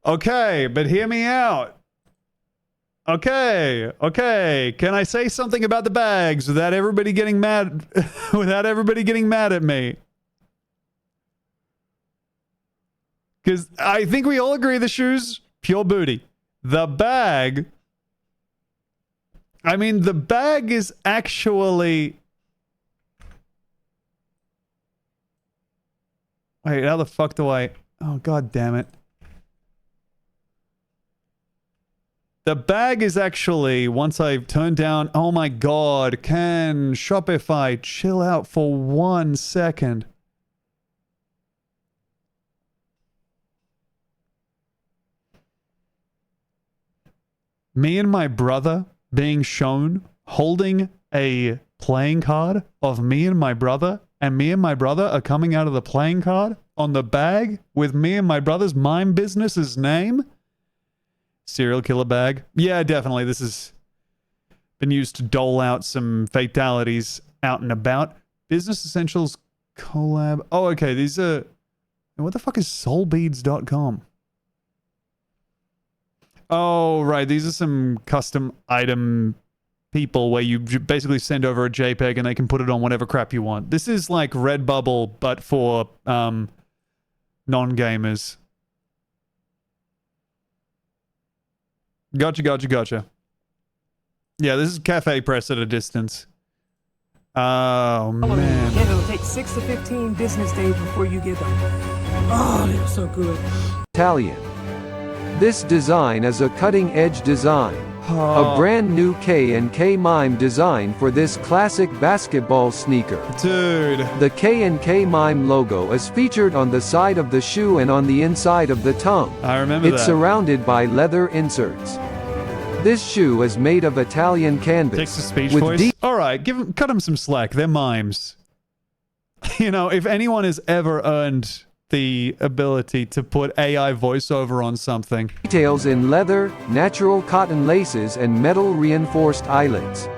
Okay, but hear me out. Okay. Can I say something about the bags without everybody getting mad at me? Because I think we all agree the shoes, pure booty. The bag... I mean, the bag is actually... Wait, how the fuck do I... Oh, god damn it. The bag is actually, once I've turned down... Oh my god, can Shopify chill out for 1 second? Me and my brother being shown holding a playing card of me and my brother, and me and my brother are coming out of the playing card on the bag with me and my brother's mime business's name. Serial killer bag. Yeah, definitely. This has been used to dole out some fatalities out and about. Business Essentials collab. Oh, okay. These are... What the fuck is soulbeads.com? Oh, right. These are some custom item people where you basically send over a JPEG and they can put it on whatever crap you want. This is like Redbubble, but for non-gamers. Gotcha. Yeah, this is Cafe Press at a distance. Oh, man. And it'll take 6 to 15 business days before you get them. Oh, they're so good. Italian. This design is a cutting-edge design. A brand new K&K Mime design for this classic basketball sneaker. Dude. The K&K Mime logo is featured on the side of the shoe and on the inside of the tongue. I remember It's that. surrounded by leather inserts. This shoe is made of Italian canvas. Text-to-speech with voice? Alright, cut them some slack. They're mimes. You know, if anyone has ever earned the ability to put AI voiceover on something. Details in leather, natural cotton laces and metal reinforced eyelets.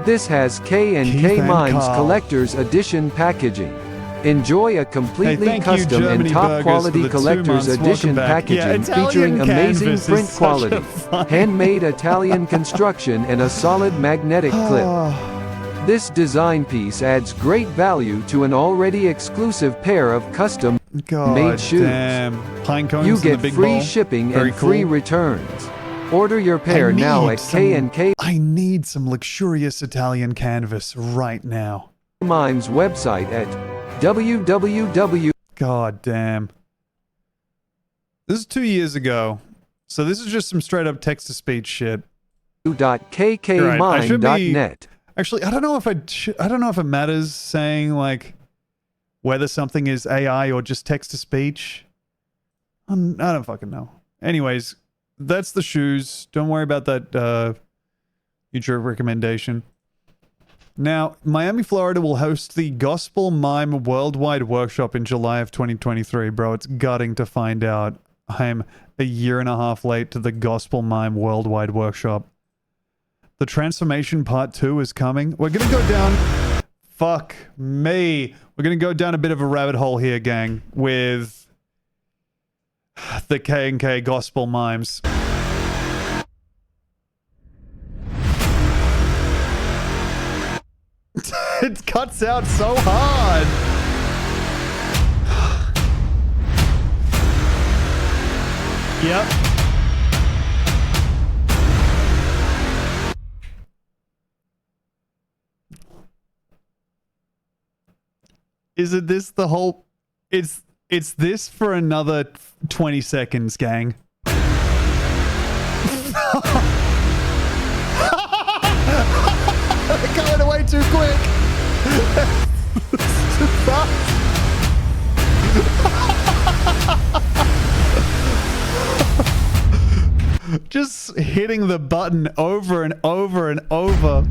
This has K&K and Mimes Carl. Collector's Edition packaging. Enjoy a completely Hey, thank you, custom and Germany top Burgers, quality for the 2 collector's months. edition Welcome back. Yeah, packaging Italian featuring amazing canvas is print such a quality, fun- handmade Italian construction and a solid magnetic clip. This design piece adds great value to an already exclusive pair of custom made shoes. Damn. Pine cones You in get the big free bowl. shipping Very and free cool. returns. Order your pair now at K&K I need some luxurious Italian canvas right now. Mimes website at www. God damn. This is 2 years ago. So this is just some straight up text-to-speech shit. .kkmime.net. Actually, I don't know if I don't know if it matters saying like whether something is AI or just text to speech. I don't fucking know. Anyways, that's the shoes. Don't worry about that YouTube recommendation. Now, Miami, Florida will host the Gospel Mime Worldwide Workshop in July of 2023, bro. It's gutting to find out I'm a year and a half late to the Gospel Mime Worldwide Workshop. The Transformation Part 2 is coming. We're going to go down... Fuck me. We're going to go down a bit of a rabbit hole here, gang, with the K&K Gospel Mimes. It cuts out so hard. Yep. Is it this the whole... It's this for another 20 seconds, gang. They're going away too quick. Just hitting the button over and over and over.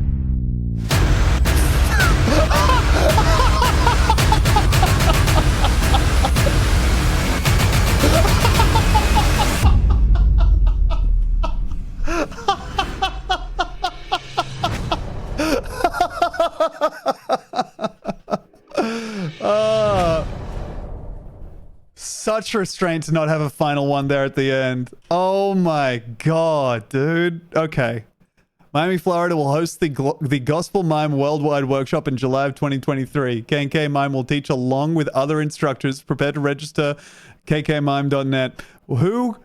Such restraint to not have a final one there at the end. Oh my god, dude. Okay. Miami, Florida will host the Gospel Mime Worldwide Workshop in July of 2023. K&K Mime will teach along with other instructors. Prepare to register kkmime.net. Who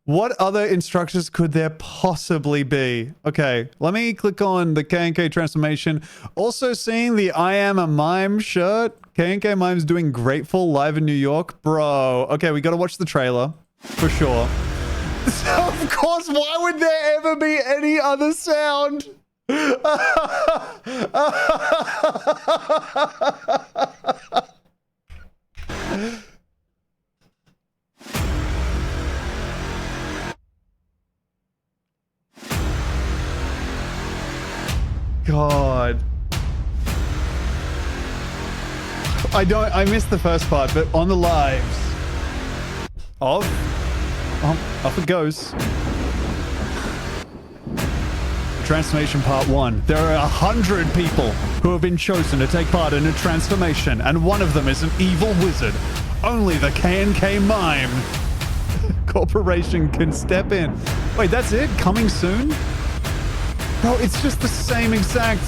What other instructions could there possibly be? Okay, let me click on the K&K transformation. Also seeing the I Am a Mime shirt. K&K Mime's doing Grateful live in New York. Bro, okay, we gotta watch the trailer. For sure. Of course, why would there ever be any other sound? God. I missed the first part, but on the lives of off it goes. Transformation part 1. There are 100 people who have been chosen to take part in a transformation, and one of them is an evil wizard. Only the K&K Mime Corporation can step in. Wait, that's it? Coming soon? Bro, it's just the same exact...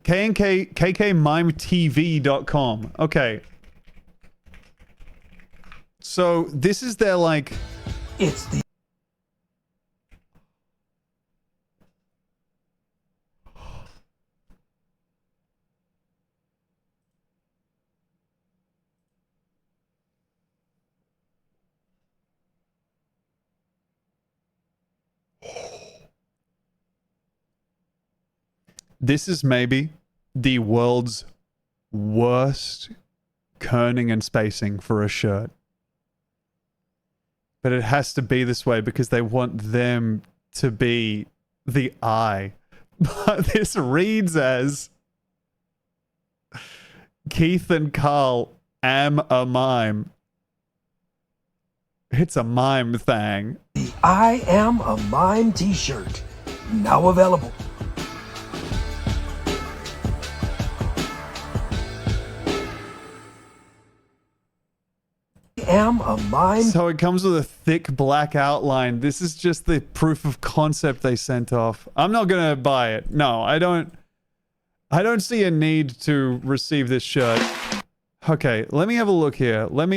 KKMimeTV.com. Okay. So this is their like... It's the... This is maybe the world's worst kerning and spacing for a shirt. But it has to be this way because they want them to be the eye. But this reads as Keith and Carl am a mime. It's a mime thing. The I Am a Mime t-shirt. Now available. Am a mime. So it comes with a thick black outline. This is just the proof of concept they sent off. I'm not gonna buy it. No, I don't see a need to receive this shirt. Okay, let me have a look here. Let me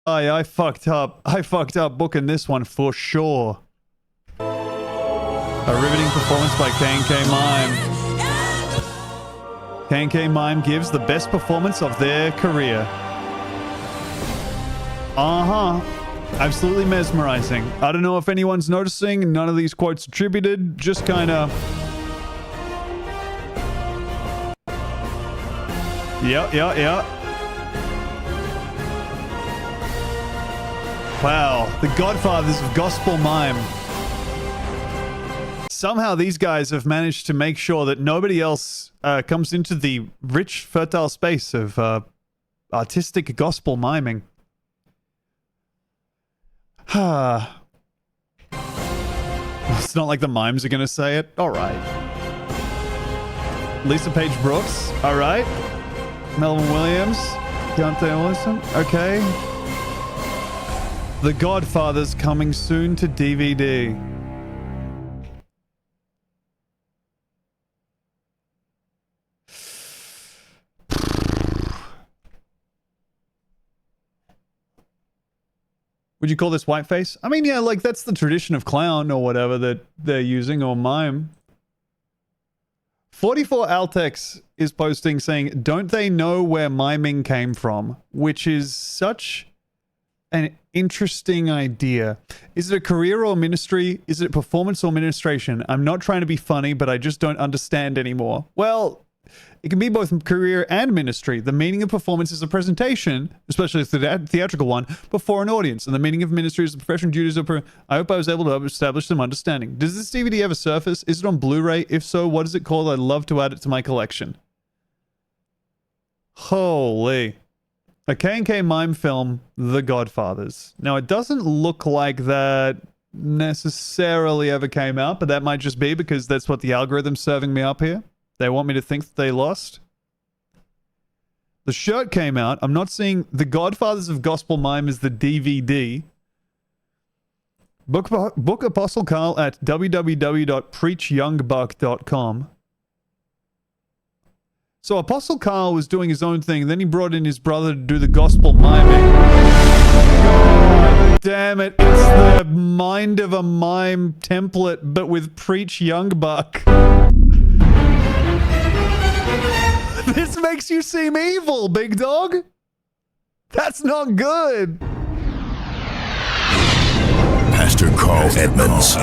I fucked up. I fucked up booking this one for sure. A riveting performance by K&K Mime. K&K Mime gives the best performance of their career. Absolutely mesmerizing. I don't know if anyone's noticing. None of these quotes attributed. Just kind of... Yeah. Wow. The godfathers of gospel mime. Somehow these guys have managed to make sure that nobody else comes into the rich, fertile space of artistic gospel miming. It's not like the mimes are going to say it. All right. Lisa Page Brooks. All right. Melvin Williams. Deontay Wilson. Okay. The Godfather's coming soon to DVD. Would you call this whiteface? I mean, yeah, like that's the tradition of clown or whatever that they're using, or mime. 44 Altex is posting saying, don't they know where miming came from? Which is such an interesting idea. Is it a career or ministry? Is it performance or ministration? I'm not trying to be funny, but I just don't understand anymore. Well, it can be both career and ministry. The meaning of performance is a presentation, especially the theatrical one, before an audience. And the meaning of ministry is the professional duties of... I hope I was able to establish some understanding. Does this DVD ever surface? Is it on Blu-ray? If so, what is it called? I'd love to add it to my collection. Holy. A K&K Mime film, The Godfathers. Now, it doesn't look like that necessarily ever came out, but that might just be because that's what the algorithm's serving me up here. They want me to think that they lost. The shirt came out. I'm not seeing The Godfathers of Gospel Mime as the DVD. Book Apostle Carl at www.preachyoungbuck.com. So Apostle Carl was doing his own thing. Then he brought in his brother to do the gospel miming. God damn it. It's the Mind of a Mime template, but with Preach Youngbuck. This makes you seem evil, big dog. That's not good. Pastor Carl Edmonds.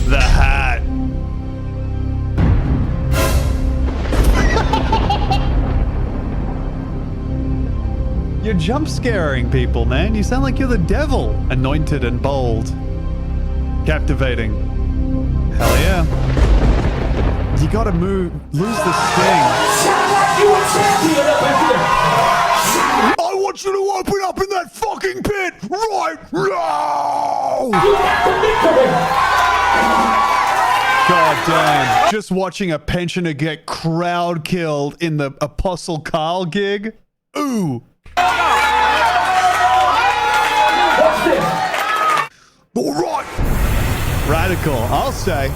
The hat. You're jump scaring people, man. You sound like you're the devil. Anointed and bold. Captivating. Hell yeah. You gotta lose the sting. I want you to open up in that fucking pit right now! God damn. Just watching a pensioner get crowd killed in the Apostle Carl gig? Ooh. Alright. Radical, I'll say.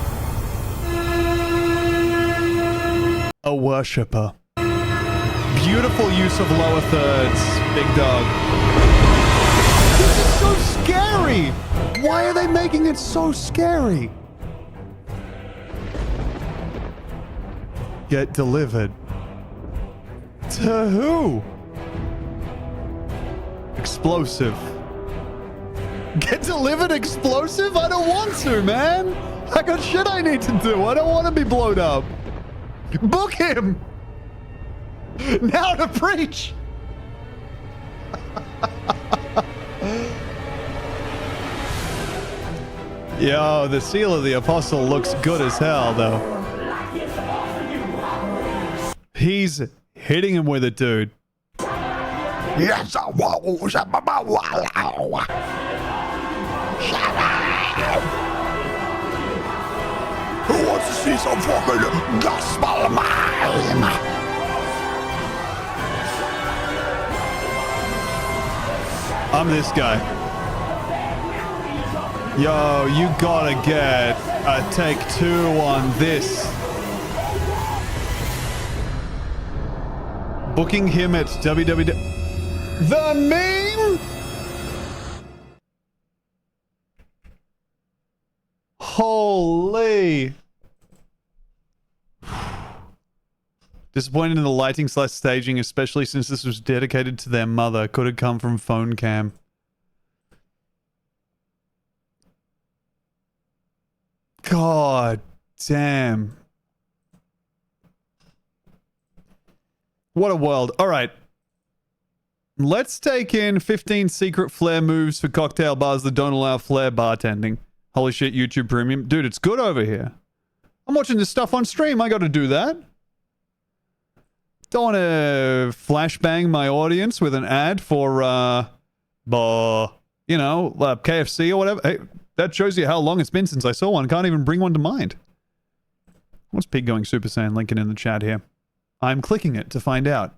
A worshipper. Beautiful use of lower thirds, big dog. This is so scary! Why are they making it so scary? Get delivered. To who? Explosive. Get delivered explosive? I don't want to, man. I got shit I need to do. I don't want to be blown up. Book him! Now to preach! Yo, the seal of the apostle looks good as hell, though. He's hitting him with it, dude. Yes, I was. Who wants to see some fucking gospel mime? I'm this guy. Yo, you gotta get a take 2 on this. Booking him at www. The meme? Holy. Disappointed in the lighting / staging, especially since this was dedicated to their mother. Could have come from phone cam. God damn. What a world. All right. Let's take in 15 secret flair moves for cocktail bars that don't allow flair bartending. Holy shit, YouTube Premium. Dude, it's good over here. I'm watching this stuff on stream. I got to do that. Don't want to flashbang my audience with an ad for, KFC or whatever. Hey, that shows you how long it's been since I saw one. Can't even bring one to mind. What's Pig going Super Saiyan? Linking in the chat here. I'm clicking it to find out.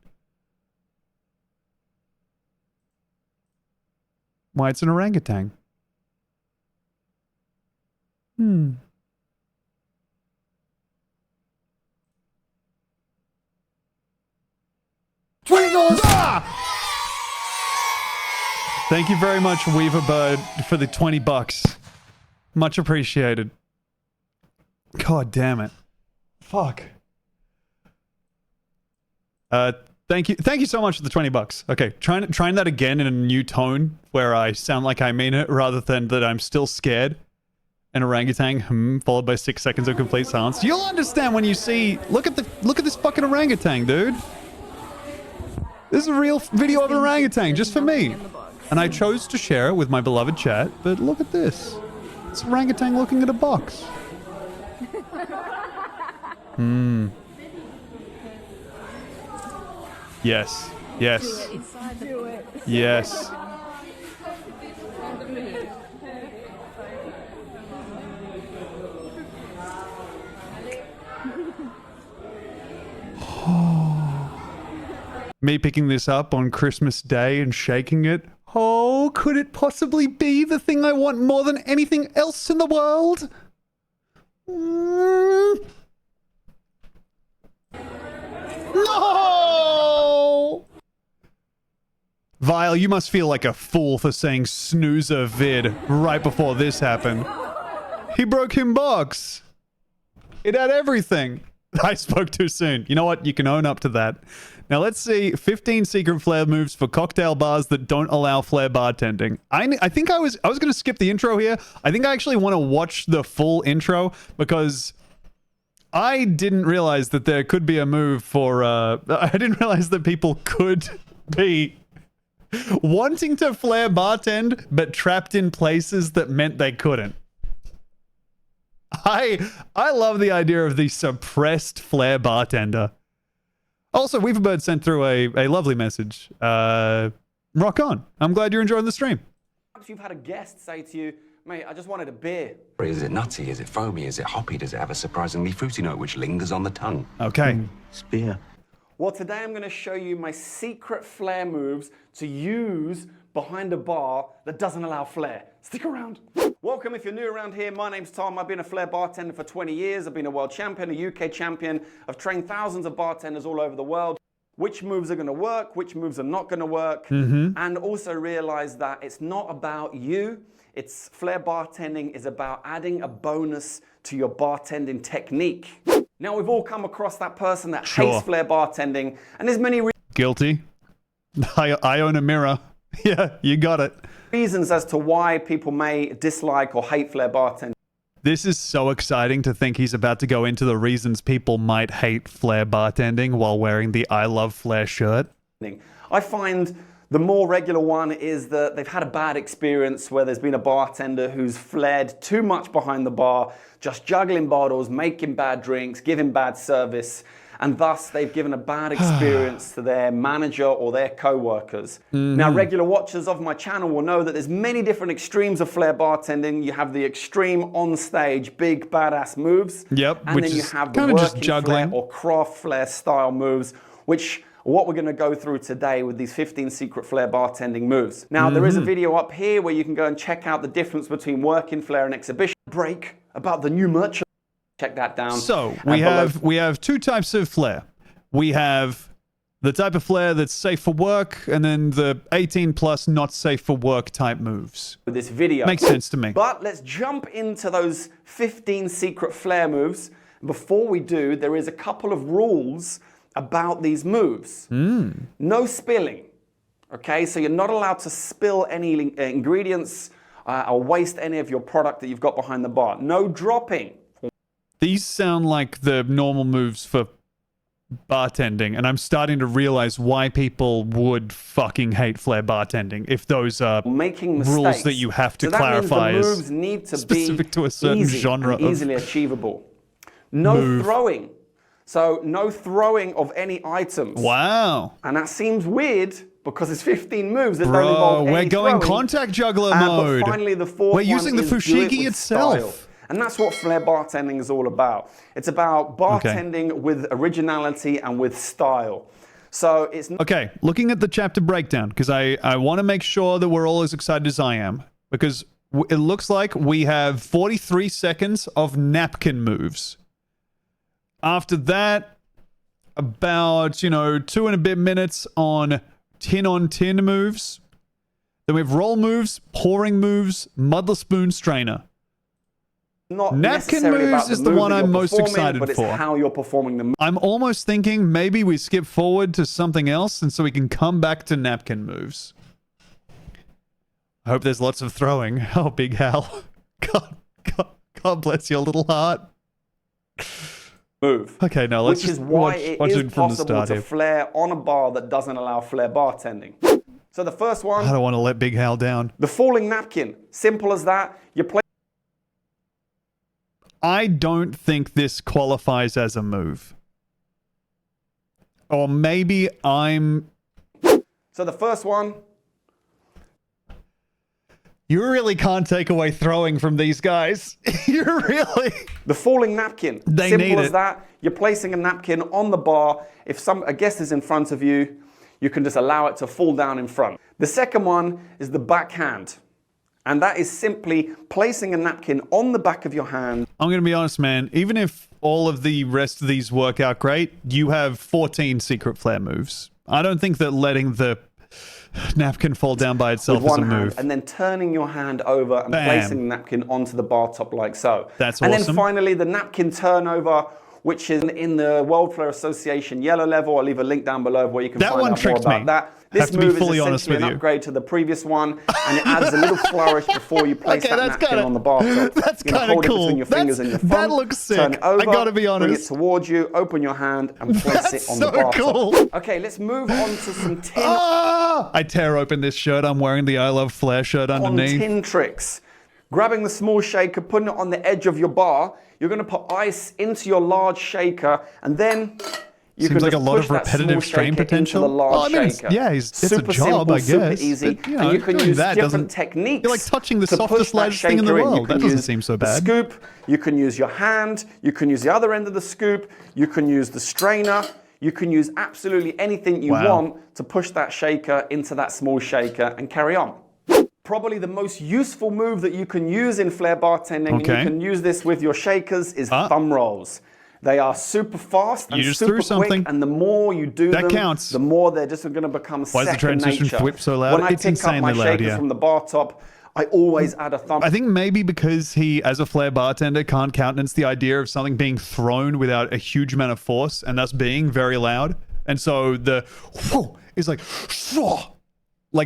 Why it's an orangutan. $20! Thank you very much, Weaver Bird, for the $20. Much appreciated. God damn it. Fuck. Thank you so much for the $20. Okay, trying that again in a new tone where I sound like I mean it rather than that I'm still scared. An orangutan, followed by 6 seconds of complete silence. You'll understand when you see. Look at this fucking orangutan, dude. This is a real video of an orangutan just for me, and I chose to share it with my beloved chat. But look at this. It's an orangutan looking at a box. Yes. Yes. Yes. Me picking this up on Christmas Day and shaking it. Oh, could it possibly be the thing I want more than anything else in the world? No! Vile, you must feel like a fool for saying snoozer vid right before this happened. He broke him box. It had everything. I spoke too soon. You know what? You can own up to that. Now let's see 15 secret flair moves for cocktail bars that don't allow flair bartending. I think I was going to skip the intro here. I think I actually want to watch the full intro because I didn't realize that there could be a move for I didn't realize that people could be wanting to flair bartend but trapped in places that meant they couldn't. I love the idea of the suppressed flair bartender. Also, Weaverbird sent through a lovely message. Rock on. I'm glad you're enjoying the stream. Perhaps you've had a guest say to you, mate, I just wanted a beer. Is it nutty? Is it foamy? Is it hoppy? Does it have a surprisingly fruity note which lingers on the tongue? Okay. It's beer. Well, today I'm going to show you my secret flair moves to use behind a bar that doesn't allow flair. Stick around. Welcome if you're new around here. My name's Tom. I've been a flair bartender for 20 years. I've been a world champion, a UK champion. I've trained thousands of bartenders all over the world. Which moves are going to work, which moves are not going to work. And also realize that it's not about you. It's flair bartending is about adding a bonus to your bartending technique. Now, we've all come across that person that hates flair bartending, and there's many Guilty. I own a mirror. Yeah, you got it. Reasons as to why people may dislike or hate flair bartending. This is so exciting to think he's about to go into the reasons people might hate flair bartending while wearing the I Love Flair shirt. I find the more regular one is that they've had a bad experience where there's been a bartender who's flared too much behind the bar, just juggling bottles, making bad drinks, giving bad service, and thus they've given a bad experience to their manager or their co-workers. Now, regular watchers of my channel will know that there's many different extremes of flair bartending. You have the extreme on-stage, big, badass moves. Yep, and then you have the working flair or craft flair style moves, which what we're going to go through today with these 15 secret flair bartending moves. Now, there is a video up here where you can go and check out the difference between working flair and exhibition break about the new merchandise. Check that down. So we have two types of flair. We have The type of flair that's safe for work, and then the 18 plus not safe for work type moves. With this video. Makes sense to me. But let's jump into those 15 secret flair moves. Before we do, there is a couple of rules about these moves. No spilling. Okay, so you're not allowed to spill any ingredients or waste any of your product that you've got behind the bar. No dropping. These sound like the normal moves for bartending, and I'm starting to realize why people would fucking hate flair bartending if those are rules that you have to so that clarify means the as moves need to specific be to a certain easy genre and easily achievable. No throwing. So no throwing of any items. Wow. And that seems weird because it's 15 moves that don't involve we're any going throwing. contact juggler mode. But finally, the fourth we're using the one is do it fushigi with itself. style. And that's what flair bartending is all about. It's about bartending with originality and with style. So it's okay, looking at the chapter breakdown, because I want to make sure that we're all as excited as I am, because it looks like we have 43 seconds of napkin moves. After that, about, 2 and a bit minutes on tin moves. Then we have roll moves, pouring moves, mud spoon strainer. not napkin necessarily about moves is the move one that I'm you're most performing, excited but it's for. how you're performing the move. I'm almost thinking maybe we skip forward to something else and so we can come back to napkin moves. I hope there's lots of throwing. Oh, Big Hal. God bless your little heart. Move. Okay, now let's Which is just why watch it it is from the possible start to here. flare on a bar that doesn't allow flare bartending. So the first one, I don't want to let Big Hal down. the falling napkin. Simple as that. You play. I don't think this qualifies as a move. Or maybe I'm... So the first one. You really can't take away throwing from these guys. You really... The falling napkin. They Simple need as it. that. You're placing a napkin on the bar. If a guest is in front of you, you can just allow it to fall down in front. The second one is the backhand. And that is simply placing a napkin on the back of your hand. I'm going to be honest, man. Even if all of the rest of these work out great, you have 14 secret flare moves. I don't think that letting the napkin fall down by itself with is a one hand, move. and then turning your hand over and Bam. placing the napkin onto the bar top like so. That's and awesome. then finally the napkin turnover, which is in the World Flair Association yellow level. I'll leave a link down below where you can That find one out more tricked about me. that. Have This to be move fully is honest essentially with an you. upgrade to the previous one, and it adds a little flourish before you place Okay, that that's napkin kinda- on the bar top. that's You're gonna kinda hold cool. it between your fingers That's- and your that thumb. looks Turn sick. it over, I gotta be bring it honest. towards you, open your hand, and place That's it on so the bar cool. top. Okay, let's move on to some tin. I tear open this shirt. I'm wearing the I Love Flair shirt On underneath. tin tricks. Grabbing the small shaker, putting it on the edge of your bar. You're going to put ice into your large shaker, and then you Seems can like just a lot push of that repetitive small strain shaker potential. into the large Well, I mean, it's- shaker. yeah, it's a Super job, simple, I super guess. easy, But, you and know, you can doing use that different doesn't- techniques. You're like touching the to softest, push that lightest thing in the shaker world. You That can doesn't use seem so the bad. scoop. You can use your hand. You can use the other end of the scoop. You can use the strainer. You can use absolutely anything you Wow. want to push that shaker into that small shaker and carry on. Probably the most useful move that you can use in flair bartending, and Okay. you can use this with your shakers, is thumb rolls. They are super fast and You just super threw something. quick, and the more you do That them, counts. the more they're just going to become Why is the second transition nature. whip so loud? When I It's pick up my insanely loud, shakers yeah. from the bar top, I always add a thumb. I think maybe because he, as a flair bartender, can't countenance the idea of something being thrown without a huge amount of force and thus being very loud. And so the whew is like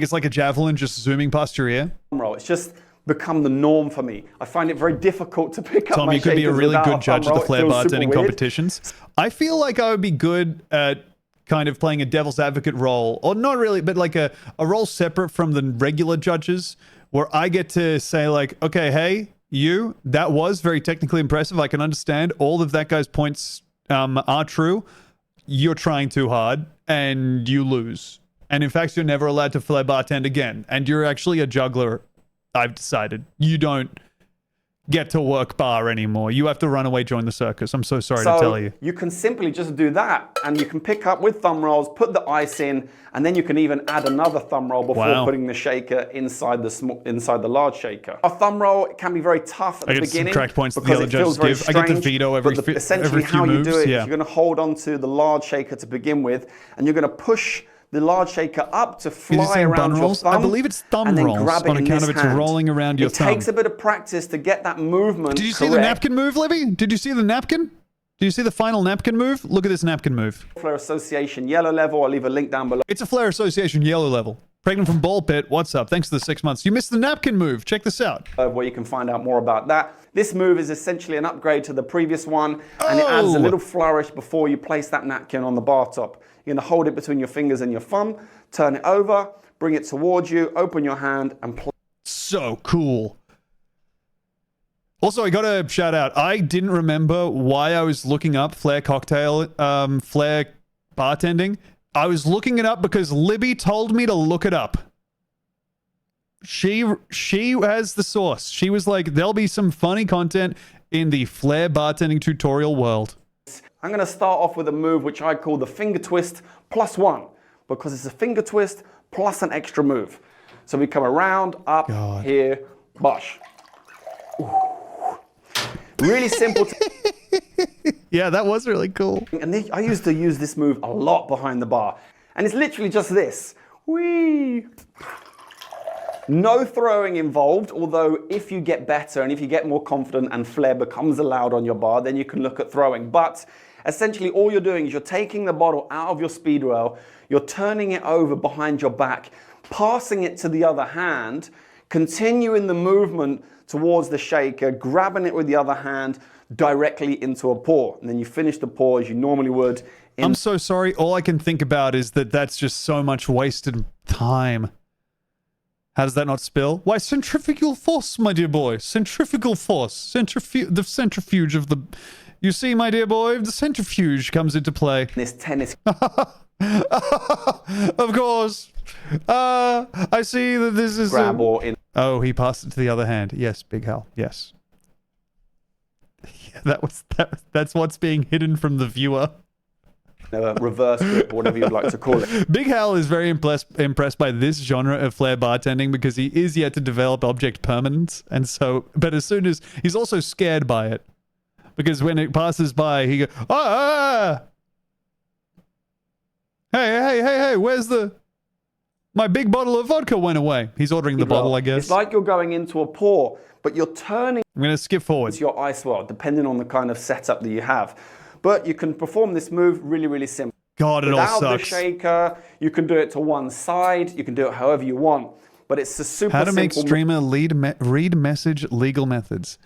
it's like a javelin just zooming past your ear. roll. It's just become the norm for me. I find it very difficult to pick up Tom, my you could be a shakers really without good a judge thumb of the roll. It flair feels super bartending weird. competitions. I feel like I would be good at kind of playing a devil's advocate role, or not really, but like a role separate from the regular judges, where I get to say like, okay, hey, you, that was very technically impressive. I can understand all of that guy's points are true. You're trying too hard and you lose. And in fact, you're never allowed to flair bartend again. And you're actually a juggler, I've decided. You don't get to work bar anymore. You have to run away, join the circus. I'm so sorry to tell you. You can simply just do that, and you can pick up with thumb rolls, put the ice in, and then you can even add another thumb roll before putting the shaker inside the large shaker. A thumb roll can be very tough at the beginning some crack points because the it feels very strange. I get to veto every essentially few how moves, you do it is you're going to hold onto the large shaker to begin with, and you're going to push the large shaker up to fly around your thumb. I believe it's thumb rolls on account of it's rolling around your thumb. It takes a bit of practice to get that movement. Did you see the napkin move, Libby? Did you see the napkin? Do you see the final napkin move? Look at this napkin move. Flare Association yellow level. I'll leave a link down below. It's a Flare Association yellow level. Pregnant from Ball Pit. What's up? Thanks for the 6 months. You missed the napkin move. Check this out. Where you can find out more about that. This move is essentially an upgrade to the previous one, and it adds a little flourish before you place that napkin on the bar top. You're going to hold it between your fingers and your thumb, turn it over, bring it towards you, open your hand, and play. So cool. Also, I got to shout out, I didn't remember why I was looking up Flare cocktail, Flare bartending. I was looking it up because Libby told me to look it up. She has the source. She was like, there'll be some funny content in the Flare bartending tutorial world. I'm going to start off with a move which I call the finger twist +1, because it's a finger twist plus an extra move. So we come around, up, here, bosh. Ooh. Really simple. Yeah, that was really cool. And I used to use this move a lot behind the bar. And it's literally just this. Whee! No throwing involved, although if you get better and if you get more confident and flair becomes allowed on your bar, then you can look at throwing. But essentially all you're doing is you're taking the bottle out of your speed rail, you're turning it over behind your back, passing it to the other hand, continuing the movement towards the shaker, grabbing it with the other hand directly into a pour. And then you finish the pour as you normally would. I'm so sorry. All I can think about is that that's just so much wasted time. How does that not spill? Why, centrifugal force, my dear boy. Centrifugal force. The centrifuge of the... You see, my dear boy, the centrifuge comes into play. This tennis... Of course. I see that this is... Grab or in... Oh, he passed it to the other hand. Yes, Big Hal. Yes. Yeah, that's what's being hidden from the viewer. Reverse grip, or whatever you'd like to call it. Big Hal is very impressed by this genre of flair bartending because he is yet to develop object permanence, and so, but as soon as, he's also scared by it. Because when it passes by, he goes, ah! Hey, where's my big bottle of vodka went away. He's ordering the bottle, I guess. It's like you're going into a pour, but you're turning... I'm going to skip forward. It's your ice well, depending on the kind of setup that you have. But you can perform this move really, really simple. God, it all sucks. Without the shaker, you can do it to one side. You can do it however you want. But it's a super simple... How to make streamer read message legal methods.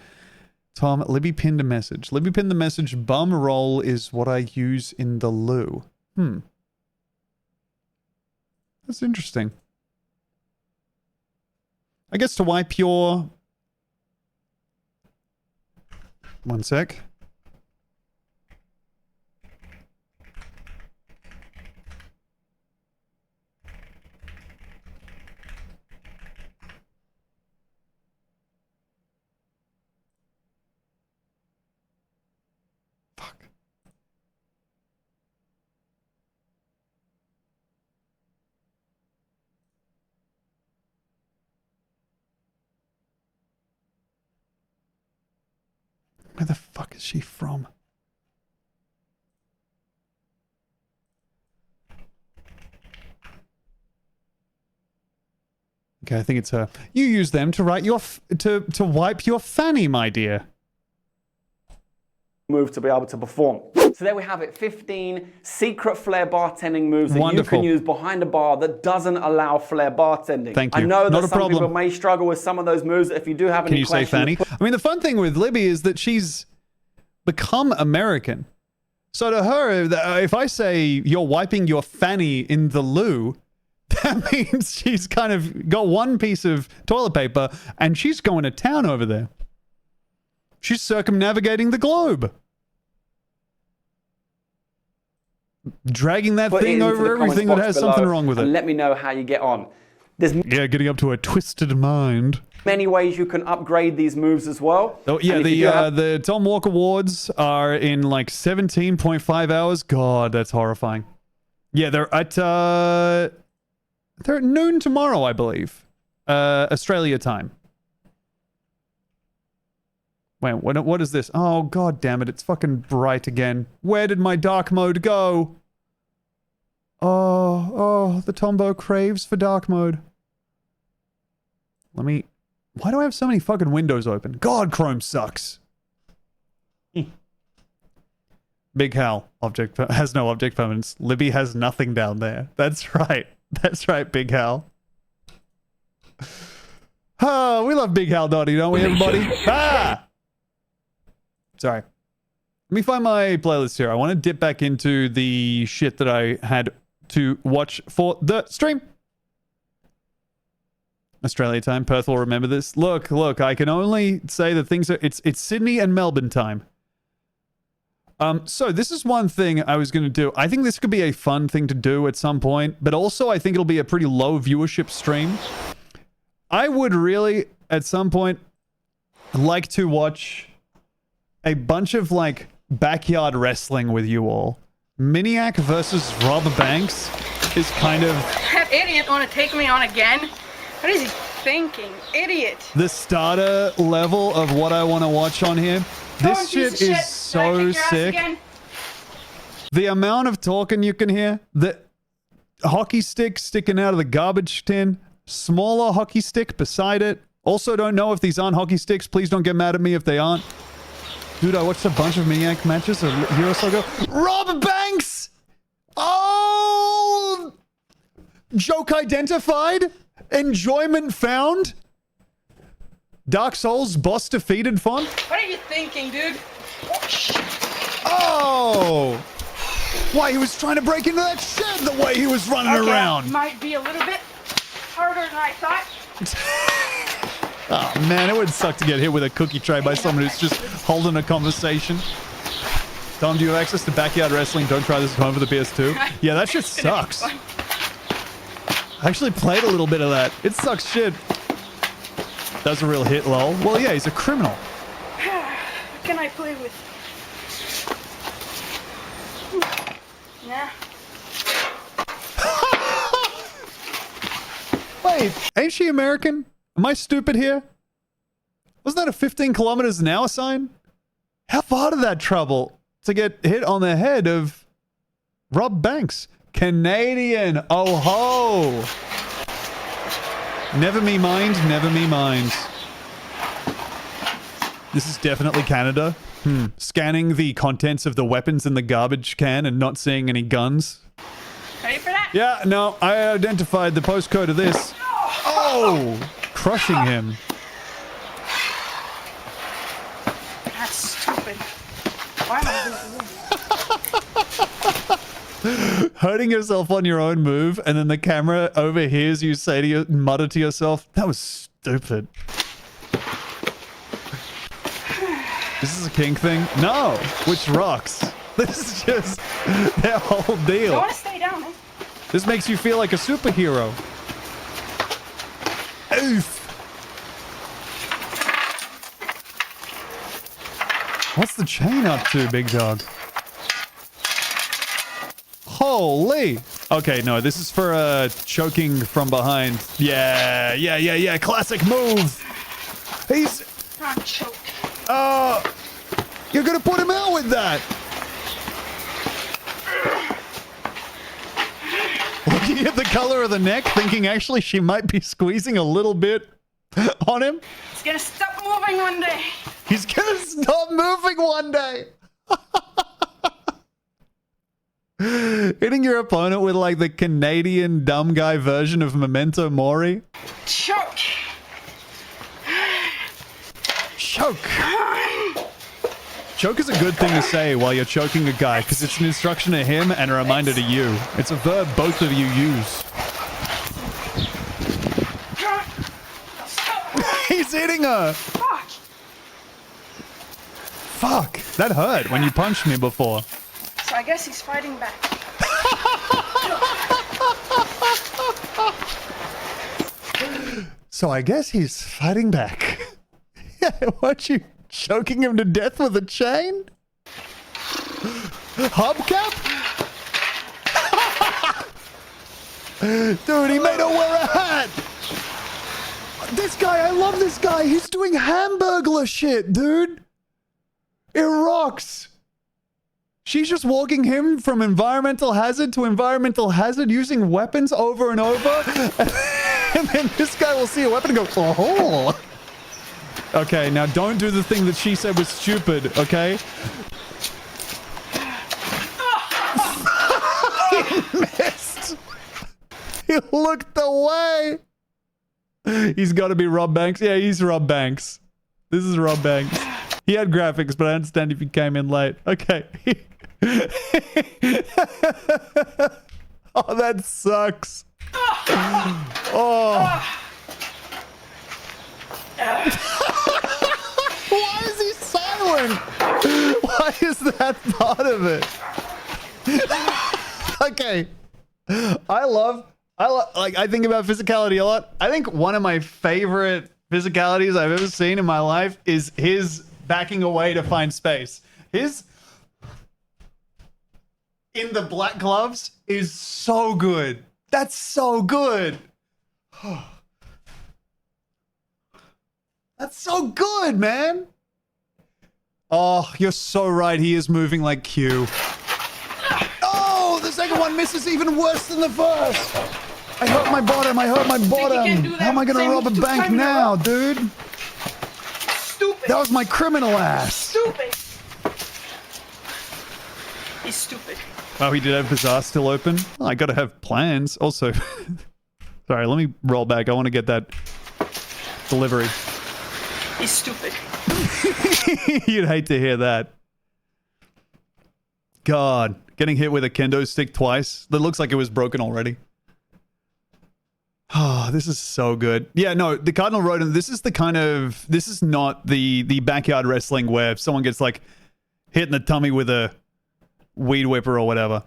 Tom, Libby pinned a message. Libby pinned the message, bum roll is what I use in the loo. That's interesting. I guess to wipe your... One sec. Where the fuck is she from? Okay, I think it's her. You use them to write your to wipe your fanny, my dear. Move to be able to perform. So there we have it, 15 secret flair bartending moves that you can use behind a bar that doesn't allow flair bartending. Thank you. I know Not that a some problem. people may struggle with some of those moves. If you do have any questions... Can you say fanny? I mean, the fun thing with Libby is that she's become American. So to her, if I say you're wiping your fanny in the loo, that means she's kind of got one piece of toilet paper and she's going to town over there. She's circumnavigating the globe. Dragging that thing over everything that has something wrong with it. And let me know how you get on. Yeah, getting up to a twisted mind. Many ways you can upgrade these moves as well. Oh yeah, And if you do have- the Tom Walker Awards are in like 17.5 hours. God, that's horrifying. Yeah, they're at noon tomorrow, I believe, Australia time. Wait, what is this? Oh god damn it! It's fucking bright again. Where did my dark mode go? Oh, the Tombo craves for dark mode. Let me. Why do I have so many fucking windows open? God, Chrome sucks. Big Hal has no object permanence. Libby has nothing down there. That's right. That's right, Big Hal. Oh, we love Big Hal Dottie, don't we, everybody? Ah! Sorry. Let me find my playlist here. I want to dip back into the shit that I had to watch for the stream. Australia time. Perth will remember this. Look, I can only say that things are... It's Sydney and Melbourne time. So this is one thing I was going to do. I think this could be a fun thing to do at some point, but also I think it'll be a pretty low viewership stream. I would really, at some point, like to watch a bunch of, like, backyard wrestling with you all. Miniac versus Rob Banks is kind of... That idiot want to take me on again? What is he thinking? Idiot. the starter level of what I want to watch on here. This shit is so sick. The amount of talking you can hear, the hockey stick sticking out of the garbage tin, smaller hockey stick beside it. Also don't know if these aren't hockey sticks. Please don't get mad at me if they aren't. Dude, I watched a bunch of Maniac matches a year or so ago. Rob Banks! Oh! Joke identified? Enjoyment found? Dark Souls boss defeated font? What are you thinking, dude? Oh! Why, he was trying to break into that shed the way he was running around. Might be a little bit harder than I thought. Oh man, it would suck to get hit with a cookie tray by someone who's just holding a conversation. Tom, do you have access to backyard wrestling? Don't try this at home for the PS2. Yeah, that shit sucks. I actually played a little bit of that. It sucks shit. That's a real hit, lol. Well, yeah, he's a criminal. What can I play with? Nah. Wait, ain't she American? Am I stupid here? Wasn't that a 15 kilometers an hour sign? How far did that travel to get hit on the head of Rob Banks? Canadian. Oh ho. Never me mind, never me mind. This is definitely Canada. Scanning the contents of the weapons in the garbage can and not seeing any guns. Ready for that? Yeah, no, I identified the postcode of this. Oh! Crushing him. That's stupid. Why am I doing Hurting yourself on your own move, and then the camera overhears you say to you, mutter to yourself, that was stupid. This is a kink thing? No! Which rocks. This is just their whole deal. I want to stay down, man. This makes you feel like a superhero. Oof. What's the chain up to, big dog? Holy. Okay, no, this is for choking from behind. Yeah. Classic move. He's... Not choke. You're gonna put him out with that. Looking at the color of the neck, thinking actually she might be squeezing a little bit on him. It's gonna stop moving one day. He's gonna stop moving one day. Hitting your opponent with like the Canadian dumb guy version of Memento Mori. Choke. Choke. Choke is a good thing to say while you're choking a guy, because it's an instruction to him and a reminder to you. It's a verb both of you use. He's hitting her! Fuck! That hurt when you punched me before. So I guess he's fighting back. So I guess he's fighting back. Weren't you choking him to death with a chain? Hubcap? Dude, he made her wear a hat! This guy, I love this guy. He's doing Hamburglar shit, dude. It rocks. She's just walking him from environmental hazard to environmental hazard using weapons over and over. And then this guy will see a weapon and go, oh. Okay, now don't do the thing that she said was stupid, okay? He missed. He looked away. He's got to be Rob Banks. Yeah, he's Rob Banks. This is Rob Banks. He had graphics, but I understand if he came in late. Okay. Oh, that sucks. Oh. Why is he silent? Why is that part of it? Okay. I think about physicality a lot. I think one of my favorite physicalities I've ever seen in my life is his backing away to find space. His in the black gloves is so good. That's so good. That's so good, man. Oh, you're so right. He is moving like Q. Oh, the second one misses even worse than the first. I hurt my bottom. I hurt my bottom. How am I going to rob a bank now, dude? Stupid. That was my criminal ass. Stupid. He's stupid. Oh, he did have Bazaar still open? Oh, I gotta have plans. Also, sorry, let me roll back. I want to get that delivery. He's stupid. You'd hate to hear that. God, getting hit with a kendo stick twice. That looks like it was broken already. Oh, this is so good. Yeah, no, the Cardinal Rodent, this is not the backyard wrestling where someone gets like hit in the tummy with a weed whipper or whatever.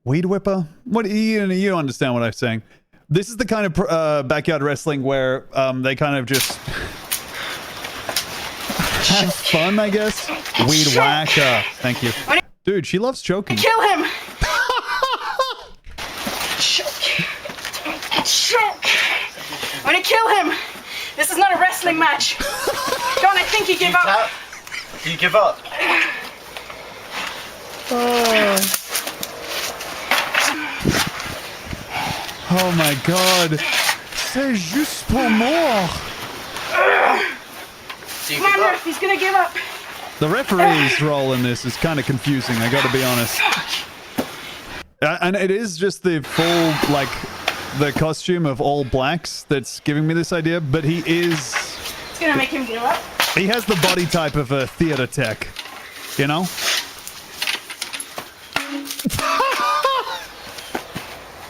Weed whipper? What? You don't understand what I'm saying. This is the kind of backyard wrestling where they kind of just have fun, I guess. Weed whacker. Thank you. Dude, she loves choking. Kill him! Choke! I'm gonna kill him! This is not a wrestling match! John, I think you give up. You give up? Oh my god. C'est juste pour moi. Come on, Murph, he's gonna give up. The referee's role in this is kind of confusing, I gotta be honest. And it is just the full, like, the costume of all blacks that's giving me this idea, but he is... It's gonna make him give up. He has the body type of a theater tech, you know?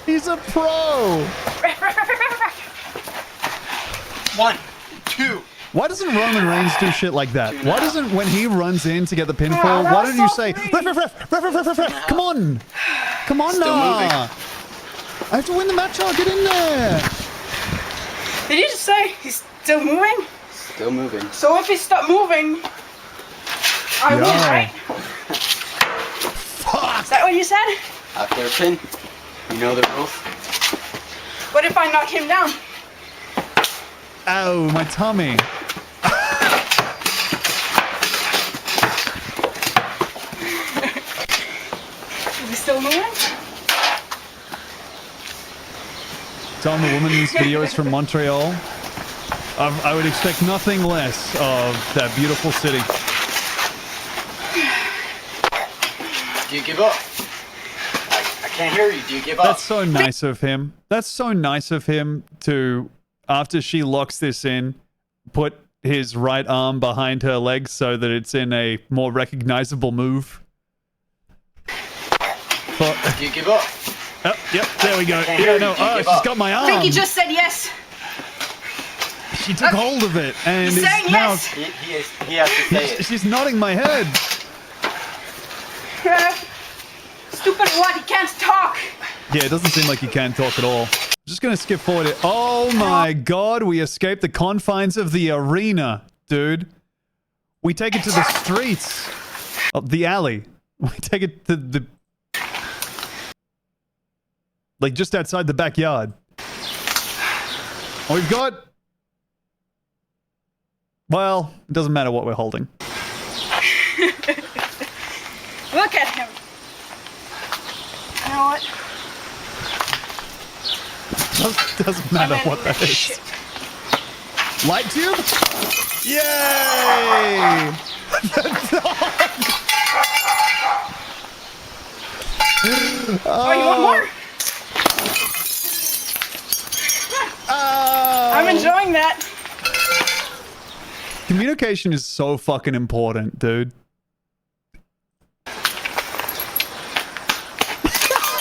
He's a pro! 1, 2. Why doesn't Roman Reigns do shit like that? Why doesn't, when he runs in to get the pinfall, why don't you say, ref, come on! Come on now! I have to win the match, I'll get in there! Did you just say he's still moving? Still moving. So if he stopped moving, I win, right? Fuck! Is that what you said? After a pin, you know the rules. What if I knock him down? Ow, my tummy. Is he still moving? Tom, the woman in this video is from Montreal. I would expect nothing less of that beautiful city. Do you give up? I can't hear you. Do you give up? That's so nice of him. That's so nice of him to, after she locks this in, put his right arm behind her legs so that it's in a more recognizable move. Do you give up? Oh, yep, there we go. Yeah, no, oh, she's got my arm. I think he just said yes. She took hold of it and He's is saying now... yes. He has to say it. She's nodding my head. Stupid what? He can't talk. Yeah, it doesn't seem like he can talk at all. Just gonna skip forward it. Oh my god, we escaped the confines of the arena, dude. We take it to the streets. Of the alley. We take it to the... like, just outside the backyard. We've got... well, it doesn't matter what we're holding. Look at him. You know what? Doesn't matter what that is. Light tube? Yay! Oh, you want more? I'm enjoying that. Communication is so fucking important, dude.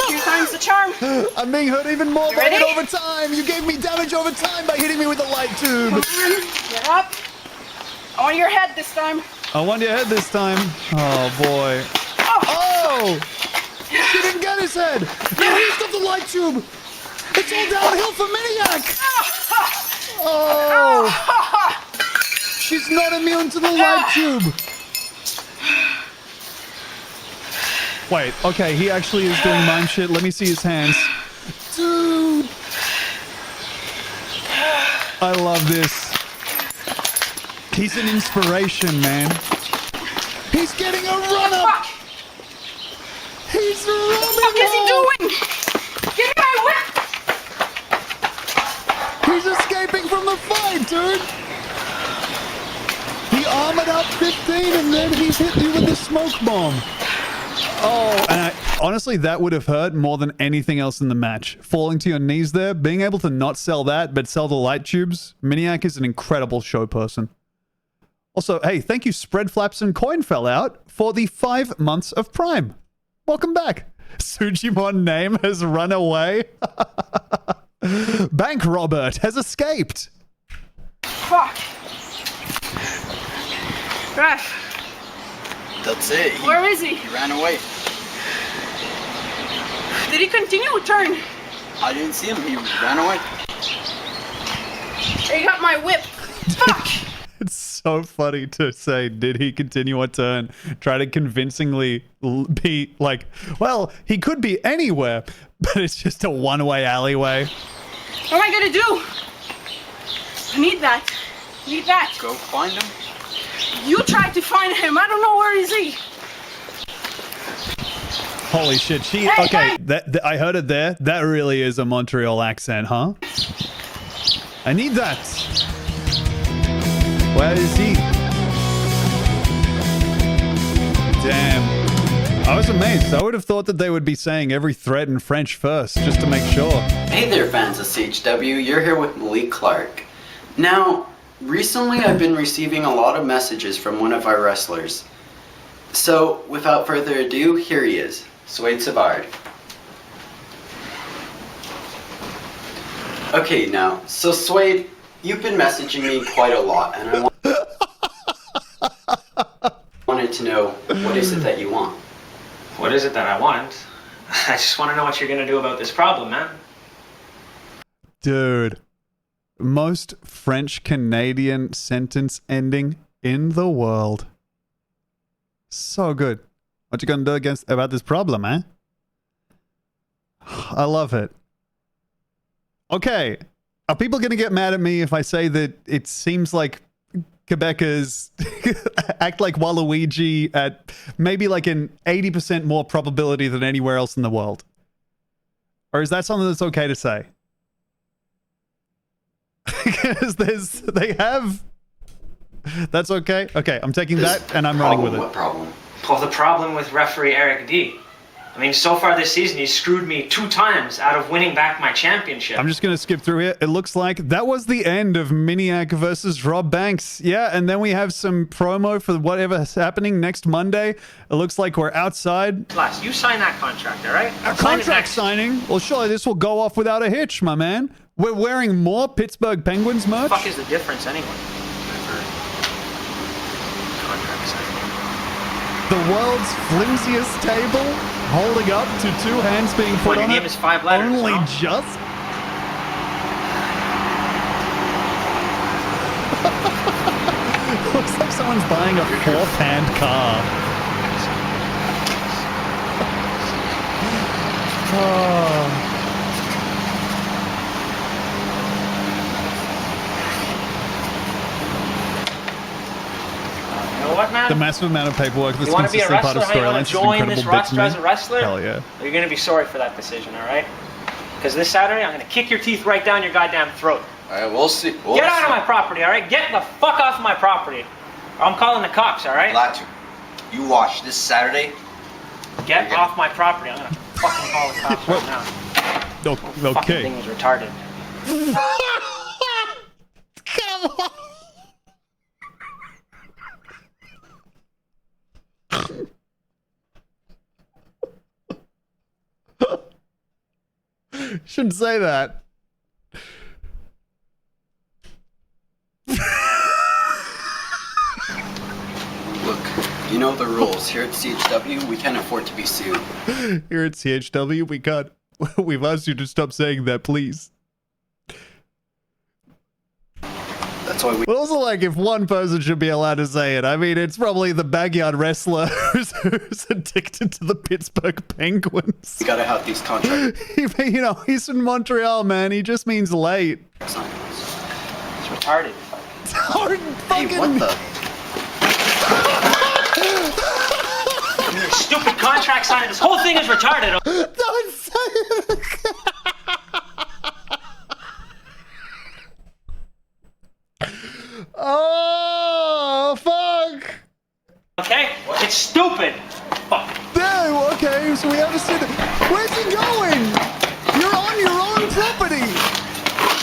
Here comes the charm. I'm being hurt even more You by ready? it over time. You gave me damage over time by hitting me with the light tube. Come on, get up. I want your head this time. I want your head this time. Oh boy. Oh! She didn't get his head. No, he's got the light tube. It's all downhill for Miniac. Oh! She's not immune to the light tube. Wait, okay, he actually is doing mime shit. Let me see his hands. Dude! I love this. He's an inspiration, man. He's getting a run-up! He's running! What the fuck is he doing? Give me my whip! He's escaping from the fight, dude! He armored up 15 and then he's hit you with the smoke bomb. Oh, and honestly, that would have hurt more than anything else in the match. Falling to your knees there, being able to not sell that, but sell the light tubes. Miniac is an incredible show person. Also, hey, thank you Spread Flaps and Coin Fell Out for the 5 months of Prime. Welcome back. Sujimon name has run away. Bank Robert has escaped. Fuck. Ref, That's it. where is he? He ran away. Did he continue to turn? I didn't see him. He ran away. He got my whip. Fuck. It's so funny to say, did he continue a turn? Try to convincingly be like, well, he could be anywhere, but it's just a one-way alleyway. What am I gonna do? I need that. Need that. Go find him. You tried to find him. I don't know where is he. Holy shit, she... Hey, okay, hey! that I heard it there. That really is a Montreal accent, huh? I need that. Where is he? Damn. I was amazed. I would have thought that they would be saying every threat in French first, just to make sure. Hey there, fans of CHW. You're here with Malik Clark. Now, recently I've been receiving a lot of messages from one of our wrestlers. So, without further ado, here he is, Suede Savard. Okay, now, so Suede, you've been messaging me quite a lot, and I wanted to know, what is it that you want? What is it that I want? I just want to know what you're going to do about this problem, man. Dude. Most French-Canadian sentence ending in the world. So good. What you gonna do about this problem, eh? I love it. Okay. Are people gonna get mad at me if I say that it seems like Quebecers act like Waluigi at maybe like an 80% more probability than anywhere else in the world? Or is that something that's okay to say? Because they have... That's okay? Okay, I'm taking that and I'm running with it. What problem? Well, the problem with referee Eric D. I mean, so far this season, he's screwed me 2 times out of winning back my championship. I'm just going to skip through here. It looks like that was the end of Miniac versus Rob Banks. Yeah, and then we have some promo for whatever's happening next Monday. It looks like we're outside. Plus, you sign that contract, all right? A contract signing? Well, surely this will go off without a hitch, my man. We're wearing more Pittsburgh Penguins merch. What the fuck is the difference anyway? Contract signing. The world's flimsiest table, holding up to 2 hands being put Your on name it. is 5 letters, Only no? just. someone's buying a fourth-hand car. Oh. You know what, man? The massive amount of paperwork that's You want to be a consistently part wrestler? of How you want storylines to is join incredible this bit to roster me. as a wrestler? Hell yeah. You're going to be sorry for that decision, all right? Because this Saturday, I'm going to kick your teeth right down your goddamn throat. All right, we'll see. Get out of my property, all right? Get the fuck off my property. Or I'm calling the cops, all right? Latu, you watch this Saturday. Get off my property. I'm going to fucking call the cops right now. Fucking Okay. thing is retarded. Come on. Shouldn't say that. Look, you know the rules. Here at CHW, we can't afford to be sued. Here at CHW, we can't. We've asked you to stop saying that, please. That's why we. But also, like, if one person should be allowed to say it, I mean, it's probably the backyard wrestler who's addicted to the Pittsburgh Penguins. We gotta have these contracts. You know, he's in Montreal, man. He just means late. It's retarded. Hey, what the? Your stupid contract signing. This whole thing is retarded. Don't say it. Oh, fuck. Okay? It's stupid. Fuck. No, okay, so we understand. Where's he going? You're on your own property.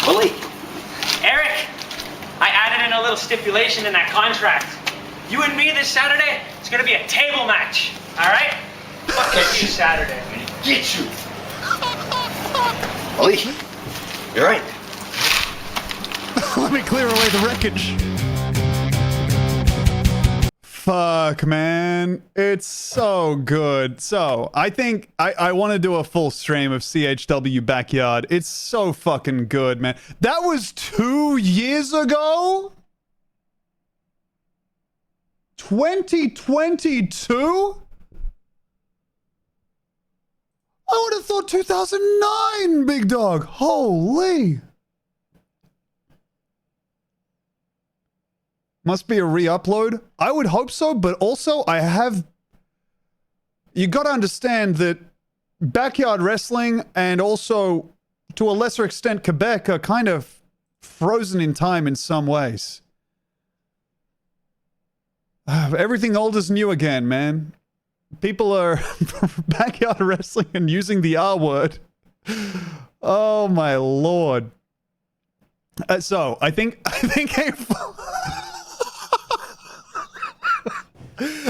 Willie. Eric, I added in a little stipulation in that contract. You and me this Saturday, it's gonna be a table match. All right? Fuck you Saturday. I'm gonna get you. Willie, you're right. Let me clear away the wreckage. Fuck, man. It's so good. So, I think I want to do a full stream of CHW Backyard. It's so fucking good, man. That was 2 years ago? 2022? I would have thought 2009, big dog. Holy. Must be a re-upload. I would hope so, but also I have... You got to understand that backyard wrestling and also, to a lesser extent, Quebec are kind of frozen in time in some ways. Everything old is new again, man. People are backyard wrestling and using the R word. Oh my lord. So, I think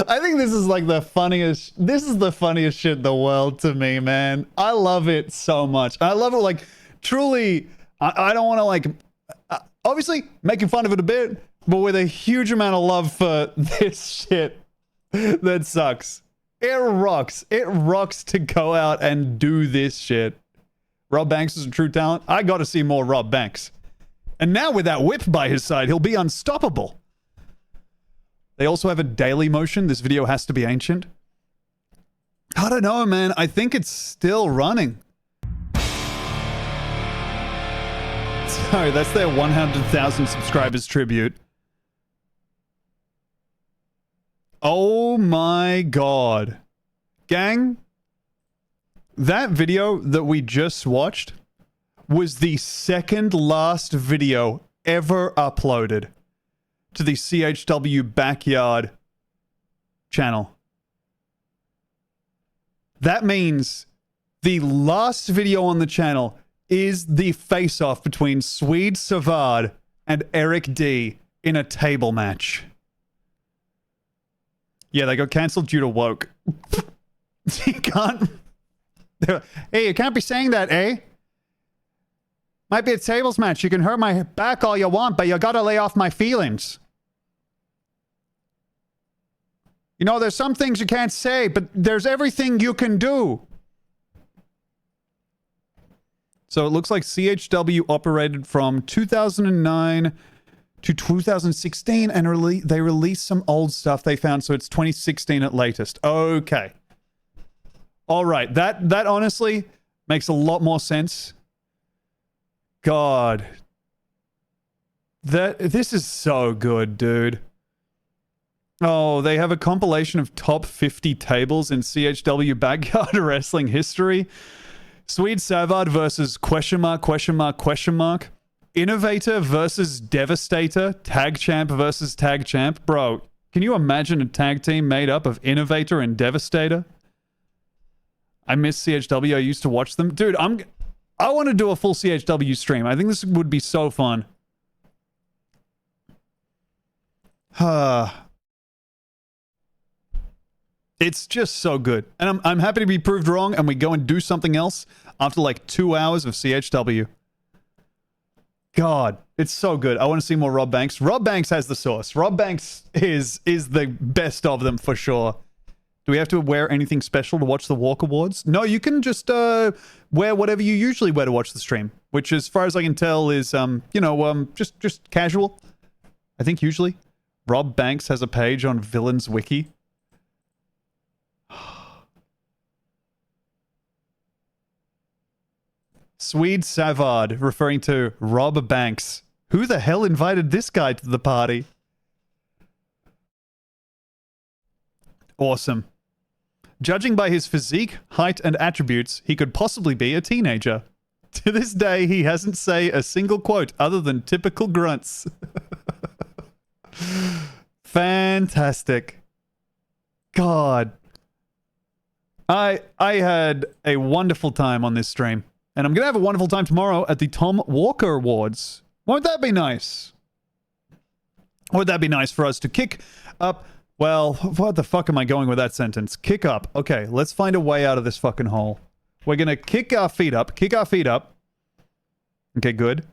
I think this is like the funniest. This is the funniest shit in the world to me, man. I love it so much. I love it, like, truly. I don't want to, like, obviously making fun of it a bit, but with a huge amount of love for this shit that sucks. It rocks. It rocks to go out and do this shit. Rob Banks is a true talent. I got to see more Rob Banks. And now with that whip by his side, he'll be unstoppable. They also have a daily motion. This video has to be ancient. I don't know, man. I think it's still running. Sorry, that's their 100,000 subscribers tribute. Oh my god. Gang, that video that we just watched was the second last video ever uploaded to the CHW Backyard channel. That means the last video on the channel is the face-off between Swede Savard and Eric D in a table match. Yeah, they got cancelled due to woke. You can't... Hey, you can't be saying that, eh? Might be a tables match. You can hurt my back all you want, but you gotta lay off my feelings. You know, there's some things you can't say, but there's everything you can do. So it looks like CHW operated from 2009 to 2016 and they released some old stuff they found, so it's 2016 at latest. Okay. All right. That honestly makes a lot more sense. God. This is so good, dude. Oh, they have a compilation of top 50 tables in CHW Backyard Wrestling history. Swede Savard versus ? Innovator versus Devastator. Tag Champ versus Tag Champ. Bro, can you imagine a tag team made up of Innovator and Devastator? I miss CHW. I used to watch them. Dude, I want to do a full CHW stream. I think this would be so fun. It's just so good. And I'm happy to be proved wrong and we go and do something else after like 2 hours of CHW. God, it's so good. I want to see more Rob Banks. Rob Banks has the sauce. Rob Banks is the best of them for sure. Do we have to wear anything special to watch the Walk Awards? No, you can just wear whatever you usually wear to watch the stream, which as far as I can tell is just casual. I think usually. Rob Banks has a page on Villains Wiki. Swede Savard, referring to Rob Banks. Who the hell invited this guy to the party? Awesome. Judging by his physique, height, and attributes, he could possibly be a teenager. To this day, he hasn't said a single quote other than typical grunts. Fantastic. God. I had a wonderful time on this stream. And I'm going to have a wonderful time tomorrow at the Tom Walker Awards. Won't that be nice? Won't that be nice for us to kick up? Well, what the fuck am I going with that sentence? Kick up. Okay, let's find a way out of this fucking hole. We're going to kick our feet up. Kick our feet up. Okay, good.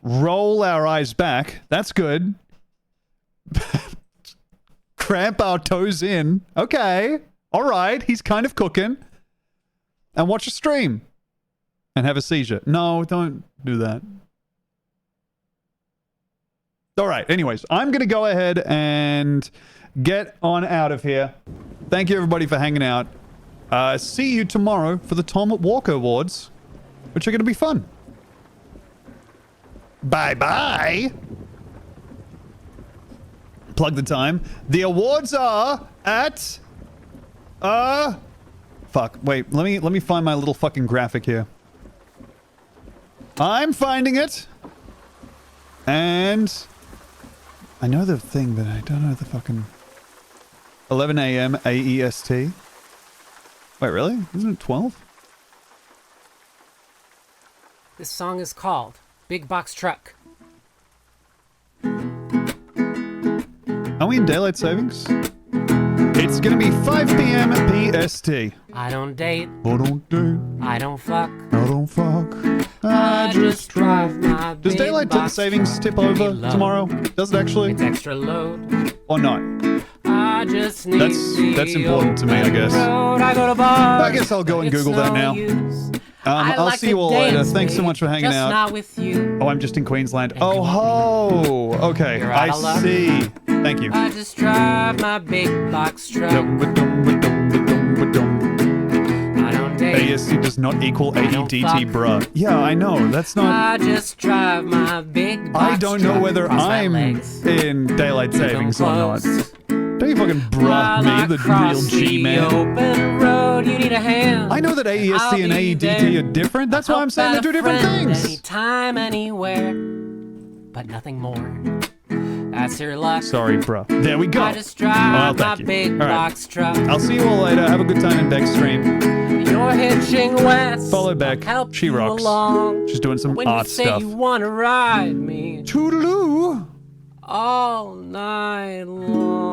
Roll our eyes back. That's good. Cramp our toes in. Okay. All right. He's kind of cooking. And watch a stream. And have a seizure. No, don't do that. All right. Anyways, I'm going to go ahead and get on out of here. Thank you, everybody, for hanging out. See you tomorrow for the Tom Walker Awards, which are going to be fun. Bye-bye. Plug the time. The awards are at... Fuck. Wait, let me find my little fucking graphic here. I'm finding it. And I know the thing, but I don't know the fucking 11 a.m. AEST. Wait, really? Isn't it 12? This song is called Big Box Truck. Are we in daylight savings? It's gonna be 5 p.m. PST. I don't date. I don't date. I don't fuck. I don't fuck. I just drive my Does daylight savings tip over tomorrow? Does it actually? It's extra load. Or not? I just need that's important to me, I guess. I guess I'll go and Google that now. I'll see you all later. Thanks so much for hanging out. Not with you. Oh, I'm just in Queensland. Oh ho! Okay, I see. Thank you. I just drive my big box truck. ASC does not equal AEDT, bruh. Yeah, I know. That's not... I just drive my big box I don't know whether I'm in daylight savings or not. Don't you fucking bruh me, the real G-man. I know that AESC and AEDT are different. That's why I'm saying they're two different things. Anytime, anywhere, but nothing more. That's your luck. Sorry, bruh. There we go. I just drive my big box truck. I'll see you all later. Have a good time in Beck's stream. You're hitching west. Follow Beck. She rocks. Along. She's doing some art stuff. When you say you want to ride me. Toodaloo. All night long.